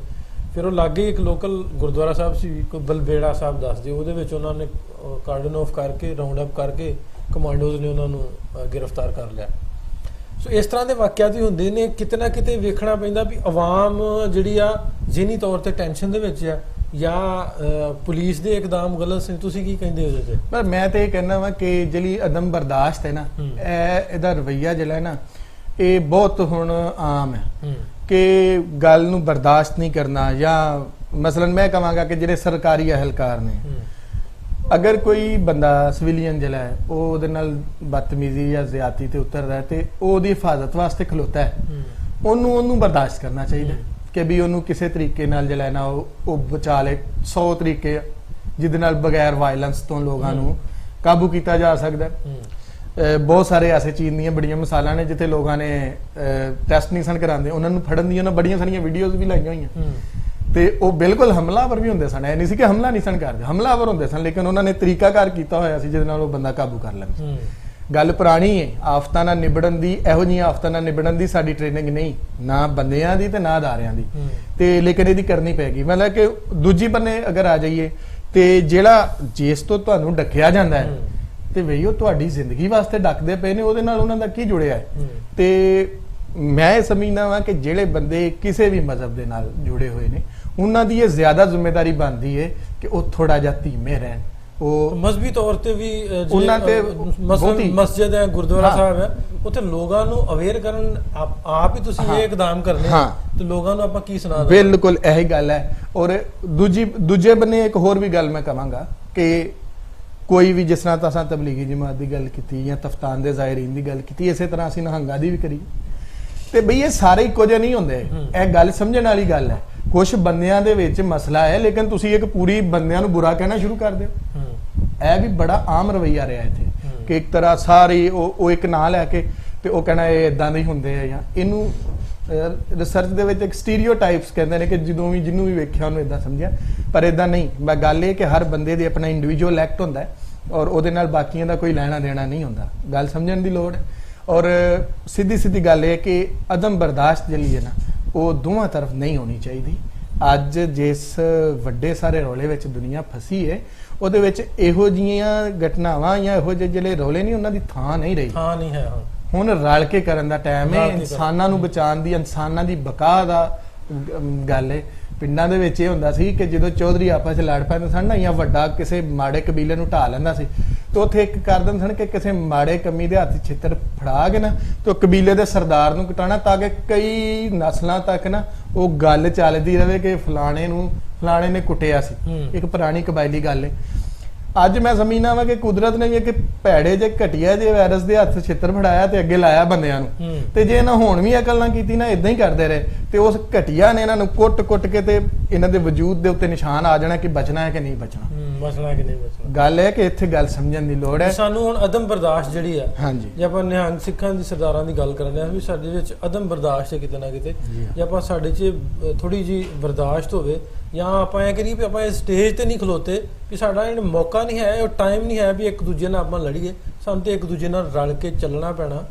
ਫਿਰ ਉਹ ਲਾਗੇ ਇੱਕ ਲੋਕਲ ਗੁਰਦੁਆਰਾ ਸਾਹਿਬ ਸੀ, ਕੋਈ ਬਲਬੇੜਾ ਸਾਹਿਬ ਦੱਸਦੇ, ਉਹਦੇ ਵਿੱਚ ਉਹਨਾਂ ਨੇ ਕਾਰਡਨ ਆਫ ਕਰਕੇ, ਰਾਉਂਡ ਅਪ ਕਰਕੇ, ਕਮਾਂਡੋਜ਼ ਨੇ ਉਹਨਾਂ ਨੂੰ ਗ੍ਰਿਫਤਾਰ ਕਰ ਲਿਆ। ਸੋ ਇਸ ਤਰ੍ਹਾਂ ਦੇ ਵਾਕਿਆਤ ਵੀ ਹੁੰਦੇ ਨੇ। ਕਿਤੇ ਨਾ ਕਿਤੇ ਵੇਖਣਾ ਪੈਂਦਾ ਵੀ ਆਵਾਮ ਜਿਹੜੀ ਆ ਜ਼ਿਹਨੀ ਤੌਰ ਤੇ ਟੈਨਸ਼ਨ ਦੇ ਵਿੱਚ ਆ, ਜਾਂ ਪੁਲਿਸ ਦੇ ਇਕਦਾਮ ਗਲਤ ਸੀ। ਤੁਸੀਂ ਕੀ ਕਹਿੰਦੇ ਹੋ ਇਹਦੇ ਤੇ? ਪਰ ਮੈਂ ਤੇ ਇਹ ਕਹਿਣਾ ਵਾ ਕਿ ਜਿਹੜੀ ਅਦਮ ਬਰਦਾਸ਼ਤ ਹੈ ਨਾ, ਇਹਦਾ ਰਵੱਈਆ ਜਿਹੜਾ ਹੈ ਨਾ, ਇਹ ਬਹੁਤ ਹੁਣ ਆਮ ਹੈ ਕਿ ਗੱਲ ਨੂੰ ਬਰਦਾਸ਼ਤ ਨਹੀਂ ਕਰਨਾ। ਜਾਂ ਮਸਲਨ ਮੈਂ ਕਹਾਂਗਾ ਕਿ ਜਿਹੜੇ ਸਰਕਾਰੀ ਅਹਿਲਕਾਰ ਨੇ, ਅਗਰ ਕੋਈ ਬੰਦਾ ਸਿਵਿਲੀਅਨ ਜਿਹੜਾ ਹੈ ਉਹ ਉਹਦੇ ਨਾਲ ਬਦਤਮੀਜ਼ੀ ਜਾਂ ਜ਼ਿਆਦਤੀ ਤੇ ਉਤਰਦਾ ਹੈ ਤੇ ਉਹ ਉਹਦੀ ਹਿਫਾਜ਼ਤ ਵਾਸਤੇ ਖਲੋਤਾ ਹੈ, ਉਹਨੂੰ ਬਰਦਾਸ਼ਤ ਕਰਨਾ ਚਾਹੀਦਾ ਕਿ ਵੀ ਉਹਨੂੰ ਕਿਸੇ ਤਰੀਕੇ ਨਾਲ ਜਿਹੜਾ ਨਾ ਉਹ ਬਚਾ ਲੇ। 100 ਤਰੀਕੇ ਜਿਹਦੇ ਨਾਲ ਬਗੈਰ ਵਾਇਲੈਂਸ ਤੋਂ ਲੋਕਾਂ ਨੂੰ ਕਾਬੂ ਕੀਤਾ ਜਾ ਸਕਦਾ। ਬਹੁਤ ਸਾਰੇ ਐਸੇ ਚੀਜ਼ ਦੀਆਂ ਬੜੀਆਂ ਮਿਸਾਲਾਂ ਨੇ ਜਿੱਥੇ ਲੋਕਾਂ ਨੇ ਟੈਸਟ ਨਹੀਂ ਸਨ ਕਰਾਉਂਦੇ, ਉਹਨਾਂ ਨੂੰ ਫੜਨ ਦੀਆਂ ਬੜੀਆਂ ਸਾਰੀਆਂ ਵੀਡੀਓਜ਼ ਵੀ ਲਾਈਆਂ ਹੋਈਆਂ, ਤੇ ਉਹ ਬਿਲਕੁਲ ਹਮਲਾਵਰ ਵੀ ਹੁੰਦੇ ਸਨ। ਇਹ ਨਹੀਂ ਸੀ ਕਿ ਹਮਲਾ ਨਹੀਂ ਸਨ ਕਰਦੇ, ਹਮਲਾਵਰ ਹੁੰਦੇ ਸਨ, ਲੇਕਿਨ ਉਹਨਾਂ ਨੇ ਤਰੀਕਾਕਾਰ ਕੀਤਾ ਹੋਇਆ ਸੀ ਜਿਹਦੇ ਨਾਲ ਉਹ ਬੰਦਾ ਕਾਬੂ ਕਰ ਲੈਂਦਾ। ਗੱਲ ਪੁਰਾਣੀ ਹੈ, ਆਫਤਾਂ ਨਾਲ ਨਿਬੜਨ ਦੀ, ਇਹੋ ਜਿਹੀਆਂ ਆਫਤਾਂ ਨਾਲ ਨਿਬੜਨ ਦੀ ਸਾਡੀ ਟ੍ਰੇਨਿੰਗ ਨਹੀਂ, ਨਾ ਬੰਦਿਆਂ ਦੀ ਤੇ ਨਾ ਅਦਾਰਿਆਂ ਦੀ, ਤੇ ਲੇਕਿਨ ਇਹਦੀ ਕਰਨੀ ਪੈਗੀ। ਮਤਲਬ ਕਿ ਦੂਜੀ ਬੰਨੇ ਅਗਰ ਆ ਜਾਈਏ ਤੇ ਜਿਹੜਾ ਜਿਸ ਤੋਂ ਤੁਹਾਨੂੰ ਡੱਕਿਆ ਜਾਂਦਾ ਹੈ ਤੇ ਬਈ ਉਹ ਤੁਹਾਡੀ ਜ਼ਿੰਦਗੀ ਵਾਸਤੇ ਡੱਕਦੇ ਪਏ ਨੇ, ਉਹਦੇ ਨਾਲ ਉਹਨਾਂ ਦਾ ਕੀ ਜੁੜਿਆ ਹੈ? ਤੇ ਮੈਂ ਇਹ ਸਮਝਦਾ ਵਾਂ ਕਿ ਜਿਹੜੇ ਬੰਦੇ ਕਿਸੇ ਵੀ ਮਜ਼ਹਬ ਦੇ ਨਾਲ ਜੁੜੇ ਹੋਏ ਨੇ, ਉਹਨਾਂ ਦੀ ਇਹ ਜ਼ਿਆਦਾ ਜ਼ਿੰਮੇਵਾਰੀ ਬਣਦੀ ਹੈ ਕਿ ਉਹ ਥੋੜਾ ਜਿਹਾ ਧੀਮੇ ਰਹਿਣ, ਉਹ ਮਜ਼ਬੀ ਤੌਰ ਤੇ ਵੀ ਉਹਨਾਂ ਤੇ ਮਸਜਿਦ ਹੈ, ਗੁਰਦੁਆਰਾ ਸਾਹਿਬ ਹੈ, ਉੱਥੇ ਲੋਕਾਂ ਨੂੰ ਅਵੇਅਰ ਕਰਨ ਆਪ ਹੀ ਤੁਸੀਂ ਇਹ ਇਕਦਾਮ ਕਰਨੇ ਤੇ ਲੋਕਾਂ ਨੂੰ ਆਪਾਂ ਕੀ ਸੁਣਾ ਦਾਂਗੇ। ਬਿਲਕੁਲ ਇਹੀ ਗੱਲ ਹੈ। ਔਰ ਦੂਜੇ ਬੰਨੇ ਇੱਕ ਹੋਰ ਵੀ ਗੱਲ ਮੈਂ ਕਹਾਂਗਾ ਕਿ ਕੋਈ ਵੀ ਜਿਸ ਤਰ੍ਹਾਂ ਤਾਂ ਤਬਲੀਗੀ ਜਮਾਤ ਦੀ ਗੱਲ ਕੀਤੀ ਜਾਂ ਤਫਤਾਨ ਦੇ ਜ਼ਾਇਰੀਨ ਦੀ ਗੱਲ ਕੀਤੀ, ਇਸੇ ਤਰ੍ਹਾਂ ਅਸੀਂ ਨਿਹੰਗਾਂ ਦੀ ਵੀ ਕਰੀ। ਤੇ ਬਈ ਇਹ ਸਾਰੇ ਇੱਕੋ ਜਿਹੇ ਨਹੀਂ ਹੁੰਦੇ, ਇਹ ਗੱਲ ਸਮਝਣ ਵਾਲੀ ਗੱਲ ਹੈ। ਕੁਝ ਬੰਦਿਆਂ ਦੇ ਵਿੱਚ ਮਸਲਾ ਹੈ, ਲੇਕਿਨ ਤੁਸੀਂ ਇੱਕ ਪੂਰੀ ਬੰਦਿਆਂ ਨੂੰ ਬੁਰਾ ਕਹਿਣਾ ਸ਼ੁਰੂ ਕਰ ਦਿਓ। ਇਹ ਵੀ ਬੜਾ ਆਮ ਰਵੱਈਆ ਰਿਹਾ ਇੱਥੇ ਕਿ ਇੱਕ ਤਰ੍ਹਾਂ ਸਾਰੇ ਉਹ ਇੱਕ ਨਾਂ ਲੈ ਕੇ ਤੇ ਉਹ ਕਹਿਣਾ ਇਹ ਇਦਾਂ ਦੇ ਹੀ ਹੁੰਦੇ ਆ, ਜਾਂ ਇਹਨੂੰ ਰਿਸਰਚ ਦੇ ਵਿੱਚ ਇੱਕ ਸਟੀਰੀਓਟਾਈਪਸ ਕਹਿੰਦੇ ਨੇ ਕਿ ਜਦੋਂ ਵੀ ਜਿਹਨੂੰ ਵੀ ਵੇਖਿਆ ਉਹਨੂੰ ਇਦਾਂ ਸਮਝਿਆ, ਪਰ ਇਦਾਂ ਨਹੀਂ। ਮੈਂ ਗੱਲ ਇਹ ਕਿ ਹਰ ਬੰਦੇ ਦੇ ਆਪਣਾ ਇੰਡੀਵਿਜੂਅਲ ਐਕਟ ਹੁੰਦਾ ਹੈ ਔਰ ਉਹਦੇ ਨਾਲ ਬਾਕੀਆਂ ਦਾ ਕੋਈ ਲੈਣਾ ਦੇਣਾ ਨਹੀਂ ਹੁੰਦਾ। ਗੱਲ ਸਮਝਣ ਦੀ ਲੋੜ ਹੈ। ਔਰ ਸਿੱਧੀ ਗੱਲ ਇਹ ਕਿ ਅਦਮ ਬਰਦਾਸ਼ਤ ਜਿਹੜੀ ਹੈ ਨਾ, ਉਹ ਦੋਵਾਂ ਤਰਫ ਨਹੀਂ ਹੋਣੀ ਚਾਹੀਦੀ। ਅੱਜ ਜਿਸ ਵੱਡੇ ਸਾਰੇ ਰੌਲੇ ਵਿੱਚ ਦੁਨੀਆ ਫਸੀ ਹੈ, ਉਹਦੇ ਵਿੱਚ ਇਹੋ ਜਿਹੀਆਂ ਘਟਨਾਵਾਂ ਜਾਂ ਇਹੋ ਜਿਹੇ ਜਿਹੜੇ ਰੌਲੇ ਨਹੀਂ, ਉਹਨਾਂ ਦੀ ਥਾਂ ਨਹੀਂ ਰਹੀ। ਥਾਂ ਨਹੀਂ ਹੈ। ਹੁਣ ਰਲ ਕੇ ਕਰਨ ਦਾ ਟਾਈਮ ਹੈ। ਇਨਸਾਨਾਂ ਨੂੰ ਬਚਾਉਣ ਦੀ, ਇਨਸਾਨਾਂ ਦੀ ਬਕਾ ਦਾ ਗੱਲ ਹੈ। ਪਿੰਡਾਂ ਦੇ ਵਿੱਚ ਇਹ ਹੁੰਦਾ ਸੀ ਕਿ ਜਦੋਂ ਚੌਧਰੀ ਆਪਸ ਚ ਲੜ ਪੈਂਦੇ ਸਨ ਨਾ, ਜਾਂ ਵੱਡਾ ਕਿਸੇ ਮਾੜੇ ਕਬੀਲੇ ਨੂੰ ਢਾ ਲੈਂਦਾ ਸੀ, ਤੇ ਉੱਥੇ ਇੱਕ ਕਰ ਦਿੰਦੇ ਸਨ ਕਿ ਕਿਸੇ ਮਾੜੇ ਕਮੀ ਦੇ ਹੱਥ ਛਿੱਤਰ ਫੜਾ ਕੇ ਨਾ ਤੇ ਕਬੀਲੇ ਦੇ ਸਰਦਾਰ ਨੂੰ ਕਟਾਣਾ, ਤਾਂ ਕਿ ਕਈ ਨਸਲਾਂ ਤੱਕ ਨਾ ਉਹ ਗੱਲ ਚੱਲਦੀ ਰਹੇ ਕਿ ਫਲਾਣੇ ਨੇ ਕੁੱਟਿਆ ਸੀ। ਇੱਕ ਪੁਰਾਣੀ ਕਬਾਇਲੀ ਗੱਲ ਹੈ। ਅੱਜ ਮੈਂ ਸਮਝਦਾ ਵਾ ਕਿ ਕੁਦਰਤ ਨੇ ਇੱਕ ਭੈੜੇ ਜੇ ਘਟਿਆ ਜੇ ਵਾਇਰਸ ਦੇ ਹੱਥ ਛਿੱਤਰ ਫੜਾਇਆ ਤੇ ਅੱਗੇ ਲਾਇਆ ਬੰਦਿਆਂ ਨੂੰ, ਤੇ ਜੇ ਇਹਨਾਂ ਹੁਣ ਵੀ ਅਕਲ ਨਾ ਕੀਤੀ ਨਾ, ਇਦਾਂ ਹੀ ਕਰਦੇ ਰਹੇ, ਤੇ ਉਸ ਘਟਿਆ ਨੇ ਇਹਨਾਂ ਨੂੰ ਕੁੱਟ ਕੇ ਤੇ ਇਹਨਾਂ ਦੇ ਵਜੂਦ ਦੇ ਉੱਤੇ ਨਿਸ਼ਾਨ ਆ ਜਾਣਾ ਕਿ ਬਚਣਾ ਹੈ ਕਿ ਨਹੀਂ ਬਚਣਾ। ਮਸਲਾ ਕਿ ਨਹੀਂ ਬਚਣਾ। ਗੱਲ ਹੈ ਕਿ ਇੱਥੇ ਗੱਲ ਸਮਝਣ ਦੀ ਲੋੜ ਹੈ। ਸਾਨੂੰ ਹੁਣ ਅਦਮ ਬਰਦਾਸ਼ਤ ਜਿਹੜੀ ਆ, ਹਾਂਜੀ, ਜੇ ਆਪਾਂ ਨਿਹੰਗ ਸਿੱਖਾਂ ਦੀ ਸਰਦਾਰਾਂ ਦੀ ਗੱਲ ਕਰਦੇ ਆ ਵੀ ਸਾਡੇ ਵਿੱਚ ਅਦਮ ਬਰਦਾਸ਼ਤ ਹੈ ਕਿਤੇ ਨਾ ਕਿਤੇ, ਜੇ ਆਪਾਂ ਸਾਡੇ 'ਚ ਥੋੜੀ ਜੀ ਬਰਦਾਸ਼ਤ ਹੋਵੇ, ਜਾਂ ਆਪਾਂ ਇਹ ਕਰੀਏ ਵੀ ਆਪਾਂ ਇਸ ਸਟੇਜ ਤੇ ਨਹੀਂ ਖਲੋਤੇ ਵੀ ਸਾਡਾ ਇਹ ਮੌਕਾ ਨਹੀਂ ਹੈ, ਉਹ ਟਾਈਮ ਨਹੀਂ ਹੈ ਵੀ ਇੱਕ ਦੂਜੇ ਨਾਲ ਆਪਾਂ ਲੜੀਏ। ਸਾਨੂੰ ਤੇ ਇੱਕ ਦੂਜੇ ਨਾਲ ਰਲ ਕੇ ਚੱਲਣਾ ਪੈਣਾ,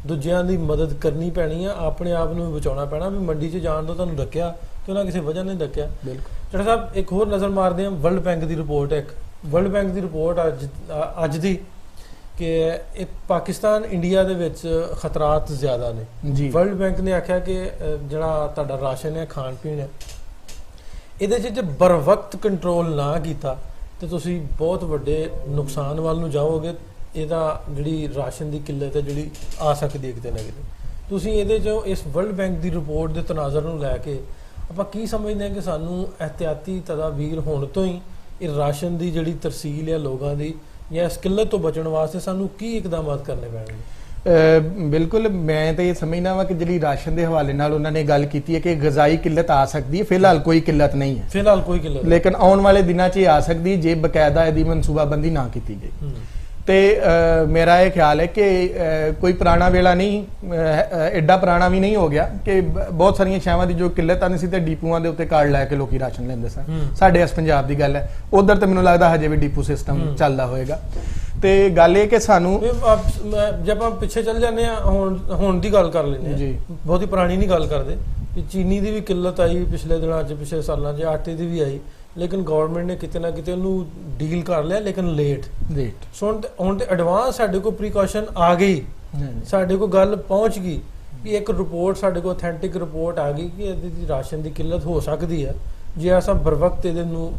ਦੂਜਿਆਂ ਦੀ ਮਦਦ ਕਰਨੀ ਪੈਣੀ ਆ, ਆਪਣੇ ਆਪ ਨੂੰ ਵੀ ਬਚਾਉਣਾ ਪੈਣਾ। ਵੀ ਮੰਡੀ 'ਚ ਜਾਣ ਤੋਂ ਤੁਹਾਨੂੰ ਡੱਕਿਆ ਤੇ ਉਹਨਾਂ ਕਿਸੇ ਵਜ੍ਹਾ ਨਹੀਂ ਡੱਕਿਆ। ਬਿਲਕੁਲ ਸਾਹਿਬ, ਇੱਕ ਹੋਰ ਨਜ਼ਰ ਮਾਰਦੇ ਹਾਂ। ਵਰਲਡ ਬੈਂਕ ਦੀ ਰਿਪੋਰਟ ਹੈ, ਇੱਕ ਵਰਲਡ ਬੈਂਕ ਦੀ ਰਿਪੋਰਟ ਅੱਜ ਦੀ, ਕਿ ਇੱਕ ਪਾਕਿਸਤਾਨ ਇੰਡੀਆ ਦੇ ਵਿੱਚ ਖਤਰਾਤ ਜ਼ਿਆਦਾ ਨੇ। ਵਰਲਡ ਬੈਂਕ ਨੇ ਆਖਿਆ ਕਿ ਜਿਹੜਾ ਤੁਹਾਡਾ ਰਾਸ਼ਨ ਹੈ, ਖਾਣ ਪੀਣ ਹੈ, ਇਹਦੇ 'ਚ ਜੇ ਬਰ ਵਕਤ ਕੰਟਰੋਲ ਨਾ ਕੀਤਾ ਤੇ ਤੁਸੀਂ ਬਹੁਤ ਵੱਡੇ ਨੁਕਸਾਨ ਵੱਲ ਨੂੰ ਜਾਓਗੇ। ਇਹਦਾ ਜਿਹੜੀ ਰਾਸ਼ਨ ਦੀ ਕਿੱਲਤ ਹੈ ਜਿਹੜੀ ਆ ਸਕਦੀ ਹੈ ਕਿਤੇ ਨਾ ਕਿਤੇ। ਤੁਸੀਂ ਇਹਦੇ 'ਚੋਂ ਇਸ ਵਰਲਡ ਬੈਂਕ ਦੀ ਰਿਪੋਰਟ ਦੇ ਤਨਾਜ਼ਰ ਨੂੰ ਲੈ ਕੇ ਆਪਾਂ ਕੀ ਸਮਝਦੇ ਹਾਂ ਕਿ ਸਾਨੂੰ ਇਹਤਿਆਤੀ ਤਦਾਬੀਰ ਹੋਣ ਤੋਂ ਹੀ ਇਹ ਰਾਸ਼ਨ ਦੀ ਜਿਹੜੀ ਤਰਸੀਲ ਹੈ ਲੋਕਾਂ ਦੀ, ਜਾਂ ਇਸ ਕਿੱਲਤ ਤੋਂ ਬਚਣ ਵਾਸਤੇ ਸਾਨੂੰ ਕੀ ਇਕਦਾਮਾਤ ਕਰਨੇ ਪੈਣਗੇ? ਬਿਲਕੁਲ, ਮੈਂ ਤਾਂ ਇਹ ਸਮਝਦਾ ਵਾਂ ਕਿ ਜਿਹੜੀ ਰਾਸ਼ਨ ਦੇ ਹਵਾਲੇ ਨਾਲ ਉਹਨਾਂ ਨੇ ਗੱਲ ਕੀਤੀ ਹੈ ਕਿ ਗਜ਼ਾਈ ਕਿੱਲਤ ਆ ਸਕਦੀ ਹੈ। ਫਿਲਹਾਲ ਕੋਈ ਕਿੱਲਤ ਨਹੀਂ ਹੈ, ਫਿਲਹਾਲ ਕੋਈ ਕਿੱਲਤ, ਲੇਕਿਨ ਆਉਣ ਵਾਲੇ ਦਿਨਾਂ 'ਚ ਇਹ ਆ ਸਕਦੀ ਜੇ ਬਕਾਇਦਾ ਇਹਦੀ ਮਨਸੂਬਾਬੰਦੀ ਨਾ ਕੀਤੀ ਗਈ। ਤੇ ਮੇਰਾ ਇਹ ਖਿਆਲ ਹੈ ਕਿ ਕੋਈ ਪੁਰਾਣਾ ਵੇਲਾ ਨਹੀਂ, ਐਡਾ ਪੁਰਾਣਾ ਵੀ ਨਹੀਂ ਹੋ ਗਿਆ ਕਿ ਬਹੁਤ ਸਾਰੀਆਂ ਸ਼ਾਵਾਂ ਦੀ ਜੋ ਕਿੱਲਤ ਆਉਂਦੀ ਸੀ ਤੇ ਡੀਪੂਆਂ ਦੇ ਉੱਤੇ ਕਾਰਡ ਲੈ ਕੇ ਲੋਕੀ ਰਾਸ਼ਨ ਲੈਂਦੇ ਸਨ। ਸਾਡੇ ਇਸ ਪੰਜਾਬ ਦੀ ਗੱਲ ਹੈ, ਉਧਰ ਤੇ ਮੈਨੂੰ ਲੱਗਦਾ ਹਜੇ ਵੀ ਡੀਪੂ ਸਿਸਟਮ ਚੱਲਦਾ ਹੋਏਗਾ। ਤੇ ਗੱਲ ਇਹ ਕਿ ਸਾਨੂੰ ਜੇ ਆਪਾਂ ਪਿੱਛੇ ਚੱਲ ਜਾਂਦੇ ਆ, ਹੁਣ ਦੀ ਗੱਲ ਕਰ ਲੈਂਦੇ ਜੀ, ਬਹੁਤੀ ਪੁਰਾਣੀ ਨਹੀਂ ਗੱਲ ਕਰਦੇ। ਚੀਨੀ ਦੀ ਵੀ ਕਿੱਲਤ ਆਈ ਪਿਛਲੇ ਦਿਨਾਂ 'ਚ, ਪਿਛਲੇ ਸਾਲਾਂ 'ਚ ਆਟੇ ਦੀ ਵੀ ਆਈ, ਲੇਕਿਨ ਗਵਰਨਮੈਂਟ ਨੇ ਕਿਤੇ ਨਾ ਕਿਤੇ ਉਹਨੂੰ ਡੀਲ ਕਰ ਲਿਆ, ਲੇਕਿਨ ਲੇਟ। ਹੁਣ ਤੇ ਐਡਵਾਂਸ ਸਾਡੇ ਕੋਲ ਪ੍ਰੀਕਾਸ਼ਨ ਆ ਗਈ, ਸਾਡੇ ਕੋਲ ਗੱਲ ਪਹੁੰਚ ਗਈ ਕਿ ਇੱਕ ਰਿਪੋਰਟ ਸਾਡੇ ਕੋਲ ਅਥੈਂਟਿਕ ਰਿਪੋਰਟ ਆ ਗਈ ਕਿ ਇਹਦੀ ਰਾਸ਼ਨ ਦੀ ਕਿੱਲਤ ਹੋ ਸਕਦੀ ਹੈ ਜੇ ਅਸਾਂ ਬਰ ਵਕਤ ਇਹਦੇ ਨੂੰ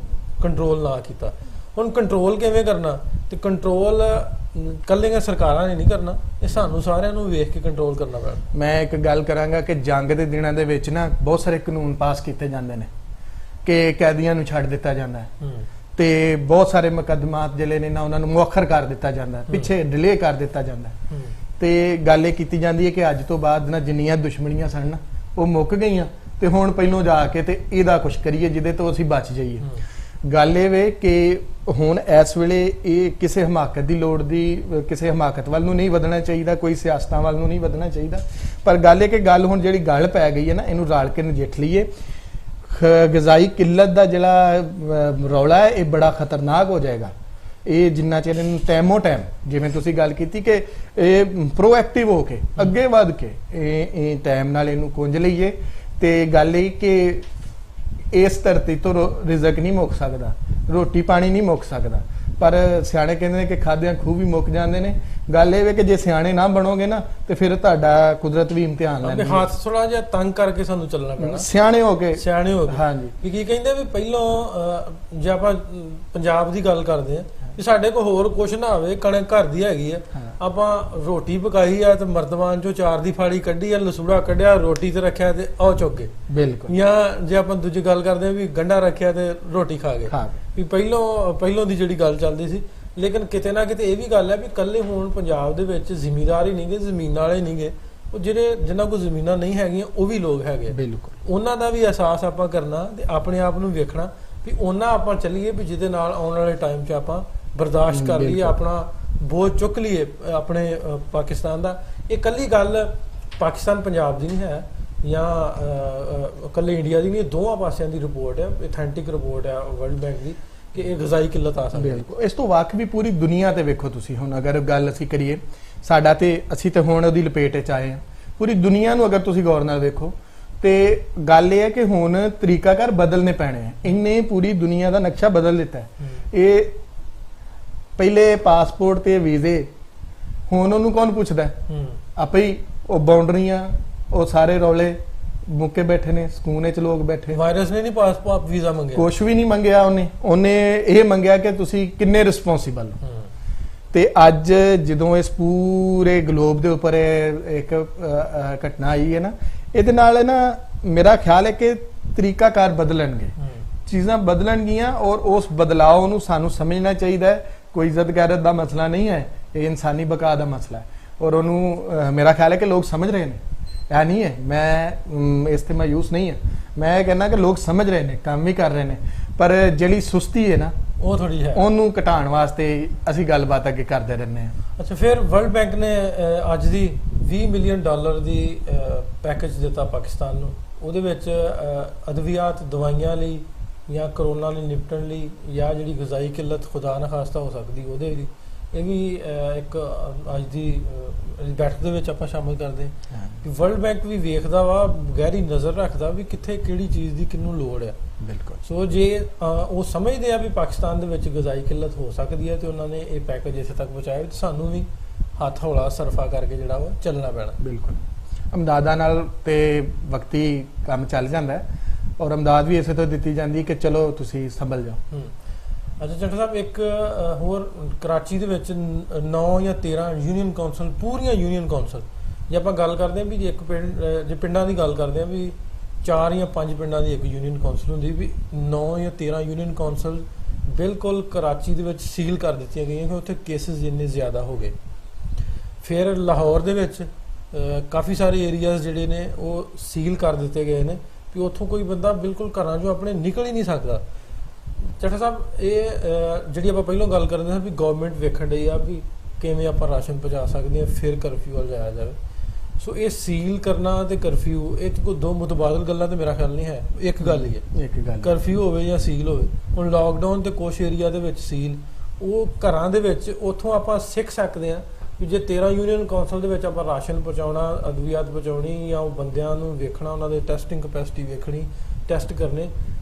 ਕੰਟਰੋਲ ਨਾ ਕੀਤਾ। ਹੁਣ ਕੰਟਰੋਲ ਕਿਵੇਂ ਕਰਨਾ? ਤੇ ਕੰਟਰੋਲ ਕੱਲੀਆਂ ਸਰਕਾਰਾਂ ਨੇ ਨਹੀਂ ਕਰਨਾ, ਇਹ ਸਾਨੂੰ ਸਾਰਿਆਂ ਨੂੰ ਵੇਖ ਕੇ ਕੰਟਰੋਲ ਕਰਨਾ ਪੈਣਾ। ਮੈਂ ਇੱਕ ਗੱਲ ਕਰਾਂਗਾ ਕਿ ਜੰਗ ਦੇ ਦਿਨਾਂ ਦੇ ਵਿੱਚ ਨਾ ਬਹੁਤ ਸਾਰੇ ਕਾਨੂੰਨ ਪਾਸ ਕੀਤੇ ਜਾਂਦੇ ਨੇ ਕਿ ਕੈਦੀਆਂ ਨੂੰ ਛੱਡ ਦਿੱਤਾ ਜਾਂਦਾ ਹੈ, ਤੇ ਬਹੁਤ ਸਾਰੇ ਮੁਕੱਦਮਾਤ ਜਿਹੜੇ ਨੇ ਨਾ ਉਹਨਾਂ ਨੂੰ ਮੁਅੱਖਰ ਕਰ ਦਿੱਤਾ ਜਾਂਦਾ ਹੈ, ਪਿੱਛੇ ਡਿਲੇ ਕਰ ਦਿੱਤਾ ਜਾਂਦਾ ਹੈ। ਤੇ ਗੱਲ ਇਹ ਕੀਤੀ ਜਾਂਦੀ ਹੈ ਕਿ ਅੱਜ ਤੋਂ ਬਾਅਦ ਨਾ ਜਿੰਨੀਆਂ ਦੁਸ਼ਮਣੀਆਂ ਸਨ ਨਾ ਉਹ ਮੁੱਕ ਗਈਆਂ, ਤੇ ਹੁਣ ਪਹਿਲੋਂ ਜਾ ਕੇ ਤੇ ਇਹਦਾ ਕੁਝ ਕਰੀਏ ਜਿਹਦੇ ਤੋਂ ਅਸੀਂ ਬਚ ਜਾਈਏ। ਗੱਲ ਇਹ ਵੇ ਕਿ ਹੁਣ ਇਸ ਵੇਲੇ ਇਹ ਕਿਸੇ ਹਮਾਕਤ ਦੀ ਲੋੜ ਦੀ, ਕਿਸੇ ਹਮਾਕਤ ਵੱਲ ਨੂੰ ਨਹੀਂ ਵਧਣਾ ਚਾਹੀਦਾ, ਕੋਈ ਸਿਆਸਤਾਂ ਵੱਲ ਨੂੰ ਨਹੀਂ ਵਧਣਾ ਚਾਹੀਦਾ। ਪਰ ਗੱਲ ਇਹ ਕਿ ਗੱਲ ਹੁਣ ਜਿਹੜੀ ਗੱਲ ਪੈ ਗਈ ਹੈ ਨਾ, ਇਹਨੂੰ ਰਲ ਕੇ ਨਜਿੱਠ ਲਈਏ। ਗਜ਼ਾਈ ਕਿੱਲਤ ਦਾ ਜਿਹੜਾ ਰੌਲਾ ਹੈ ਇਹ ਬੜਾ ਖਤਰਨਾਕ ਹੋ ਜਾਏਗਾ। ਇਹ ਜਿੰਨਾ ਚਿਰ ਇਹਨੂੰ ਟਾਈਮੋ ਟਾਈਮ, ਜਿਵੇਂ ਤੁਸੀਂ ਗੱਲ ਕੀਤੀ ਕਿ ਇਹ ਪ੍ਰੋਐਕਟਿਵ ਹੋ ਕੇ ਅੱਗੇ ਵਧ ਕੇ ਇਹ ਟਾਈਮ ਨਾਲ ਇਹਨੂੰ ਕੁੰਝ ਲਈਏ। ਤੇ ਗੱਲ ਇਹ ਕਿ ਇਸ ਧਰਤੀ ਤੋਂ ਰਿਜ਼ਕ ਨਹੀਂ ਮੁੱਕ ਸਕਦਾ, ਰੋਟੀ ਪਾਣੀ ਨਹੀਂ ਮੁੱਕ ਸਕਦਾ, ਪਰ ਸਿਆਣੇ ਕਹਿੰਦੇ ਨੇ ਕਿ ਖਾਦਿਆਂ ਖੂਹ ਵੀ ਮੁੱਕ ਜਾਂਦੇ ਨੇ। ਗੱਲ ਇਹ ਵੇ ਕਿ ਜੇ ਸਿਆਣੇ ਨਾ ਬਣੋਗੇ ਨਾ ਤੇ ਫਿਰ ਤੁਹਾਡਾ ਕੁਦਰਤ ਵੀ ਇਮਤਿਹਾਨ ਲੈਂਦੀ ਹੈ। ਹੱਥ ਥੋੜਾ ਜਿਹਾ ਤੰਗ ਕਰਕੇ ਸਾਨੂੰ ਚੱਲਣਾ ਪੈਣਾ, ਸਿਆਣੇ ਹੋ ਕੇ। ਹਾਂਜੀ, ਵੀ ਕੀ ਕਹਿੰਦੇ ਵੀ ਪਹਿਲਾਂ ਜੇ ਆਪਾਂ ਪੰਜਾਬ ਦੀ ਗੱਲ ਕਰਦੇ ਆ, ਵੀ ਸਾਡੇ ਕੋਲ ਹੋਰ ਕੁਛ ਨਾ ਹੋਵੇ, ਕਣਕ ਘਰ ਦੀ ਹੈਗੀ ਆ, ਆਪਾਂ ਰੋਟੀ ਪਕਾਈ ਆ ਤੇ ਮਰਤਬਾਨ ਚੋਂ ਚਾਰ ਦੀ ਫਾੜੀ ਕੱਢੀ ਆ, ਲਸੂੜਾ ਕੱਢਿਆ, ਰੋਟੀ ਤੇ ਰੱਖਿਆ ਤੇ ਆਓ ਚੁੱਕ ਕੇ, ਬਿਲਕੁਲ। ਜਾਂ ਜੇ ਆਪਾਂ ਦੂਜੀ ਗੱਲ ਕਰਦੇ ਆ ਵੀ ਗੰਢਾ ਰੱਖਿਆ ਤੇ ਰੋਟੀ ਖਾ ਗਏ, ਵੀ ਪਹਿਲੋਂ ਦੀ ਜਿਹੜੀ ਗੱਲ ਚੱਲਦੀ ਸੀ। ਲੇਕਿਨ ਕਿਤੇ ਨਾ ਕਿਤੇ ਇਹ ਵੀ ਗੱਲ ਹੈ ਵੀ ਕੱਲੇ ਹੁਣ ਪੰਜਾਬ ਦੇ ਵਿੱਚ ਜ਼ਿਮੀਂਦਾਰ ਹੀ ਨਹੀਂਗੇ, ਜ਼ਮੀਨ ਵਾਲੇ ਨਹੀਂਗੇ, ਉਹ ਜਿਹੜੇ ਜਿਨ੍ਹਾਂ ਕੋਲ ਜ਼ਮੀਨਾਂ ਨਹੀਂ ਹੈਗੀਆਂ ਉਹ ਵੀ ਲੋਕ ਹੈਗੇ, ਬਿਲਕੁਲ। ਉਹਨਾਂ ਦਾ ਵੀ ਅਹਿਸਾਸ ਆਪਾਂ ਕਰਨਾ ਤੇ ਆਪਣੇ ਆਪ ਨੂੰ ਵੇਖਣਾ ਵੀ ਉਹਨਾਂ ਆਪਾਂ ਚੱਲੀਏ ਵੀ ਜਿਹਦੇ ਨਾਲ ਆਉਣ ਵਾਲੇ ਟਾਈਮ 'ਚ ਆਪਾਂ ਬਰਦਾਸ਼ਤ ਕਰ ਲਈਏ, ਆਪਣਾ ਬੋਝ ਚੁੱਕ ਲਈਏ ਆਪਣੇ ਪਾਕਿਸਤਾਨ ਦਾ। ਇਹ ਕੱਲੀ ਗੱਲ ਪਾਕਿਸਤਾਨ ਪੰਜਾਬ ਦੀ ਨਹੀਂ ਹੈ ਜਾਂ ਕੱਲੇ ਇੰਡੀਆ ਦੀ ਨਹੀਂ, ਦੋਵਾਂ ਪਾਸਿਆਂ ਦੀ ਰਿਪੋਰਟ ਹੈ, ਅਥੈਂਟਿਕ ਰਿਪੋਰਟ ਹੈ ਵਰਲਡ ਬੈਂਕ ਦੀ ਕਿ ਇਹ ਗ਼ਜ਼ਾਈ ਕਿੱਲਤ ਆ ਸਕਦੀ ਹੈ। ਇਸ ਤੋਂ ਵਾਕ ਵੀ ਪੂਰੀ ਦੁਨੀਆ ਤੇ ਵੇਖੋ ਤੁਸੀਂ, ਹੁਣ ਅਗਰ ਗੱਲ ਅਸੀਂ ਕਰੀਏ ਸਾਡਾ ਤੇ ਅਸੀਂ ਤੇ ਹੁਣ ਉਹਦੀ ਲਪੇਟ 'ਚ ਆਏ ਹਾਂ, ਪੂਰੀ ਦੁਨੀਆ ਨੂੰ ਅਗਰ ਤੁਸੀਂ ਗੌਰ ਨਾਲ ਵੇਖੋ ਤੇ ਗੱਲ ਇਹ ਹੈ ਕਿ ਹੁਣ ਤਰੀਕਾਕਾਰ ਬਦਲਨੇ ਪੈਣੇ ਹੈ। ਇਹਨੇ ਪੂਰੀ ਦੁਨੀਆ ਦਾ ਨਕਸ਼ਾ ਬਦਲ ਦਿੱਤਾ ਹੈ। ਇਹ ਪਹਿਲੇ ਪਾਸਪੋਰਟ ਤੇ ਵੀਜ਼ੇ, ਹੁਣ ਉਹਨੂੰ ਕੌਣ ਪੁੱਛਦਾ? ਆਪੇ ਹੀ ਉਹ ਬਾਉਂਡਰੀਆਂ, ਉਹ ਸਾਰੇ ਰੌਲੇ ਮੁੱਕੇ ਬੈਠੇ ਨੇ, ਸਕੂਨ 'ਚ ਲੋਕ ਬੈਠੇ। ਵਾਇਰਸ ਨੇ ਨਹੀਂ ਪਾਸਪੋਰਟ ਵੀਜ਼ਾ ਮੰਗਿਆ, ਕੁਛ ਵੀ ਨਹੀਂ ਮੰਗਿਆ ਉਹਨੇ ਇਹ ਮੰਗਿਆ ਕਿ ਤੁਸੀਂ ਕਿੰਨੇ ਰਿਸਪੌਂਸਿਬਲ ਹੋ। ਤੇ ਅੱਜ ਜਦੋਂ ਇਸ ਪੂਰੇ ਗਲੋਬ ਦੇ ਉੱਪਰ ਇੱਕ ਘਟਨਾ ਆਈ ਹੈ ਨਾ, ਇਹਦੇ ਨਾਲ ਨਾ ਮੇਰਾ ਖਿਆਲ ਹੈ ਕਿ ਤਰੀਕਾਕਾਰ ਬਦਲਣਗੇ, ਚੀਜ਼ਾਂ ਬਦਲਣਗੀਆਂ, ਔਰ ਉਸ ਬਦਲਾਅ ਨੂੰ ਸਾਨੂੰ ਸਮਝਣਾ ਚਾਹੀਦਾ ਹੈ। ਕੋਈ ਇੱਜ਼ਤ ਗੈਰਤ ਦਾ ਮਸਲਾ ਨਹੀਂ ਹੈ, ਇਹ ਇਨਸਾਨੀ ਬਕਾ ਦਾ ਮਸਲਾ ਹੈ, ਔਰ ਉਹਨੂੰ ਮੇਰਾ ਖਿਆਲ ਹੈ ਕਿ ਲੋਕ ਸਮਝ ਰਹੇ ਨੇ। ਇਹ ਨਹੀਂ ਹੈ ਮੈਂ ਇਸ ਤੇ ਮਾਯੂਸ ਨਹੀਂ ਹਾਂ, ਮੈਂ ਇਹ ਕਹਿੰਦਾ ਕਿ ਲੋਕ ਸਮਝ ਰਹੇ ਨੇ, ਕੰਮ ਵੀ ਕਰ ਰਹੇ ਨੇ, ਪਰ ਜਿਹੜੀ ਸੁਸਤੀ ਹੈ ਨਾ ਉਹ ਥੋੜੀ ਹੈ, ਉਹਨੂੰ ਘਟਾਉਣ ਵਾਸਤੇ ਅਸੀਂ ਗੱਲਬਾਤ ਅੱਗੇ ਕਰਦੇ ਰਹਿੰਦੇ ਹਾਂ। ਅੱਛਾ, ਫਿਰ ਵਰਲਡ ਬੈਂਕ ਨੇ ਅੱਜ ਦੀ $20 ਮਿਲੀਅਨ ਦੀ ਪੈਕੇਜ ਦਿੱਤਾ ਪਾਕਿਸਤਾਨ ਨੂੰ। ਉਹਦੇ ਵਿੱਚ ਅਦਵਿਆਤ ਦਵਾਈਆਂ ਲਈ ਜਾਂ ਕਰੋਨਾ ਨਾਲ ਨਿਪਟਣ ਲਈ ਜਾਂ ਜਿਹੜੀ ਗ਼ਜ਼ਾਈ ਕਿੱਲਤ ਖੁਦਾ ਨਾ ਖਾਸਤਾ ਹੋ ਸਕਦੀ ਉਹਦੇ ਲਈ, ਇਹ ਵੀ ਇੱਕ ਅੱਜ ਦੀ ਬੈਠਕ ਦੇ ਵਿੱਚ ਆਪਾਂ ਸ਼ਾਮਿਲ ਕਰਦੇ ਹਾਂ ਕਿ ਵਰਲਡ ਬੈਂਕ ਵੀ ਵੇਖਦਾ ਵਾ, ਗਹਿਰੀ ਨਜ਼ਰ ਰੱਖਦਾ ਵੀ ਕਿੱਥੇ ਕਿਹੜੀ ਚੀਜ਼ ਦੀ ਕਿਹਨੂੰ ਲੋੜ ਆ। ਬਿਲਕੁਲ। ਸੋ ਜੇ ਉਹ ਸਮਝਦੇ ਆ ਵੀ ਪਾਕਿਸਤਾਨ ਦੇ ਵਿੱਚ ਗ਼ਜ਼ਾਈ ਕਿੱਲਤ ਹੋ ਸਕਦੀ ਹੈ ਤੇ ਉਹਨਾਂ ਨੇ ਇਹ ਪੈਕੇਜ ਇੱਥੇ ਤੱਕ ਪਹੁੰਚਾਇਆ, ਤੇ ਸਾਨੂੰ ਵੀ ਹੱਥ ਹੌਲਾ ਸਰਫਾ ਕਰਕੇ ਜਿਹੜਾ ਉਹ ਚੱਲਣਾ ਪੈਣਾ। ਬਿਲਕੁਲ, ਅਮਦਾਦਾਂ ਨਾਲ ਤੇ ਵਕਤੀ ਕੰਮ ਚੱਲ ਜਾਂਦਾ ਹੈ, ਔਰ ਅਮਦਾਦ ਵੀ ਇਸੇ ਤੋਂ ਦਿੱਤੀ ਜਾਂਦੀ ਕਿ ਚਲੋ ਤੁਸੀਂ ਸੰਭਲ ਜਾਓ। ਅੱਛਾ ਚੱਟਾ ਸਾਹਿਬ, ਇੱਕ ਹੋਰ ਕਰਾਚੀ ਦੇ ਵਿੱਚ 9 ਜਾਂ 13 ਯੂਨੀਅਨ ਕੌਂਸਲ, ਪੂਰੀਆਂ ਯੂਨੀਅਨ ਕੌਂਸਲ, ਜੇ ਆਪਾਂ ਗੱਲ ਕਰਦੇ ਹਾਂ ਵੀ ਜੇ ਇੱਕ ਪਿੰਡ, ਜੇ ਪਿੰਡਾਂ ਦੀ ਗੱਲ ਕਰਦੇ ਹਾਂ ਵੀ 4 ਜਾਂ 5 ਪਿੰਡਾਂ ਦੀ ਇੱਕ ਯੂਨੀਅਨ ਕੌਂਸਲ ਹੁੰਦੀ, ਵੀ 9 ਜਾਂ 13 ਯੂਨੀਅਨ ਕੌਂਸਲ ਬਿਲਕੁਲ ਕਰਾਚੀ ਦੇ ਵਿੱਚ ਸੀਲ ਕਰ ਦਿੱਤੀਆਂ ਗਈਆਂ ਕਿ ਉੱਥੇ ਕੇਸਿਸ ਇੰਨੇ ਜ਼ਿਆਦਾ ਹੋ ਗਏ। ਫਿਰ ਲਾਹੌਰ ਦੇ ਵਿੱਚ ਕਾਫੀ ਸਾਰੇ ਏਰੀਆਜ਼ ਜਿਹੜੇ ਨੇ ਉਹ ਸੀਲ ਕਰ ਦਿੱਤੇ ਗਏ ਨੇ ਵੀ ਉੱਥੋਂ ਕੋਈ ਬੰਦਾ ਬਿਲਕੁਲ ਘਰਾਂ 'ਚੋਂ ਆਪਣੇ ਨਿਕਲ ਹੀ ਨਹੀਂ ਸਕਦਾ। ਚੱਠਾ ਸਾਹਿਬ, ਇਹ ਜਿਹੜੀ ਆਪਾਂ ਪਹਿਲਾਂ ਗੱਲ ਕਰਦੇ ਹਾਂ ਵੀ ਗਵਰਨਮੈਂਟ ਵੇਖਣ ਡਈ ਆ ਵੀ ਕਿਵੇਂ ਆਪਾਂ ਰਾਸ਼ਨ ਪਹੁੰਚਾ ਸਕਦੇ ਹਾਂ, ਫਿਰ ਕਰਫਿਊ ਵੱਲ ਜਾਇਆ ਜਾਵੇ। ਸੋ ਇਹ ਸੀਲ ਕਰਨਾ ਤੇ ਕਰਫਿਊ, ਇਹ ਕੋਈ ਦੋ ਮੁਤਬਾਦਲ ਗੱਲਾਂ ਤੇ ਮੇਰਾ ਖਿਆਲ ਨਹੀਂ ਹੈ, ਇੱਕ ਗੱਲ ਹੀ ਹੈ। ਇੱਕ ਗੱਲ, ਕਰਫਿਊ ਹੋਵੇ ਜਾਂ ਸੀਲ ਹੋਵੇ। ਹੁਣ ਲਾਕਡਾਊਨ ਤੇ ਕੁਛ ਏਰੀਆ ਦੇ ਵਿੱਚ ਸੀਲ, ਉਹ ਘਰਾਂ ਦੇ ਵਿੱਚ ਉੱਥੋਂ ਆਪਾਂ ਸਿੱਖ ਸਕਦੇ ਹਾਂ ਵੀ ਜੇ 13 ਯੂਨੀਅਨ ਕੌਂਸਲ ਦੇ ਵਿੱਚ ਆਪਾਂ ਰਾਸ਼ਨ ਪਹੁੰਚਾਉਣਾ, ਅਦਵਿਆਤ ਪਹੁੰਚਾਉਣੀ, ਜਾਂ ਉਹ ਬੰਦਿਆਂ ਨੂੰ ਵੇਖਣਾ, ਉਹਨਾਂ ਦੇ ਟੈਸਟਿੰਗ ਕਪੈਸਿਟੀ ਵੇਖਣੀ, ਟੈਸਟ ਕਰਨੇ,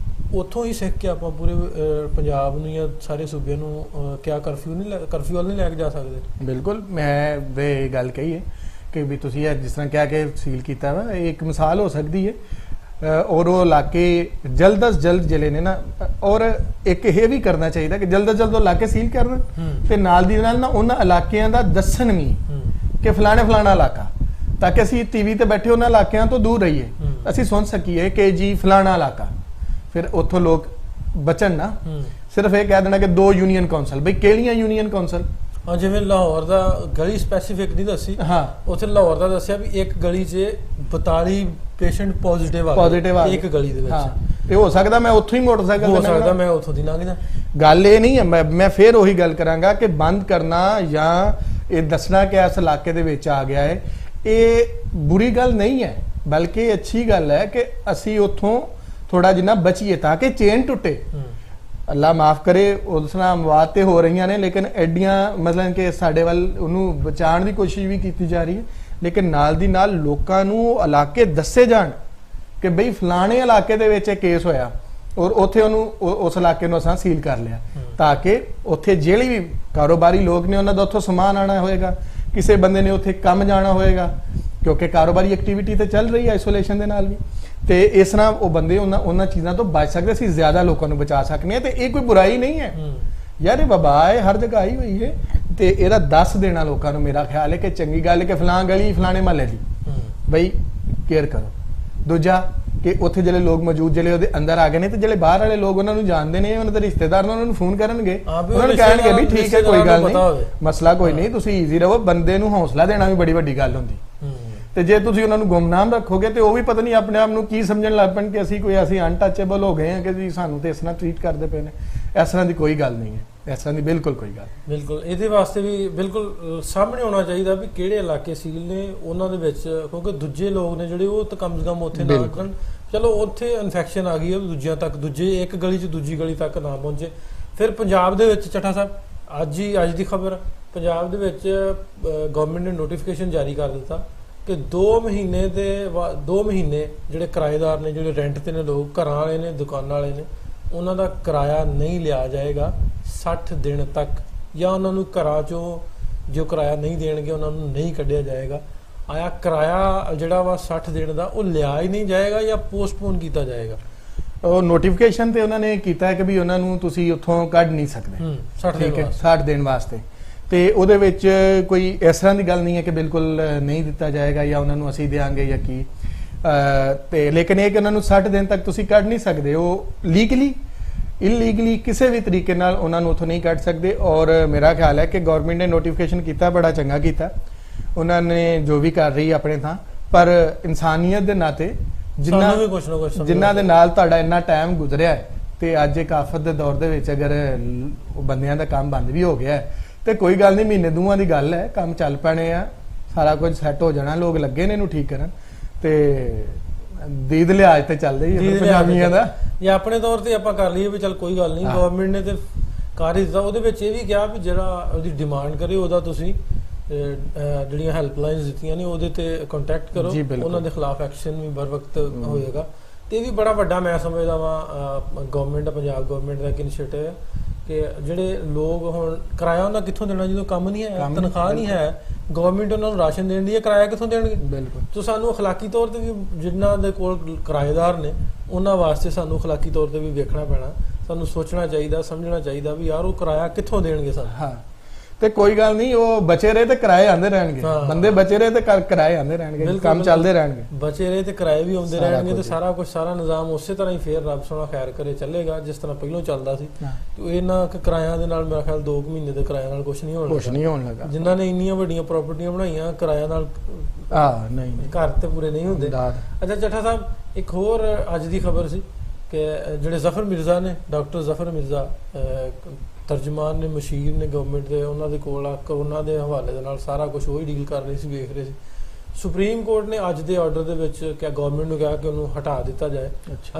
ਉੱਥੋਂ ਹੀ ਸਿੱਖ ਕੇ ਆਪਾਂ ਪੂਰੇ ਪੰਜਾਬ ਨੂੰ ਜਾਂ ਸਾਰੇ ਸੂਬਿਆਂ ਨੂੰ ਕਿਆ ਕਰਫਿਊ ਵੱਲ ਨਹੀਂ ਲੈ ਕੇ ਜਾ ਸਕਦੇ। ਬਿਲਕੁਲ, ਮੈਂ ਇਹ ਗੱਲ ਕਹੀ ਹੈ ਕਿ ਵੀ ਤੁਸੀਂ ਜਿਸ ਤਰ੍ਹਾਂ ਕਿਹਾ ਕਿ ਸੀਲ ਕੀਤਾ ਵਾ, ਇਹ ਇੱਕ ਮਿਸਾਲ ਹੋ ਸਕਦੀ ਹੈ, ਔਰ ਉਹ ਇਲਾਕੇ ਜਲਦ ਅਜ਼ ਜਲਦ ਜਿਹੜੇ ਨੇ ਨਾ, ਔਰ ਇੱਕ ਇਹ ਵੀ ਕਰਨਾ ਚਾਹੀਦਾ ਕਿ ਜਲਦ ਅਜ਼ ਜਲਦ ਉਹ ਇਲਾਕੇ ਸੀਲ ਕਰਨ ਤੇ ਨਾਲ ਦੀ ਨਾਲ ਨਾ ਉਹਨਾਂ ਇਲਾਕਿਆਂ ਦਾ ਦੱਸਣ ਵੀ ਕਿ ਫਲਾਣਾ ਇਲਾਕਾ, ਤਾਂ ਕਿ ਅਸੀਂ ਟੀਵੀ ਤੇ ਬੈਠੇ ਉਹਨਾਂ ਇਲਾਕਿਆਂ ਤੋਂ ਦੂਰ ਰਹੀਏ, ਅਸੀਂ ਸੁਣ ਸਕੀਏ ਕਿ ਜੀ ਫਲਾਣਾ ਇਲਾਕਾ, ਫਿਰ ਉੱਥੋਂ ਲੋਕ ਬਚਣ ਨਾ। ਸਿਰਫ ਇਹ ਕਹਿ ਦੇਣਾ ਕਿ 2 ਯੂਨੀਅਨ ਕੌਂਸਲ, ਬਈ ਕਿਹੜੀਆਂ ਯੂਨੀਅਨ ਕੌਂਸਲ? ਹਾਂ, ਜਿਵੇਂ ਲਾਹੌਰ ਦਾ ਗਲੀ ਸਪੈਸੀਫਿਕ ਨਹੀਂ ਦੱਸੀ, ਹਾਂ, ਉੱਥੇ ਲਾਹੌਰ ਦਾ ਦੱਸਿਆ ਵੀ ਇੱਕ ਗਲੀ 'ਚ 42 ਪੇਸ਼ੈਂਟ ਪੋਜ਼ਿਟਿਵ ਆ ਗਏ ਇੱਕ ਗਲੀ ਦੇ ਵਿੱਚ। ਹਾਂ, ਤੇ ਹੋ ਸਕਦਾ ਮੈਂ ਉੱਥੋਂ ਹੀ ਮੋਟਰਸਾਈਕਲ ਹੋ ਸਕਦਾ ਮੈਂ ਉੱਥੋਂ ਦੀ ਲੰਘਦਾ। ਗੱਲ ਇਹ ਨਹੀਂ ਹੈ, ਮੈਂ ਫਿਰ ਉਹੀ ਗੱਲ ਕਰਾਂਗਾ ਕਿ ਬੰਦ ਕਰਨਾ ਜਾਂ ਇਹ ਦੱਸਣਾ ਕਿ ਇਸ ਇਲਾਕੇ ਦੇ ਵਿੱਚ ਆ ਗਿਆ ਹੈ, ਇਹ ਬੁਰੀ ਗੱਲ ਨਹੀਂ ਹੈ, ਬਲਕਿ ਅੱਛੀ ਗੱਲ ਹੈ ਕਿ ਅਸੀਂ ਉੱਥੋਂ ਥੋੜਾ ਜਿੰਨਾ ਬਚੀਏ ਤਾਂ ਕਿ ਚੇਨ ਟੁੱਟੇ। ਅੱਲਾ ਮਾਫ ਕਰੇ, ਉਸ ਨਾਲ ਅਮਵਾਤ ਤੇ ਹੋ ਰਹੀਆਂ ਨੇ, ਲੇਕਿਨ ਐਡੀਆਂ ਮਤਲਬ ਕਿ ਸਾਡੇ ਵੱਲ ਉਹਨੂੰ ਬਚਾਉਣ ਦੀ ਕੋਸ਼ਿਸ਼ ਵੀ ਕੀਤੀ ਜਾ ਰਹੀ ਹੈ, ਲੇਕਿਨ ਨਾਲ ਦੀ ਨਾਲ ਲੋਕਾਂ ਨੂੰ ਇਲਾਕੇ ਦੱਸੇ ਜਾਣ ਕਿ ਬਈ ਫਲਾਣੇ ਇਲਾਕੇ ਦੇ ਵਿੱਚ ਇਹ ਕੇਸ ਹੋਇਆ ਔਰ ਉੱਥੇ ਉਹਨੂੰ ਉਸ ਇਲਾਕੇ ਨੂੰ ਅਸਾਂ ਸੀਲ ਕਰ ਲਿਆ, ਤਾਂ ਕਿ ਉੱਥੇ ਜਿਹੜੇ ਵੀ ਕਾਰੋਬਾਰੀ ਲੋਕ ਨੇ ਉਹਨਾਂ ਦਾ ਉੱਥੋਂ ਸਮਾਨ ਆਣਾ ਹੋਏਗਾ, ਕਿਸੇ ਬੰਦੇ ਨੇ ਉੱਥੇ ਕੰਮ ਜਾਣਾ ਹੋਏਗਾ, ਕਿਉਂਕਿ ਕਾਰੋਬਾਰੀ ਐਕਟੀਵਿਟੀ ਤੇ ਚੱਲ ਰਹੀ ਹੈ ਆਈਸੋਲੇਸ਼ਨ ਦੇ ਨਾਲ ਵੀ, ਤੇ ਇਸ ਤਰ੍ਹਾਂ ਉਹ ਬੰਦੇ ਉਹਨਾਂ ਚੀਜ਼ਾਂ ਤੋਂ ਬਚ ਸਕਦੇ, ਅਸੀਂ ਜ਼ਿਆਦਾ ਲੋਕਾਂ ਨੂੰ ਬਚਾ ਸਕਨੇ ਆ। ਤੇ ਇਹ ਕੋਈ ਬੁਰਾਈ ਨਹੀਂ ਹੈ, ਯਾਰ ਇਹ ਵਬਾ ਹੈ, ਹਰ ਜਗ੍ਹਾ ਆਈ ਹੋਈ ਹੈ, ਤੇ ਇਹਦਾ ਦੱਸ ਦੇਣਾ ਲੋਕਾਂ ਨੂੰ ਮੇਰਾ ਖਿਆਲ ਹੈ ਕਿ ਚੰਗੀ ਗੱਲ ਹੈ ਕਿ ਫਲਾਂ ਗਲੀ ਫਲਾਣੇ ਮਹੱਲੇ ਦੀ ਬਈ ਕੇਅਰ ਕਰੋ। ਦੂਜਾ ਕਿ ਉੱਥੇ ਜਿਹੜੇ ਲੋਕ ਮੌਜੂਦ ਜਿਹੜੇ ਉਹਦੇ ਅੰਦਰ ਆ ਗਏ ਨੇ, ਤੇ ਜਿਹੜੇ ਬਾਹਰ ਵਾਲੇ ਲੋਕ ਉਹਨਾਂ ਨੂੰ ਜਾਣਦੇ ਨੇ, ਉਹਨਾਂ ਦੇ ਰਿਸ਼ਤੇਦਾਰ ਉਹਨਾਂ ਨੂੰ ਫੋਨ ਕਰਨਗੇ, ਉਹਨਾਂ ਨੂੰ ਕਹਿਣਗੇ ਵੀ ਠੀਕ ਹੈ ਕੋਈ ਗੱਲ ਨਹੀਂ, ਮਸਲਾ ਕੋਈ ਨਹੀਂ, ਤੁਸੀਂ ਈਜ਼ੀ ਰਹੋ। ਬੰਦੇ ਨੂੰ ਹੌਸਲਾ ਦੇਣਾ ਵੀ ਬੜੀ ਵੱਡੀ ਗੱਲ ਹੁੰਦੀ। ਤੇ ਜੇ ਤੁਸੀਂ ਉਹਨਾਂ ਨੂੰ ਗੁੰਮਨਾਮ ਰੱਖੋਗੇ ਤੇ ਉਹ ਵੀ ਪਤਾ ਨਹੀਂ ਆਪਣੇ ਆਪ ਨੂੰ ਕੀ ਸਮਝਣ ਲੱਗ ਪੈਣ ਕਿ ਅਸੀਂ ਅਨਟੱਚੇਬਲ ਹੋ ਗਏ ਹਾਂ, ਕਿ ਜੀ ਸਾਨੂੰ ਤੇ ਇਸ ਤਰ੍ਹਾਂ ਟ੍ਰੀਟ ਕਰਦੇ ਪਏ ਨੇ। ਇਸ ਤਰ੍ਹਾਂ ਦੀ ਕੋਈ ਗੱਲ ਨਹੀਂ ਹੈ, ਇਸ ਤਰ੍ਹਾਂ ਦੀ ਬਿਲਕੁਲ ਕੋਈ ਗੱਲ। ਬਿਲਕੁਲ ਇਹਦੇ ਵਾਸਤੇ ਵੀ ਬਿਲਕੁਲ ਸਾਹਮਣੇ ਆਉਣਾ ਚਾਹੀਦਾ ਵੀ ਕਿਹੜੇ ਇਲਾਕੇ ਸੀਲ ਨੇ ਉਹਨਾਂ ਦੇ ਵਿੱਚ, ਕਿਉਂਕਿ ਦੂਜੇ ਲੋਕ ਨੇ ਜਿਹੜੇ ਉਹ ਤਾਂ ਕਮ ਸੇ ਕਮ ਉੱਥੇ ਨਾ ਕਰਨ। ਚਲੋ ਉੱਥੇ ਇਨਫੈਕਸ਼ਨ ਆ ਗਈ ਹੈ, ਦੂਜਿਆਂ ਤੱਕ, ਦੂਜੇ ਇੱਕ ਗਲੀ 'ਚ ਦੂਜੀ ਗਲੀ ਤੱਕ ਨਾ ਪਹੁੰਚੇ। ਫਿਰ ਪੰਜਾਬ ਦੇ ਵਿੱਚ ਚੱਠਾ ਸਾਹਿਬ ਅੱਜ ਦੀ ਖਬਰ, ਪੰਜਾਬ ਦੇ ਵਿੱਚ ਗਵਰਨਮੈਂਟ ਨੇ ਨੋਟੀਫਿਕੇਸ਼ਨ ਜਾਰੀ ਕਰ ਦਿੱਤਾ ਕਿ 2 ਮਹੀਨੇ ਜਿਹੜੇ ਕਿਰਾਏਦਾਰ ਨੇ, ਜਿਹੜੇ ਰੈਂਟ ਤੇ ਨੇ ਲੋਕ, ਘਰਾਂ ਵਾਲੇ ਨੇ, ਦੁਕਾਨਾਂ ਵਾਲੇ ਨੇ, ਉਹਨਾਂ ਦਾ ਕਿਰਾਇਆ ਨਹੀਂ ਲਿਆ ਜਾਏਗਾ 60 ਦਿਨ ਤੱਕ, ਜਾਂ ਉਹਨਾਂ ਨੂੰ ਘਰਾਂ ਚੋਂ ਜੋ ਕਿਰਾਇਆ ਨਹੀਂ ਦੇਣਗੇ ਉਹਨਾਂ ਨੂੰ ਨਹੀਂ ਕੱਢਿਆ ਜਾਏਗਾ। ਆਇਆ ਕਿਰਾਇਆ ਜਿਹੜਾ ਵਾ 60 ਦਿਨ ਦਾ ਉਹ ਲਿਆ ਹੀ ਨਹੀਂ ਜਾਏਗਾ ਜਾਂ ਪੋਸਟਪੋਨ ਕੀਤਾ ਜਾਏਗਾ। ਉਹ ਨੋਟੀਫਿਕੇਸ਼ਨ ਤੇ ਉਹਨਾਂ ਨੇ ਕੀਤਾ ਹੈ ਕਿ ਵੀ ਉਹਨਾਂ ਨੂੰ ਤੁਸੀਂ ਉੱਥੋਂ ਕੱਢ ਨਹੀਂ ਸਕਦੇ 60 ਦਿਨ ਵਾਸਤੇ। ਤੇ ਉਹਦੇ ਵਿੱਚ ਕੋਈ ਇਸ ਤਰ੍ਹਾਂ ਦੀ ਗੱਲ ਨਹੀਂ ਹੈ ਕਿ ਬਿਲਕੁਲ ਨਹੀਂ ਦਿੱਤਾ ਜਾਏਗਾ ਜਾਂ ਉਹਨਾਂ ਨੂੰ ਅਸੀਂ ਦੇਾਂਗੇ ਜਾਂ ਕੀ। ਤੇ ਲੇਕਿਨ ਇਹ ਕਿ ਉਹਨਾਂ ਨੂੰ 60 ਦਿਨ ਤੱਕ ਤੁਸੀਂ ਕੱਢ ਨਹੀਂ ਸਕਦੇ। ਉਹ ਲੀਗਲੀ ਇਲੀਗਲੀ ਕਿਸੇ ਵੀ ਤਰੀਕੇ ਨਾਲ ਉਹਨਾਂ ਨੂੰ ਉੱਥੋਂ ਨਹੀਂ ਕੱਢ ਸਕਦੇ। ਔਰ ਮੇਰਾ ਖਿਆਲ ਹੈ ਕਿ ਗਵਰਨਮੈਂਟ ਨੇ ਨੋਟੀਫਿਕੇਸ਼ਨ ਕੀਤਾ, ਬੜਾ ਚੰਗਾ ਕੀਤਾ ਉਹਨਾਂ ਨੇ ਜੋ ਵੀ ਕਰ ਰਹੀ ਆਪਣੇ ਥਾਂ, ਪਰ ਇਨਸਾਨੀਅਤ ਦੇ ਨਾਤੇ ਜਿਨ੍ਹਾਂ ਦੇ ਨਾਲ ਤੁਹਾਡਾ ਇੰਨਾ ਟਾਈਮ ਗੁਜ਼ਰਿਆ ਹੈ, ਤੇ ਅੱਜ ਇੱਕ ਆਫਤ ਦੇ ਦੌਰ ਦੇ ਵਿੱਚ ਅਗਰ ਬੰਦਿਆਂ ਦਾ ਕੰਮ ਬੰਦ ਵੀ ਹੋ ਗਿਆ ਹੈ ਤੇ ਕੋਈ ਗੱਲ ਨਹੀਂ, ਮਹੀਨੇ ਦੂਆਂ ਦੀ ਗੱਲ ਹੈ, ਕੰਮ ਚੱਲ ਪੈਣੇ ਆ, ਸਾਰਾ ਕੁਝ ਸੈੱਟ ਹੋ ਜਾਣਾ, ਲੋਕ ਲੱਗੇ ਨੇ ਇਹਨੂੰ ਠੀਕ ਕਰਨ। ਤੇ ਦੀਦ ਲਿਹਾਜ਼ ਤੇ ਚੱਲਦਾ ਹੀ ਹੈ ਪੰਜਾਬੀਆਂ ਦਾ। ਜਾਂ ਆਪਣੇ ਤੌਰ ਤੇ ਆਪਾਂ ਕਰ ਲਈਏ ਵੀ ਚੱਲ ਕੋਈ ਗੱਲ ਨਹੀਂ, ਗਵਰਨਮੈਂਟ ਨੇ ਤੇ ਕਰ ਹੀ ਦਿੱਤਾ। ਉਹਦੇ ਵਿੱਚ ਇਹ ਵੀ ਕਿਹਾ ਵੀ ਜਿਹੜਾ ਉਹਦੀ ਡਿਮਾਂਡ ਕਰੇ ਉਹਦਾ ਤੁਸੀਂ ਜਿਹੜੀਆਂ ਹੈਲਪਲਾਈਨਸ ਦਿੱਤੀਆਂ ਨੇ ਉਹਦੇ ਤੇ ਕੰਟੈਕਟ ਕਰੋ, ਉਹਨਾਂ ਦੇ ਖਿਲਾਫ ਐਕਸ਼ਨ ਵੀ ਬਰ ਵਕਤ ਹੋਏਗਾ। ਤੇ ਇਹ ਵੀ ਬੜਾ ਵੱਡਾ ਮੈਂ ਸਮਝਦਾ ਵਾਂ ਗਵਰਨਮੈਂਟ, ਪੰਜਾਬ ਗਵਰਨਮੈਂਟ ਦਾ ਇੱਕ ਇਨੀਸ਼ੀਏਟਿਵ ਹੈ ਕਿ ਜਿਹੜੇ ਲੋਕ ਹੁਣ ਕਿਰਾਇਆ ਉਹਨਾਂ ਕਿੱਥੋਂ ਦੇਣਾ ਜਦੋਂ ਕੰਮ ਨਹੀਂ ਹੈ, ਤਨਖਾਹ ਨਹੀਂ ਹੈ, ਗਵਰਨਮੈਂਟ ਉਹਨਾਂ ਨੂੰ ਰਾਸ਼ਨ ਦੇਣ ਦੀ ਹੈ, ਕਿਰਾਇਆ ਕਿੱਥੋਂ ਦੇਣਗੇ? ਬਿਲਕੁਲ। ਤਾਂ ਸਾਨੂੰ ਅਖਲਾਕੀ ਤੌਰ ਤੇ ਵੀ ਜਿਨ੍ਹਾਂ ਦੇ ਕੋਲ ਕਿਰਾਏਦਾਰ ਨੇ ਉਹਨਾਂ ਵਾਸਤੇ ਸਾਨੂੰ ਅਖਲਾਕੀ ਤੌਰ ਤੇ ਵੀ ਵੇਖਣਾ ਪੈਣਾ, ਸਾਨੂੰ ਸੋਚਣਾ ਚਾਹੀਦਾ, ਸਮਝਣਾ ਚਾਹੀਦਾ ਵੀ ਯਾਰ ਉਹ ਕਿਰਾਇਆ ਕਿੱਥੋਂ ਦੇਣਗੇ ਸਾਨੂੰ। ਹਾਂ, ਤੇ ਕੋਈ ਗੱਲ ਨਹੀਂ, ਉਹ ਬਚੇ ਰਹੇ ਤੇ ਕਿਰਾਏ ਆਉਂਦੇ ਰਹਿਣਗੇ, ਬੰਦੇ ਬਚੇ ਰਹੇ ਤੇ ਕਿਰਾਏ ਆਉਂਦੇ ਰਹਿਣਗੇ, ਕੰਮ ਚੱਲਦੇ ਰਹਿਣਗੇ, ਬਚੇ ਰਹੇ ਤੇ ਕਿਰਾਏ ਵੀ ਆਉਂਦੇ ਰਹਿਣਗੇ, ਤੇ ਸਾਰਾ ਕੁਝ, ਸਾਰਾ ਨਿਜ਼ਾਮ ਉਸੇ ਤਰ੍ਹਾਂ ਹੀ ਫੇਰ ਰੱਬ ਸੋਹਣਾ ਖੈਰ ਕਰੇ ਚੱਲੇਗਾ ਜਿਸ ਤਰ੍ਹਾਂ ਪਹਿਲਾਂ ਚੱਲਦਾ ਸੀ। ਤੇ ਇਹਨਾਂ ਕਿਰਾਇਆਂ ਦੇ ਨਾਲ ਮੇਰਾ ਖਿਆਲ 2 ਮਹੀਨੇ ਦੇ ਕਿਰਾਏ ਨਾਲ ਕੁਝ ਨਹੀਂ ਹੋਣ ਲੱਗਾ। ਜਿਨ੍ਹਾਂ ਨੇ ਇੰਨੀਆਂ ਵੱਡੀਆਂ ਪ੍ਰਾਪਰਟੀਆਂ ਬਣਾਈਆਂ ਕਿਰਾਇਆ ਨਾਲ ਨਹੀਂ, ਘਰ ਤੇ ਪੂਰੇ ਨਹੀਂ ਹੁੰਦੇ। ਅੱਛਾ ਚੱਠਾ ਸਾਹਿਬ, ਇੱਕ ਹੋਰ ਅੱਜ ਦੀ ਖਬਰ ਸੀ ਕਿ ਜਿਹੜੇ ਜ਼ਫਰ ਮਿਰਜ਼ਾ ਨੇ, ਡਾਕਟਰ ਜ਼ਫਰ ਮਿਰਜ਼ਾ ਤਰਜਮਾਨ ਨੇ, ਮਸ਼ੀਰ ਨੇ ਗਵਰਨਮੈਂਟ ਦੇ, ਉਹਨਾਂ ਦੇ ਕੋਲ ਕਰੋਨਾ ਦੇ ਹਵਾਲੇ ਦੇ ਨਾਲ ਸਾਰਾ ਕੁਝ ਉਹੀ ਡੀਲ ਕਰ ਰਹੇ ਸੀ, ਵੇਖ ਰਹੇ ਸੀ। ਸੁਪਰੀਮ ਕੋਰਟ ਨੇ ਅੱਜ ਦੇ ਆਰਡਰ ਦੇ ਵਿੱਚ ਕਿਹਾ, ਗਵਰਨਮੈਂਟ ਨੂੰ ਕਿਹਾ ਕਿ ਉਹਨੂੰ ਹਟਾ ਦਿੱਤਾ ਜਾਏ।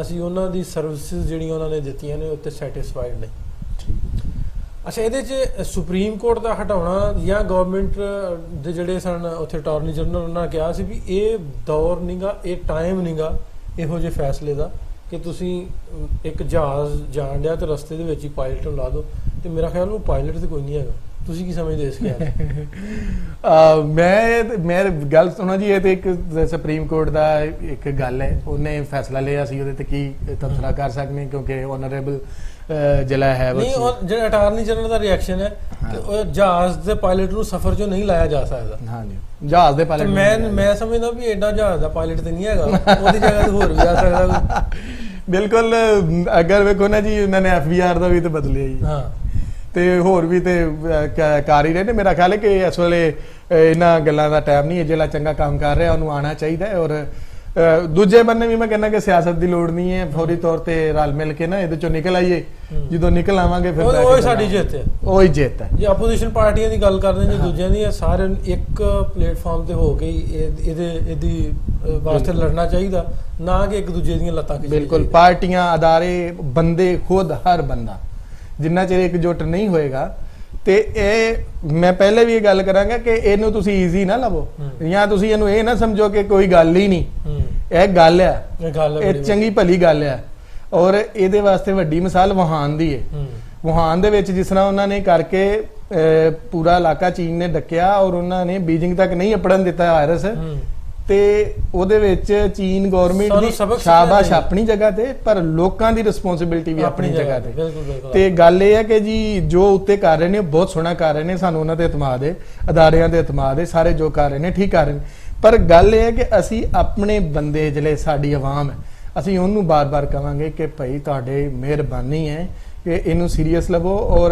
ਅਸੀਂ ਉਹਨਾਂ ਦੀ ਸਰਵਿਸਿਜ਼ ਜਿਹੜੀਆਂ ਉਹਨਾਂ ਨੇ ਦਿੱਤੀਆਂ ਨੇ ਉੱਤੇ ਸੈਟੀਸਫਾਈਡ ਨੇ। ਅੱਛਾ, ਇਹਦੇ 'ਚ ਸੁਪਰੀਮ ਕੋਰਟ ਦਾ ਹਟਾਉਣਾ ਜਾਂ ਗਵਰਨਮੈਂਟ ਦੇ ਜਿਹੜੇ ਸਨ ਉੱਥੇ ਅਟਾਰਨੀ ਜਨਰਲ, ਉਹਨਾਂ ਨੇ ਕਿਹਾ ਸੀ ਵੀ ਇਹ ਦੌਰ ਨਹੀਂਗਾ, ਇਹ ਟਾਈਮ ਨਹੀਂਗਾ ਇਹੋ ਜਿਹੇ ਫੈਸਲੇ ਦਾ ਕਿ ਤੁਸੀਂ ਇੱਕ ਜਹਾਜ਼ ਜਾਣ ਡਿਆ ਤੇ ਰਸਤੇ ਦੇ ਵਿੱਚ ਹੀ ਪਾਇਲਟ ਨੂੰ ਲਾ ਦਿਓ। ਤੇ ਮੇਰਾ ਖਿਆਲ ਉਹ ਪਾਇਲਟ ਤੇ ਕੋਈ ਨਹੀਂ ਹੈਗਾ। ਤੁਸੀਂ ਕੀ ਸਮਝਦੇ ਇਸ ਖਿਆਲ? ਮੈਂ ਗੱਲ ਸੁਣੋ ਜੀ, ਇਹ ਤੇ ਇੱਕ ਸੁਪਰੀਮ ਕੋਰਟ ਦਾ ਇੱਕ ਗੱਲ ਹੈ, ਉਹਨੇ ਫੈਸਲਾ ਲਿਆ ਸੀ, ਉਹਦੇ ਤੇ ਕੀ ਤਬਸਰਾ ਕਰ ਸਕਦੇ ਕਿਉਂਕਿ ਆਨਰੇਬਲ ਜਿਹੜਾ ਹੈ ਜਿਹੜਾ ਅਟਾਰਨੀ ਜਨਰਲ ਦਾ ਰਿਐਕਸ਼ਨ ਹੈ ਕਿ ਉਹ ਜਹਾਜ਼ ਦੇ ਪਾਇਲਟ ਨੂੰ ਸਫ਼ਰ 'ਚੋਂ ਨਹੀਂ ਲਾਇਆ ਜਾ ਸਕਦਾ। ਹਾਂਜੀ, ਜਹਾਜ਼ ਦੇ ਪਾਇਲਟ ਮੈਂ ਸਮਝਦਾ ਵੀ ਐਡਾ ਜਹਾਜ਼ ਦਾ ਪਾਇਲਟ ਤੇ ਨਹੀਂ ਹੈਗਾ, ਉਹਦੀ ਜਗ੍ਹਾ ਤੇ ਹੋਰ ਵੀ ਆ ਸਕਦਾ। ਬਿਲਕੁਲ, ਅਗਰ ਵੇਖੋ ਨਾ ਜੀ, ਉਹਨਾਂ ਨੇ FBR ਦਾ ਵੀ ਤੇ ਬਦਲਿਆ ਜੀ। ਹਾਂ, ਤੇ ਹੋਰ ਵੀ ਤੇ ਕਰ ਹੀ ਰਹੇ ਨੇ। ਮੇਰਾ ਖਿਆਲ ਹੈ ਕਿ ਇਸ ਵੇਲੇ ਇਹਨਾਂ ਗੱਲਾਂ ਦਾ ਟਾਈਮ ਨਹੀਂ ਹੈ। ਜਿਹੜਾ ਚੰਗਾ ਕੰਮ ਕਰ ਰਿਹਾ ਉਹਨੂੰ ਆਉਣਾ ਚਾਹੀਦਾ ਹੈ। ਔਰ ਦੂਜੇ ਬੰਨੇ ਵੀ ਮੈਂ ਕਹਿੰਦਾ ਕਿ ਸਿਆਸਤ ਦੀ ਲੋੜ ਨਹੀਂ ਹੈ, ਫੌਰੀ ਤੌਰ ਤੇ ਰਲ ਮਿਲ ਕੇ ਨਾ ਇਹਦੇ ਚੋਂ ਨਿਕਲ ਆਈਏ। ਜਦੋਂ ਨਿਕਲ ਆਵਾਂਗੇ ਫਿਰ ਉਹ ਸਾਡੀ ਜਿੱਤ ਹੈ, ਉਹੀ ਜਿੱਤ ਹੈ। ਜੇ ਆਪੋਜੀਸ਼ਨ ਪਾਰਟੀਆਂ ਦੀ ਗੱਲ ਕਰਦੇ ਨੇ, ਦੂਜਿਆਂ ਦੀ, ਸਾਰੇ ਇੱਕ ਪਲੇਟਫਾਰਮ ਤੇ ਹੋ ਕੇ ਇਹਦੀ ਵਾਸਤੇ ਲੜਨਾ ਚਾਹੀਦਾ, ਨਾ ਕਿ ਇੱਕ ਦੂਜੇ ਦੀਆਂ ਲੱਤਾਂ ਖਿੱਚੀਆਂ। ਬਿਲਕੁਲ, ਪਾਰਟੀਆਂ, ਅਦਾਰੇ, ਬੰਦੇ, ਖੁਦ ਹਰ ਬੰਦਾ ਜਿੰਨਾ ਚਿਰ ਇਕਜੁੱਟ ਨਹੀਂ ਹੋਏਗਾ। ਤੇ ਇਹ ਮੈਂ ਪਹਿਲੇ ਵੀ ਇਹ ਗੱਲ ਕਰਾਂਗਾ ਕਿ ਇਹਨੂੰ ਤੁਸੀਂ ਈਜ਼ੀ ਨਾ ਲਵੋ, ਜਾਂ ਤੁਸੀਂ ਇਹਨੂੰ ਇਹ ਨਾ ਸਮਝੋ ਕਿ ਕੋਈ ਗੱਲ ਹੀ ਨਹੀਂ। ਇਹ ਗੱਲ ਹੈ, ਇਹ ਚੰਗੀ ਭਲੀ ਗੱਲ ਹੈ। ਔਰ ਇਹਦੇ ਵਾਸਤੇ ਵੱਡੀ ਮਿਸਾਲ ਵੁਹਾਨ ਦੀ ਹੈ। ਵੁਹਾਨ ਦੇ ਵਿੱਚ ਜਿਸ ਤਰ੍ਹਾਂ ਉਹਨਾਂ ਨੇ ਕਰਕੇ ਪੂਰਾ ਇਲਾਕਾ ਚੀਨ ਨੇ ਡੱਕਿਆ ਔਰ ਉਹਨਾਂ ਨੇ ਬੀਜਿੰਗ ਤੱਕ ਨਹੀਂ ਅਪੜਨ ਦਿੱਤਾ ਵਾਇਰਸ, ਤੇ ਉਹਦੇ ਵਿੱਚ ਚੀਨ ਗਵਰਨਮੈਂਟ ਸਾਨੂੰ ਦੀ ਸਬਕ ਸ਼ਾਬਾਸ਼ ਸਿੱਖਣਾ ਆਪਣੀ ਜਗ੍ਹਾ ਤੇ, ਪਰ ਲੋਕਾਂ ਦੀ ਰਿਸਪੌਂਸਿਬਿਲਟੀ ਵੀ ਆਪਣੀ ਜਗ੍ਹਾ ਤੇ। ਬਿਲਕੁਲ ਬਿਲਕੁਲ। ਤੇ ਗੱਲ ਇਹ ਹੈ ਕਿ ਜੀ ਜੋ ਉੱਤੇ ਕਰ ਰਹੇ ਨੇ ਬਹੁਤ ਸੋਹਣਾ ਕਰ ਰਹੇ ਨੇ, ਸਾਨੂੰ ਉਹਨਾਂ ਤੇ ਇਤਮਾਦ ਹੈ, ਅਦਾਰਿਆਂ ਦੇ ਇਤਮਾਦ ਹੈ, ਸਾਰੇ ਜੋ ਕਰ ਰਹੇ ਨੇ ਠੀਕ ਕਰ ਰਹੇ ਨੇ, ਪਰ ਗੱਲ ਇਹ ਹੈ ਕਿ ਅਸੀਂ ਆਪਣੇ ਬੰਦੇ ਜਿਹੜੇ ਸਾਡੀ ਆਵਾਮ ਹੈ, ਅਸੀਂ ਉਹਨੂੰ ਬਾਰ-ਬਾਰ ਕਵਾਂਗੇ ਕਿ ਭਾਈ ਤੁਹਾਡੇ ਮਿਹਰਬਾਨੀ ਹੈ ਕਿ ਇਹਨੂੰ ਸੀਰੀਅਸ ਲਵੋ। ਔਰ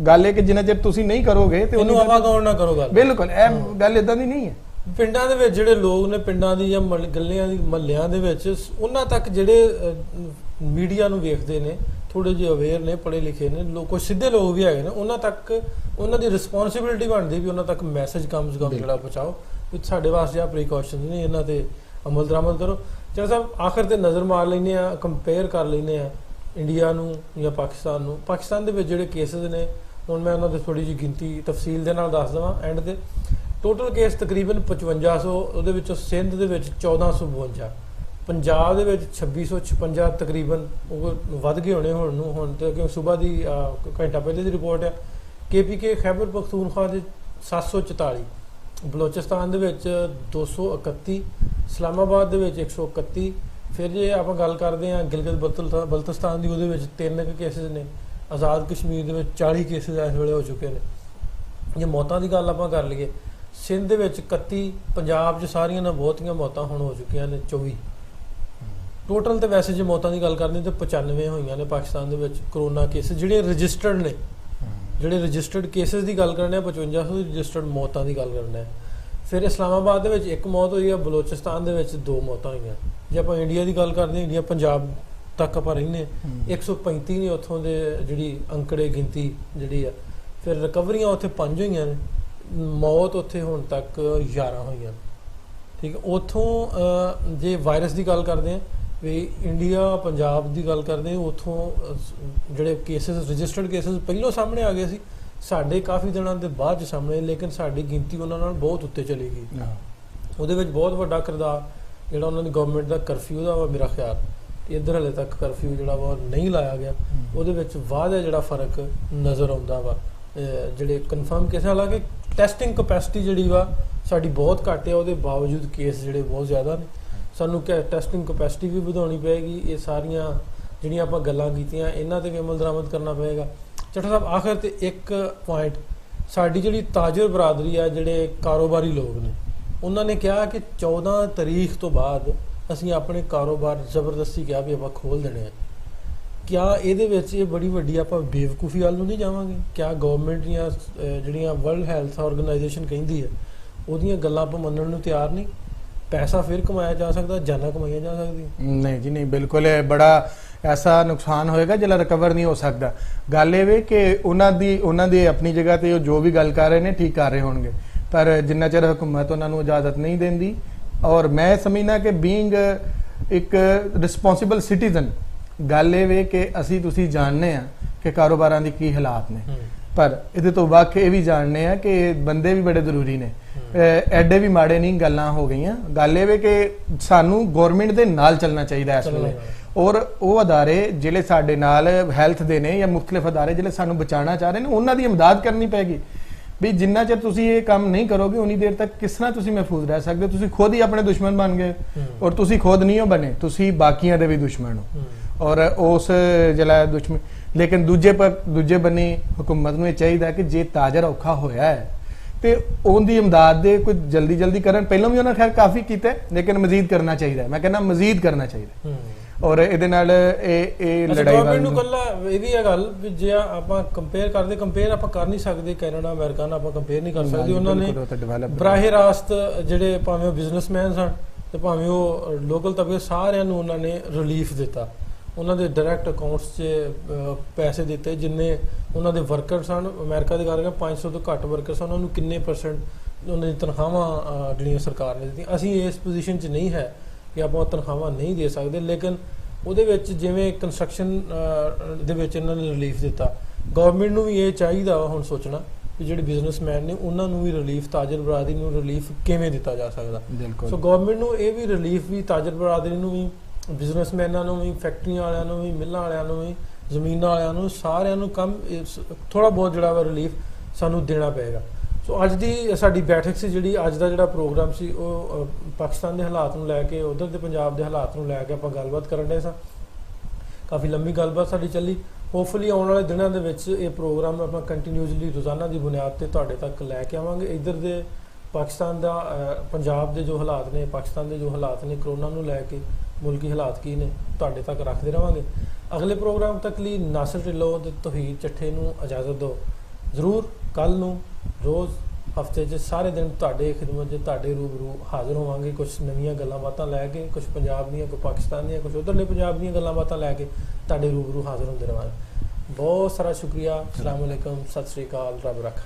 ਗੱਲ ਇਹ ਕਿ ਜਿੰਨਾ ਚਿਰ ਤੁਸੀਂ ਨਹੀਂ ਕਰੋਗੇ ਤੇ ਉਹਨੂੰ ਆਵਾਗੌਰ ਨਾ ਕਰੋ। ਗੱਲ ਬਿਲਕੁਲ ਇਹ ਗੱਲ ਇਦਾਂ ਦੀ ਨਹੀਂ ਹੈ। ਪਿੰਡਾਂ ਦੇ ਵਿੱਚ ਜਿਹੜੇ ਲੋਕ ਨੇ, ਪਿੰਡਾਂ ਦੀ ਜਾਂ ਗੱਲਿਆਂ ਦੀ ਮਹੱਲਿਆਂ ਦੇ ਵਿੱਚ, ਉਹਨਾਂ ਤੱਕ ਜਿਹੜੇ ਮੀਡੀਆ ਨੂੰ ਵੇਖਦੇ ਨੇ, ਥੋੜੇ ਜਿਹੇ ਅਵੇਅਰ ਨੇ, ਪੜ੍ਹੇ ਲਿਖੇ ਨੇ ਲੋਕ, ਕੁਝ ਸਿੱਧੇ ਲੋਕ ਵੀ ਹੈਗੇ ਨੇ, ਉਹਨਾਂ ਤੱਕ ਉਹਨਾਂ ਦੀ ਰਿਸਪੌਂਸਿਬਿਲਟੀ ਬਣਦੀ ਵੀ ਉਹਨਾਂ ਤੱਕ ਮੈਸੇਜ ਕਮ ਸੇ ਕਮ ਜਿਹੜਾ ਪਹੁੰਚਾਓ ਵੀ ਸਾਡੇ ਵਾਸਤੇ ਆ ਪ੍ਰੀਕਾਸ਼ਨਸ ਨੇ, ਇਹਨਾਂ ਤੇ ਅਮਲ ਦਰਾਮਦ ਕਰੋ। ਚਲੋ ਸਾਹਿਬ ਆਖਰ ਤੇ ਨਜ਼ਰ ਮਾਰ ਲੈਂਦੇ ਆ, ਕੰਪੇਅਰ ਕਰ ਲੈਂਦੇ ਆ ਇੰਡੀਆ ਨੂੰ ਜਾਂ ਪਾਕਿਸਤਾਨ ਨੂੰ। ਪਾਕਿਸਤਾਨ ਦੇ ਵਿੱਚ ਜਿਹੜੇ ਕੇਸਿਸ ਨੇ, ਹੁਣ ਮੈਂ ਉਹਨਾਂ ਦੀ ਥੋੜੀ ਜਿਹੀ ਗਿਣਤੀ ਤਫਸੀਲ ਦੇ ਨਾਲ ਦੱਸ ਦੇਵਾਂ ਐਂਡ ਤੇ। ਟੋਟਲ ਕੇਸ ਤਕਰੀਬਨ 5500, ਉਹਦੇ ਵਿੱਚੋਂ ਸਿੰਧ ਦੇ ਵਿੱਚ 1452, ਪੰਜਾਬ ਦੇ ਵਿੱਚ 2656 ਤਕਰੀਬਨ, ਉਹ ਵੱਧ ਗਏ ਹੋਣੇ ਹੁਣ ਤੇ, ਕਿਉਂ ਸਵੇਰ ਦੀ ਘੰਟਾ ਪਹਿਲੇ ਦੀ ਰਿਪੋਰਟ ਹੈ। KPK ਖੈਬਰ ਪਖਤੂਨਖਵਾ ਦੇ 744, ਬਲੋਚਿਸਤਾਨ ਦੇ ਵਿੱਚ 231, ਇਸਲਾਮਾਬਾਦ ਦੇ ਵਿੱਚ 131। ਫਿਰ ਜੇ ਆਪਾਂ ਗੱਲ ਕਰਦੇ ਹਾਂ ਗਿਲਗਿਤ ਬਲਤਿਸਤਾਨ ਦੀ, ਉਹਦੇ ਵਿੱਚ 3 ਕੇਸਿਸ ਨੇ। ਆਜ਼ਾਦ ਕਸ਼ਮੀਰ ਦੇ ਵਿੱਚ 40 ਕੇਸਿਸ ਇਸ ਵੇਲੇ ਹੋ ਚੁੱਕੇ ਨੇ। ਜੇ ਮੌਤਾਂ ਦੀ ਗੱਲ ਆਪਾਂ ਕਰ ਲਈਏ, ਸਿੰਧ ਦੇ ਵਿੱਚ 31, ਪੰਜਾਬ 'ਚ ਸਾਰੀਆਂ ਨਾਲ ਬਹੁਤੀਆਂ ਮੌਤਾਂ ਹੁਣ ਹੋ ਚੁੱਕੀਆਂ ਨੇ 24 ਟੋਟਲ। ਤੇ ਵੈਸੇ ਜੇ ਮੌਤਾਂ ਦੀ ਗੱਲ ਕਰਨੀ ਤਾਂ 95 ਹੋਈਆਂ ਨੇ ਪਾਕਿਸਤਾਨ ਦੇ ਵਿੱਚ ਕਰੋਨਾ ਕੇਸਿਸ ਜਿਹੜੇ ਰਜਿਸਟਰਡ ਨੇ। ਜਿਹੜੇ ਰਜਿਸਟਰਡ ਕੇਸਿਸ ਦੀ ਗੱਲ ਕਰਨੇ ਆ 5500, ਰਜਿਸਟਰਡ ਮੌਤਾਂ ਦੀ ਗੱਲ ਕਰਨਾ ਹੈ। ਫਿਰ ਇਸਲਾਮਾਬਾਦ ਦੇ ਵਿੱਚ 1 ਮੌਤ ਹੋਈ ਹੈ, ਬਲੋਚਿਸਤਾਨ ਦੇ ਵਿੱਚ 2 ਮੌਤਾਂ ਹੋਈਆਂ। ਜੇ ਆਪਾਂ ਇੰਡੀਆ ਦੀ ਗੱਲ ਕਰਦੇ ਹਾਂ, ਇੰਡੀਆ ਪੰਜਾਬ ਤੱਕ ਆਪਾਂ ਰਹਿੰਦੇ 135 ਨੇ ਉੱਥੋਂ ਦੇ ਜਿਹੜੀ ਅੰਕੜੇ ਗਿਣਤੀ ਜਿਹੜੀ ਆ। ਫਿਰ ਰਿਕਵਰੀਆਂ ਉੱਥੇ 5 ਹੋਈਆਂ ਨੇ, ਮੌਤ ਉੱਥੇ ਹੁਣ ਤੱਕ 11 ਹੋਈਆਂ। ਠੀਕ ਹੈ। ਉੱਥੋਂ ਜੇ ਵਾਇਰਸ ਦੀ ਗੱਲ ਕਰਦੇ ਹਾਂ ਵੀ ਇੰਡੀਆ ਪੰਜਾਬ ਦੀ ਗੱਲ ਕਰਦੇ, ਉੱਥੋਂ ਜਿਹੜੇ ਕੇਸਿਸ ਰਜਿਸਟਰਡ ਕੇਸਿਸ ਪਹਿਲਾਂ ਸਾਹਮਣੇ ਆ ਗਏ ਸੀ, ਸਾਡੇ ਕਾਫੀ ਦਿਨਾਂ ਦੇ ਬਾਅਦ 'ਚ ਸਾਹਮਣੇ, ਲੇਕਿਨ ਸਾਡੀ ਗਿਣਤੀ ਉਹਨਾਂ ਨਾਲ ਬਹੁਤ ਉੱਤੇ ਚਲੀ ਗਈ। ਉਹਦੇ ਵਿੱਚ ਬਹੁਤ ਵੱਡਾ ਕਿਰਦਾਰ ਜਿਹੜਾ ਉਹਨਾਂ ਦੀ ਗਵਰਨਮੈਂਟ ਦਾ ਕਰਫਿਊ ਦਾ ਵਾ। ਮੇਰਾ ਖਿਆਲ ਇੱਧਰ ਹਲੇ ਤੱਕ ਕਰਫਿਊ ਜਿਹੜਾ ਵਾ ਨਹੀਂ ਲਾਇਆ ਗਿਆ, ਉਹਦੇ ਵਿੱਚ ਵਾਧਾ ਜਿਹੜਾ ਫਰਕ ਨਜ਼ਰ ਆਉਂਦਾ ਵਾ। ਜਿਹੜੇ ਕਨਫਰਮ ਕੇਸ, ਹਾਲਾਂਕਿ ਟੈਸਟਿੰਗ ਕਪੈਸਿਟੀ ਜਿਹੜੀ ਵਾ ਸਾਡੀ ਬਹੁਤ ਘੱਟ ਹੈ, ਉਹਦੇ ਬਾਵਜੂਦ ਕੇਸ ਜਿਹੜੇ ਬਹੁਤ ਜ਼ਿਆਦਾ ਨੇ। ਸਾਨੂੰ ਟੈਸਟਿੰਗ ਕਪੈਸਿਟੀ ਵੀ ਵਧਾਉਣੀ ਪਏਗੀ। ਇਹ ਸਾਰੀਆਂ ਜਿਹੜੀਆਂ ਆਪਾਂ ਗੱਲਾਂ ਕੀਤੀਆਂ ਇਹਨਾਂ ਤੇ ਵੀ ਅਮਲ ਦਰਾਮਦ ਕਰਨਾ ਪਏਗਾ। ਚੱਠਾ ਸਾਹਿਬ ਆਖਰ ਤੇ ਇੱਕ ਪੁਆਇੰਟ, ਸਾਡੀ ਜਿਹੜੀ ਤਾਜਰ ਬਰਾਦਰੀ ਆ, ਜਿਹੜੇ ਕਾਰੋਬਾਰੀ ਲੋਕ ਨੇ, ਉਹਨਾਂ ਨੇ ਕਿਹਾ ਕਿ 14 ਤਰੀਕ ਤੋਂ ਬਾਅਦ ਅਸੀਂ ਆਪਣੇ ਕਾਰੋਬਾਰ ਜ਼ਬਰਦਸਤੀ ਕਿਹਾ ਵੀ ਆਪਾਂ ਖੋਲ੍ਹ ਦੇਣੇ ਆ। ਕਿਆ ਇਹਦੇ ਵਿੱਚ ਇਹ ਬੜੀ ਵੱਡੀ ਆਪਾਂ ਬੇਵਕੂਫੀ ਵੱਲ ਨੂੰ ਨਹੀਂ ਜਾਵਾਂਗੇ? ਕਿਆ ਗਵਰਨਮੈਂਟ ਦੀਆਂ ਜਿਹੜੀਆਂ ਵਰਲਡ ਹੈਲਥ ਆਰਗੇਨਾਈਜੇਸ਼ਨ ਕਹਿੰਦੀ ਹੈ ਉਹਦੀਆਂ ਗੱਲਾਂ ਆਪਾਂ ਮੰਨਣ ਨੂੰ ਤਿਆਰ ਨਹੀਂ? ਪੈਸਾ ਫਿਰ ਕਮਾਇਆ ਜਾ ਸਕਦਾ, ਜਾਨਾਂ ਕਮਾਈਆਂ ਜਾ ਸਕਦੀਆਂ। ਨਹੀਂ ਜੀ ਨਹੀਂ, ਬਿਲਕੁਲ ਬੜਾ ਐਸਾ ਨੁਕਸਾਨ ਹੋਏਗਾ ਜਿਹੜਾ ਰਿਕਵਰ ਨਹੀਂ ਹੋ ਸਕਦਾ। ਗੱਲ ਇਹ ਵੇ ਕਿ ਉਹਨਾਂ ਦੀ ਆਪਣੀ ਜਗ੍ਹਾ ਤੇ ਉਹ ਜੋ ਵੀ ਗੱਲ ਕਰ ਰਹੇ ਨੇ ਠੀਕ ਕਰ ਰਹੇ ਹੋਣਗੇ, ਪਰ ਜਿੰਨਾ ਚਿਰ ਹੁਕੂਮਤ ਉਹਨਾਂ ਨੂੰ ਇਜਾਜ਼ਤ ਨਹੀਂ ਦਿੰਦੀ। ਔਰ ਮੈਂ ਸਮਝਦਾ ਕਿ ਬੀਇੰਗ ਇੱਕ ਰਿਸਪੌਂਸਿਬਲ ਸਿਟੀਜ਼ਨ, ਗੱਲ ਇਹ ਵੇ ਕਿ ਤੁਸੀਂ ਜਾਣਦੇ ਆ ਕਿ ਕਾਰੋਬਾਰਾਂ ਦੀ ਕੀ ਹਾਲਾਤ ਨੇ, ਪਰ ਇਹਦੇ ਤੋਂ ਵੱਖ ਇਹ ਵੀ ਜਾਣਦੇ ਆ ਕਿ ਬੰਦੇ ਵੀ ਬੜੇ ਜ਼ਰੂਰੀ ਨੇ। ਐਡੇ ਵੀ ਮਾੜੇ ਨਹੀਂ ਗੱਲਾਂ ਹੋ ਗਈਆਂ। ਗੱਲ ਇਹ ਵੇ ਕਿ ਸਾਨੂੰ ਗਵਰਨਮੈਂਟ ਦੇ ਨਾਲ ਚੱਲਣਾ ਚਾਹੀਦਾ ਇਸ ਵੇਲੇ। ਔਰ ਉਹ ਅਦਾਰੇ ਜਿਹੜੇ ਸਾਡੇ ਨਾਲ ਹੈਲਥ ਦੇ ਨੇ ਜਾਂ ਮੁxtਲਿਫ ਅਦਾਰੇ ਜਿਹੜੇ ਸਾਨੂੰ ਬਚਾਉਣਾ ਚਾਹ ਰਹੇ ਨੇ, ਉਹਨਾਂ ਦੀ ਇਮਦਾਦ ਕਰਨੀ ਪੈਗੀ। ਵੀ ਜਿੰਨਾ ਚਿਰ ਤੁਸੀਂ ਇਹ ਕੰਮ ਨਹੀਂ ਕਰੋਗੇ ਉਨੀ ਦੇਰ ਤੱਕ ਕਿਸ ਤਰ੍ਹਾਂ ਤੁਸੀਂ ਮਹਿਫੂਜ਼ ਰਹਿ ਸਕਦੇ ਹੋ? ਤੁਸੀਂ ਖੁਦ ਹੀ ਆਪਣੇ ਦੁਸ਼ਮਣ ਬਣ ਗਏ, ਔਰ ਤੁਸੀਂ ਖੁਦ ਨਹੀਂ ਹੋ ਬਣੇ, ਤੁਸੀਂ ਬਾਕੀਆਂ ਦੇ ਵੀ ਦੁਸ਼ਮਣ ਹੋ। ਔਰ ਉਸ ਜਿਹੜਾ ਦੁਸ਼ਮਣ, ਲੇਕਿਨ ਦੂਜੇ ਬੰਨੀ ਹੁਕੂਮਤ ਨੂੰ ਇਹ ਚਾਹੀਦਾ ਕਿ ਜੇ ਤਾਜਰ ਔਖਾ ਹੋਇਆ ਹੈ ਤੇ ਉਹਦੀ ਇਮਦਾਦ ਦੇ ਕੁਝ ਜਲਦੀ ਕਰਨ। ਪਹਿਲਾਂ ਵੀ ਉਹਨਾਂ ਖੈਰ ਕਾਫੀ ਕੀਤਾ, ਲੇਕਿਨ ਮਜ਼ੀਦ ਕਰਨਾ ਚਾਹੀਦਾ। ਮੈਂ ਕਹਿੰਦਾ ਮਜ਼ੀਦ ਕਰਨਾ ਚਾਹੀਦਾ। ਔਰ ਇਹਦੇ ਨਾਲ ਇਹ ਲੜਾਈ ਗਵਰਨਮੈਂਟ ਨੂੰ ਕੱਲਾ ਇਹਦੀ ਇਹ ਗੱਲ ਵੀ ਜੇ ਆਪਾਂ ਕੰਪੇਅਰ ਆਪਾਂ ਕਰ ਨਹੀਂ ਸਕਦੇ, ਕੈਨੇਡਾ ਅਮਰੀਕਾ ਨਾਲ ਆਪਾਂ ਕੰਪੇਅਰ ਨਹੀਂ ਕਰ ਸਕਦੇ। ਉਹਨਾਂ ਨੇ ਬਰਾਹੇ ਰਾਸਤ ਜਿਹੜੇ ਭਾਵੇਂ ਉਹ ਬਿਜ਼ਨਸਮੈਨ ਸਨ ਤੇ ਭਾਵੇਂ ਉਹ ਲੋਕਲ ਤਬਕੇ, ਸਾਰਿਆਂ ਨੂੰ ਉਹਨਾਂ ਨੇ ਰਿਲੀਫ ਦਿੱਤਾ। ਉਹਨਾਂ ਦੇ ਡਾਇਰੈਕਟ ਅਕਾਊਂਟਸ 'ਚ ਪੈਸੇ ਦਿੱਤੇ ਜਿੰਨੇ ਉਹਨਾਂ ਦੇ ਵਰਕਰ ਸਨ। ਅਮਰੀਕਾ ਦੀ ਗੱਲ ਕਰਾਂ 500 ਤੋਂ ਘੱਟ ਵਰਕਰ ਸਨ, ਉਹਨਾਂ ਨੂੰ ਕਿੰਨੇ % ਉਹਨਾਂ ਦੀ ਤਨਖਾਹਾਂ ਜਿਹੜੀਆਂ ਸਰਕਾਰ ਨੇ ਦਿੱਤੀਆਂ। ਅਸੀਂ ਇਸ ਪੋਜੀਸ਼ਨ 'ਚ ਨਹੀਂ ਹੈ ਕਿ ਆਪਾਂ ਤਨਖਾਹਾਂ ਨਹੀਂ ਦੇ ਸਕਦੇ, ਲੇਕਿਨ ਉਹਦੇ ਵਿੱਚ ਜਿਵੇਂ ਕੰਸਟਰਕਸ਼ਨ ਦੇ ਵਿੱਚ ਇਹਨਾਂ ਨੇ ਰਿਲੀਫ ਦਿੱਤਾ। ਗਵਰਨਮੈਂਟ ਨੂੰ ਵੀ ਇਹ ਚਾਹੀਦਾ ਹੁਣ ਸੋਚਣਾ ਕਿ ਜਿਹੜੇ ਬਿਜ਼ਨਸਮੈਨ ਨੇ ਉਹਨਾਂ ਨੂੰ ਵੀ ਰਿਲੀਫ, ਤਾਜਰ ਬਰਾਦਰੀ ਨੂੰ ਰਿਲੀਫ ਕਿਵੇਂ ਦਿੱਤਾ ਜਾ ਸਕਦਾ। ਸੋ ਗਵਰਨਮੈਂਟ ਨੂੰ ਇਹ ਵੀ ਰਿਲੀਫ ਵੀ, ਤਾਜਰ ਬਰਾਦਰੀ ਨੂੰ ਵੀ, ਬਿਜ਼ਨਸਮੈਨਾਂ ਨੂੰ ਵੀ, ਫੈਕਟਰੀਆਂ ਵਾਲਿਆਂ ਨੂੰ ਵੀ, ਮਿੱਲਾਂ ਵਾਲਿਆਂ ਨੂੰ ਵੀ, ਜ਼ਮੀਨਾਂ ਵਾਲਿਆਂ ਨੂੰ, ਸਾਰਿਆਂ ਨੂੰ ਕੰਮ ਥੋੜਾ ਬਹੁਤ ਜਿਹੜਾ ਵਾ ਰਿਲੀਫ ਸਾਨੂੰ ਦੇਣਾ ਪਏਗਾ। ਸੋ ਅੱਜ ਦੀ ਸਾਡੀ ਬੈਠਕ ਸੀ ਜਿਹੜੀ, ਅੱਜ ਦਾ ਜਿਹੜਾ ਪ੍ਰੋਗਰਾਮ ਸੀ ਉਹ ਪਾਕਿਸਤਾਨ ਦੇ ਹਾਲਾਤ ਨੂੰ ਲੈ ਕੇ, ਉਧਰ ਦੇ ਪੰਜਾਬ ਦੇ ਹਾਲਾਤ ਨੂੰ ਲੈ ਕੇ ਆਪਾਂ ਗੱਲਬਾਤ ਕਰਨ ਡਏ ਸਾਂ। ਕਾਫੀ ਲੰਮੀ ਗੱਲਬਾਤ ਸਾਡੀ ਚੱਲੀ। ਹੋਪਫੁਲੀ ਆਉਣ ਵਾਲੇ ਦਿਨਾਂ ਦੇ ਵਿੱਚ ਇਹ ਪ੍ਰੋਗਰਾਮ ਆਪਾਂ ਕੰਟੀਨਿਊਸਲੀ ਰੋਜ਼ਾਨਾ ਦੀ ਬੁਨਿਆਦ ਤੇ ਤੁਹਾਡੇ ਤੱਕ ਲੈ ਕੇ ਆਵਾਂਗੇ। ਇੱਧਰ ਦੇ ਪਾਕਿਸਤਾਨ ਦਾ ਪੰਜਾਬ ਦੇ ਜੋ ਹਾਲਾਤ ਨੇ, ਪਾਕਿਸਤਾਨ ਦੇ ਜੋ ਹਾਲਾਤ ਨੇ ਕਰੋਨਾ ਨੂੰ ਲੈ ਕੇ, ਮੁਲਕੀ ਹਾਲਾਤ ਕੀ ਨੇ, ਤੁਹਾਡੇ ਤੱਕ ਰੱਖਦੇ ਰਵਾਂਗੇ। ਅਗਲੇ ਪ੍ਰੋਗਰਾਮ ਤੱਕ ਲਈ ਨਾਸਰ ਢਿੱਲੋਂ ਤੇ ਤੌਹੀਦ ਚੱਠੇ ਨੂੰ ਇਜਾਜ਼ਤ ਦਿਓ। ਜ਼ਰੂਰ ਕੱਲ ਨੂੰ ਰੋਜ਼ ਹਫਤੇ 'ਚ ਸਾਰੇ ਦਿਨ ਤੁਹਾਡੇ ਖਿਦਮਤ 'ਚ ਤੁਹਾਡੇ ਰੂਬਰੂ ਹਾਜ਼ਰ ਹੋਵਾਂਗੇ, ਕੁਝ ਨਵੀਆਂ ਗੱਲਾਂ ਬਾਤਾਂ ਲੈ ਕੇ, ਕੁਝ ਪੰਜਾਬ ਦੀਆਂ, ਕੁਝ ਪਾਕਿਸਤਾਨ ਦੀਆਂ, ਕੁਝ ਉੱਧਰਲੇ ਪੰਜਾਬ ਦੀਆਂ ਗੱਲਾਂ ਬਾਤਾਂ ਲੈ ਕੇ ਤੁਹਾਡੇ ਰੂਬਰੂ ਹਾਜ਼ਰ ਹੁੰਦੇ ਰਵਾਂਗੇ। ਬਹੁਤ ਸਾਰਾ ਸ਼ੁਕਰੀਆ। ਅਸਲਾਮ ਵਾਲੇਕਮ, ਸਤਿ ਸ਼੍ਰੀ ਅਕਾਲ, ਰੱਬ ਰੱਖਾ।